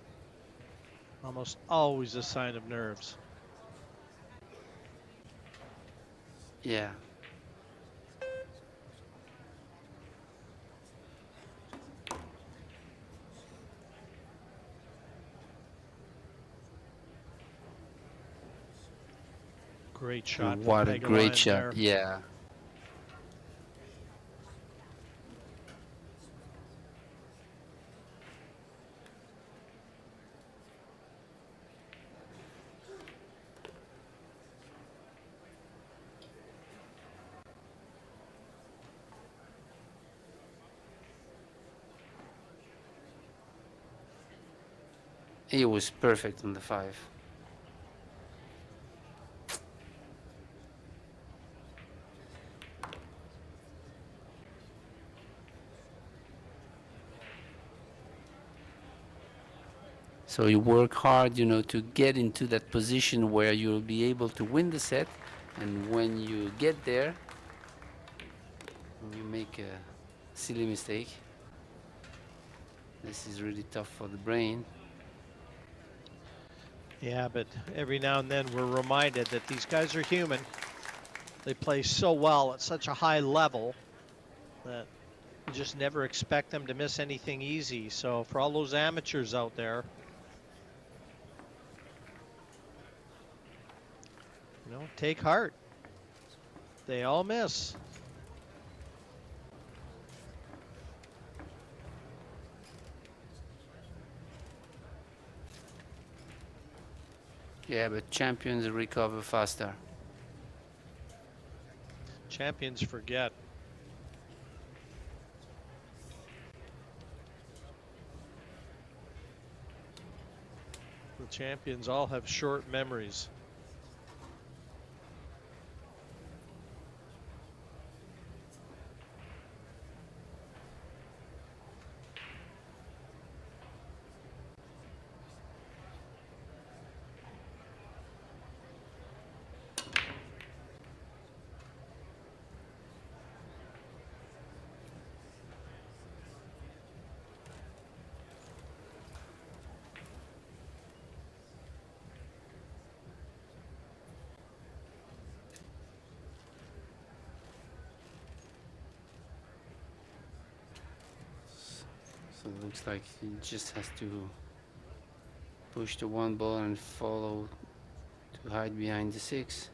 Almost always a sign of nerves. Yeah. Great shot. What a great shot. There. Yeah. He was perfect on the 5. So you work hard, to get into that position where you'll be able to win the set. And when you get there, you make a silly mistake. This is really tough for the brain. Yeah, but every now and then we're reminded that these guys are human. They play so well at such a high level that you just never expect them to miss anything easy. So for all those amateurs out there, take heart. They all miss. Yeah, but champions recover faster. Champions forget. The champions all have short memories. So it looks like he just has to push the one ball and follow to hide behind the 6.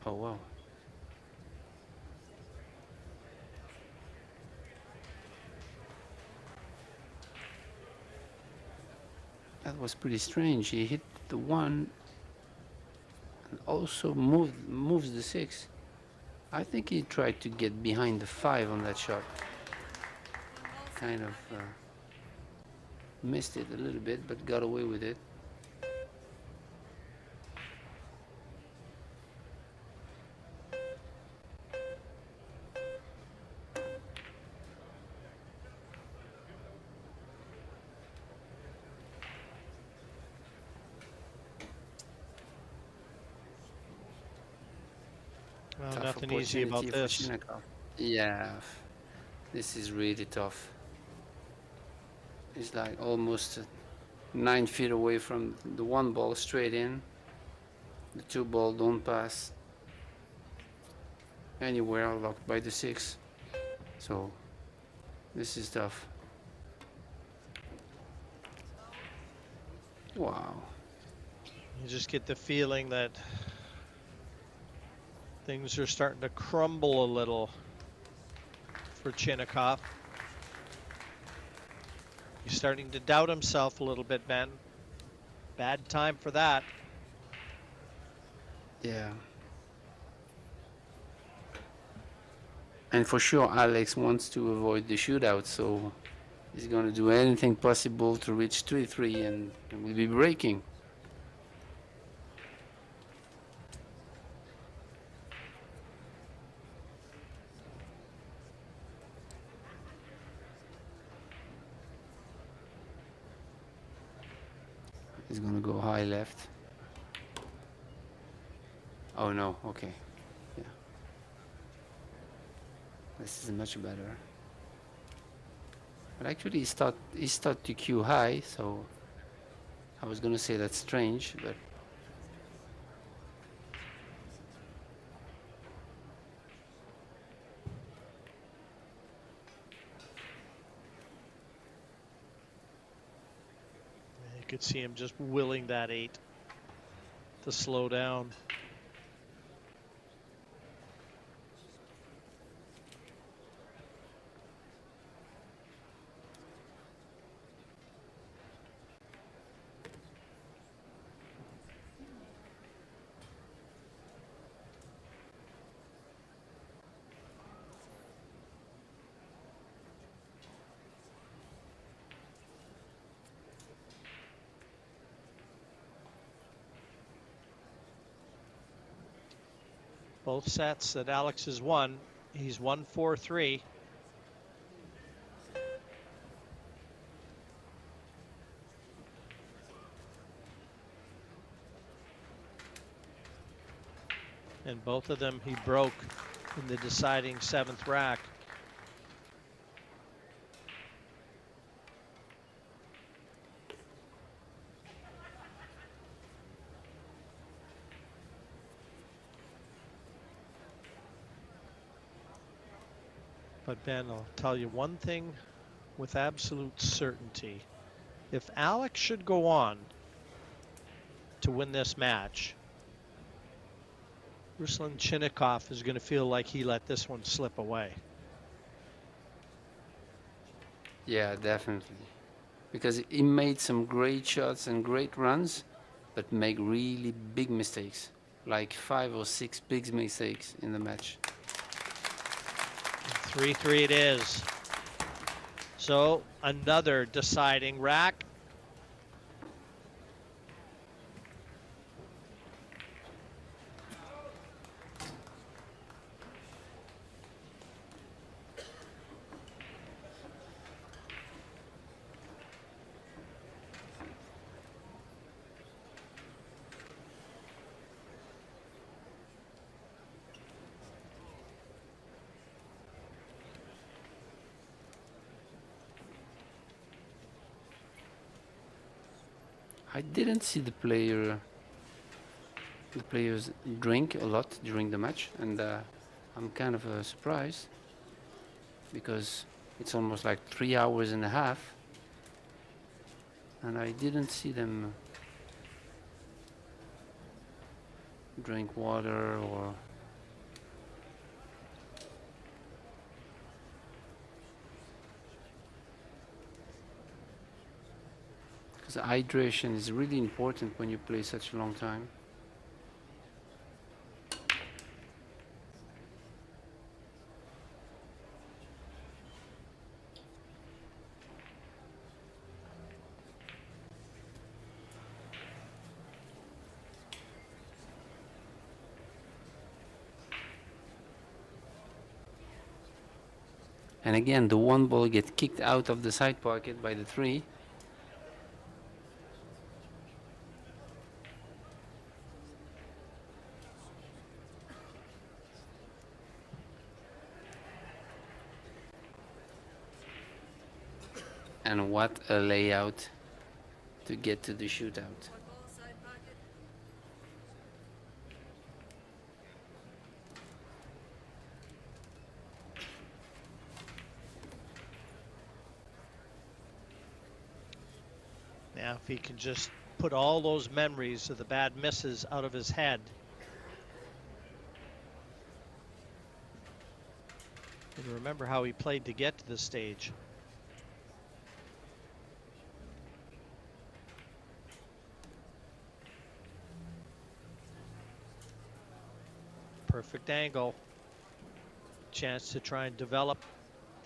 Oh wow. That was pretty strange. He hit the 1 and also moves the 6. I think he tried to get behind the 5 on that shot. One ball side Kind of pocket. missed it a little bit, but got away with it. Well, Tough nothing easy about opportunity for this. CHINAKHOV. Yeah, this is really tough. He's like almost 9 feet away from the 1 ball straight in. The 2 ball don't pass anywhere, locked by the 6. So this is tough. Wow. You just get the feeling that things are starting to crumble a little for CHINAKHOV. He's starting to doubt himself a little bit, Ben. Bad time for that. Yeah. And for sure, Alex wants to avoid the shootout, so he's going to do anything possible to reach 3-3 and we'll be breaking. He's going to go high left. Oh no, okay. Yeah. This is much better. But actually he started to cue high, so I was gonna say that's strange, but You could see him just willing that 8 to slow down. Both sets that Alex has won, he's won 4-3. And both of them he broke in the deciding 7th rack. But Ben, I'll tell you one thing with absolute certainty. If Alex should go on to win this match, Ruslan CHINAKHOV is going to feel like he let this one slip away. yeah, definitely. Because he made some great shots and great runs, but make really big mistakes. Like 5 or 6 big mistakes in the match. 3-3 it is. So another deciding rack. I didn't see the players drink a lot during the match, and I'm kind of surprised. because it's almost like 3 hours and a half, and I didn't see them drink water or because hydration is really important when you play such a long time. And again, the one ball gets kicked out of the side pocket by the 3. And what a layout to get to the shootout. One ball, side pocket. Now, if he can just put all those memories of the bad misses out of his head. And remember how he played to get to this stage. Perfect angle. Chance to try and develop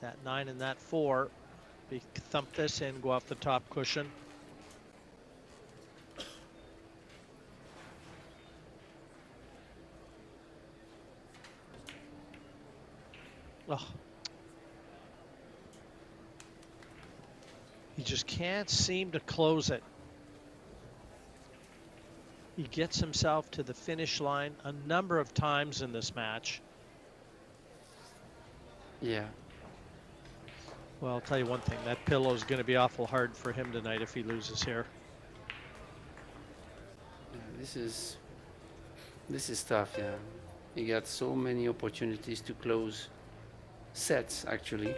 that 9 and that 4. He thump this in, go off the top cushion. Oh. He just can't seem to close it. He gets himself to the finish line a number of times in this match. Yeah. Well, I'll tell you one thing, that pillow is going to be awful hard for him tonight if he loses here. Yeah, this is tough. Yeah, he got so many opportunities to close sets actually.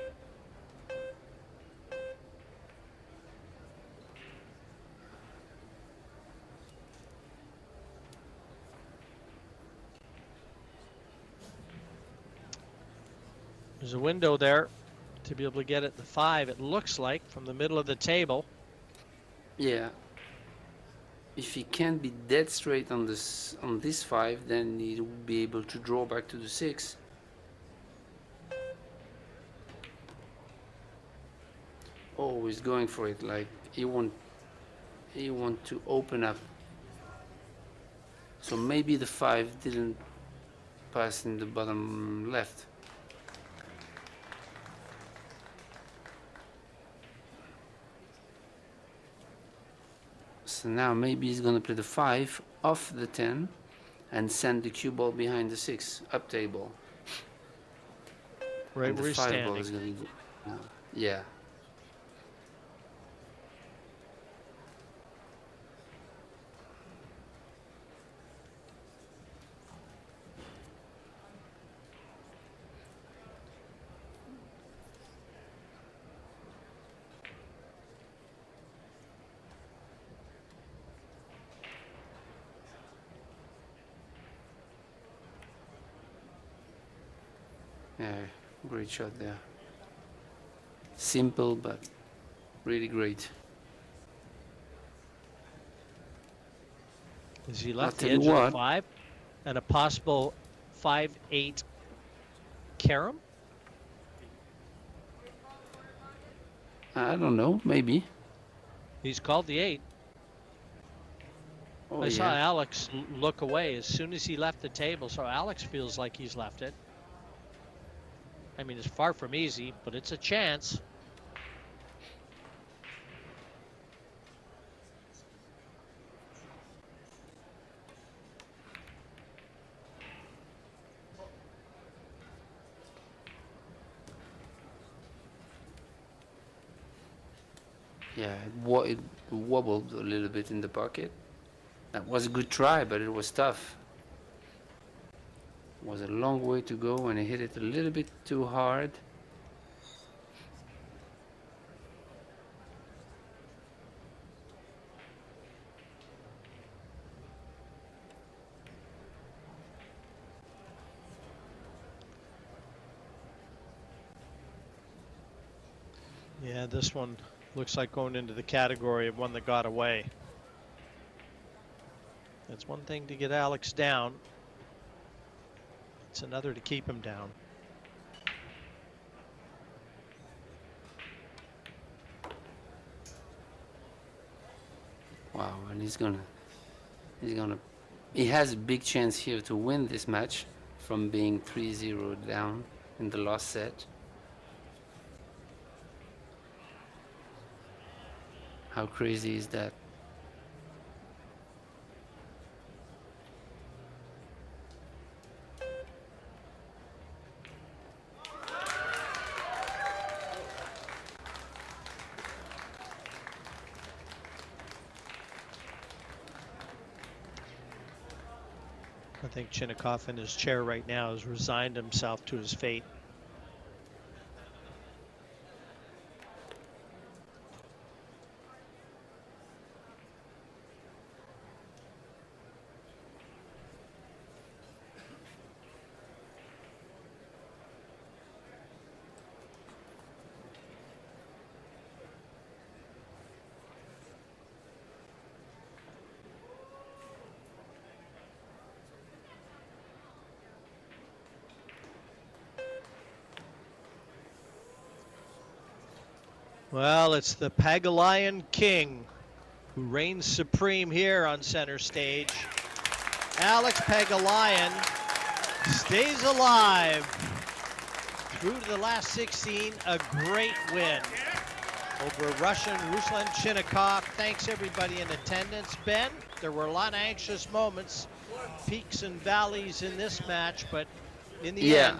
There's a window there to be able to get at the 5, it looks like, from the middle of the table. Yeah. If he can't be dead straight on this 5, then he will be able to draw back to the 6. Always going for it, like he want to open up. So maybe the 5 didn't pass in the bottom left. So now maybe he's gonna play the 5 off the 10 and send the cue ball behind the 6 up table. Right And where the he's 5 standing. ball is gonna go. Yeah. Yeah, great shot there. Simple, but really great. As he left I'll the tell edge you of the what. 5 and a possible 5-8 carom. I don't know, maybe. He's called the 8. Oh I saw yeah. Alex look away as soon as he left the table, so Alex feels like he's left it. I mean, it's far from easy, but it's a chance. Yeah, it wobbled a little bit in the pocket. That was a good try, but it was tough. It was a long way to go, and he hit it a little bit too hard. Yeah, this one looks like going into the category of one that got away. It's one thing to get Alex down. It's another to keep him down. Wow, and he has a big chance here to win this match from being 3-0 down in the last set. How crazy is that? I think CHINAKHOV in his chair right now has resigned himself to his fate. Well, it's the PAGULAYAN king who reigns supreme here on center stage. Alex PAGULAYAN stays alive through to the last 16. A great win over Russian Ruslan CHINAKHOV. Thanks everybody in attendance. Ben, there were a lot of anxious moments, peaks and valleys in this match, but in the end,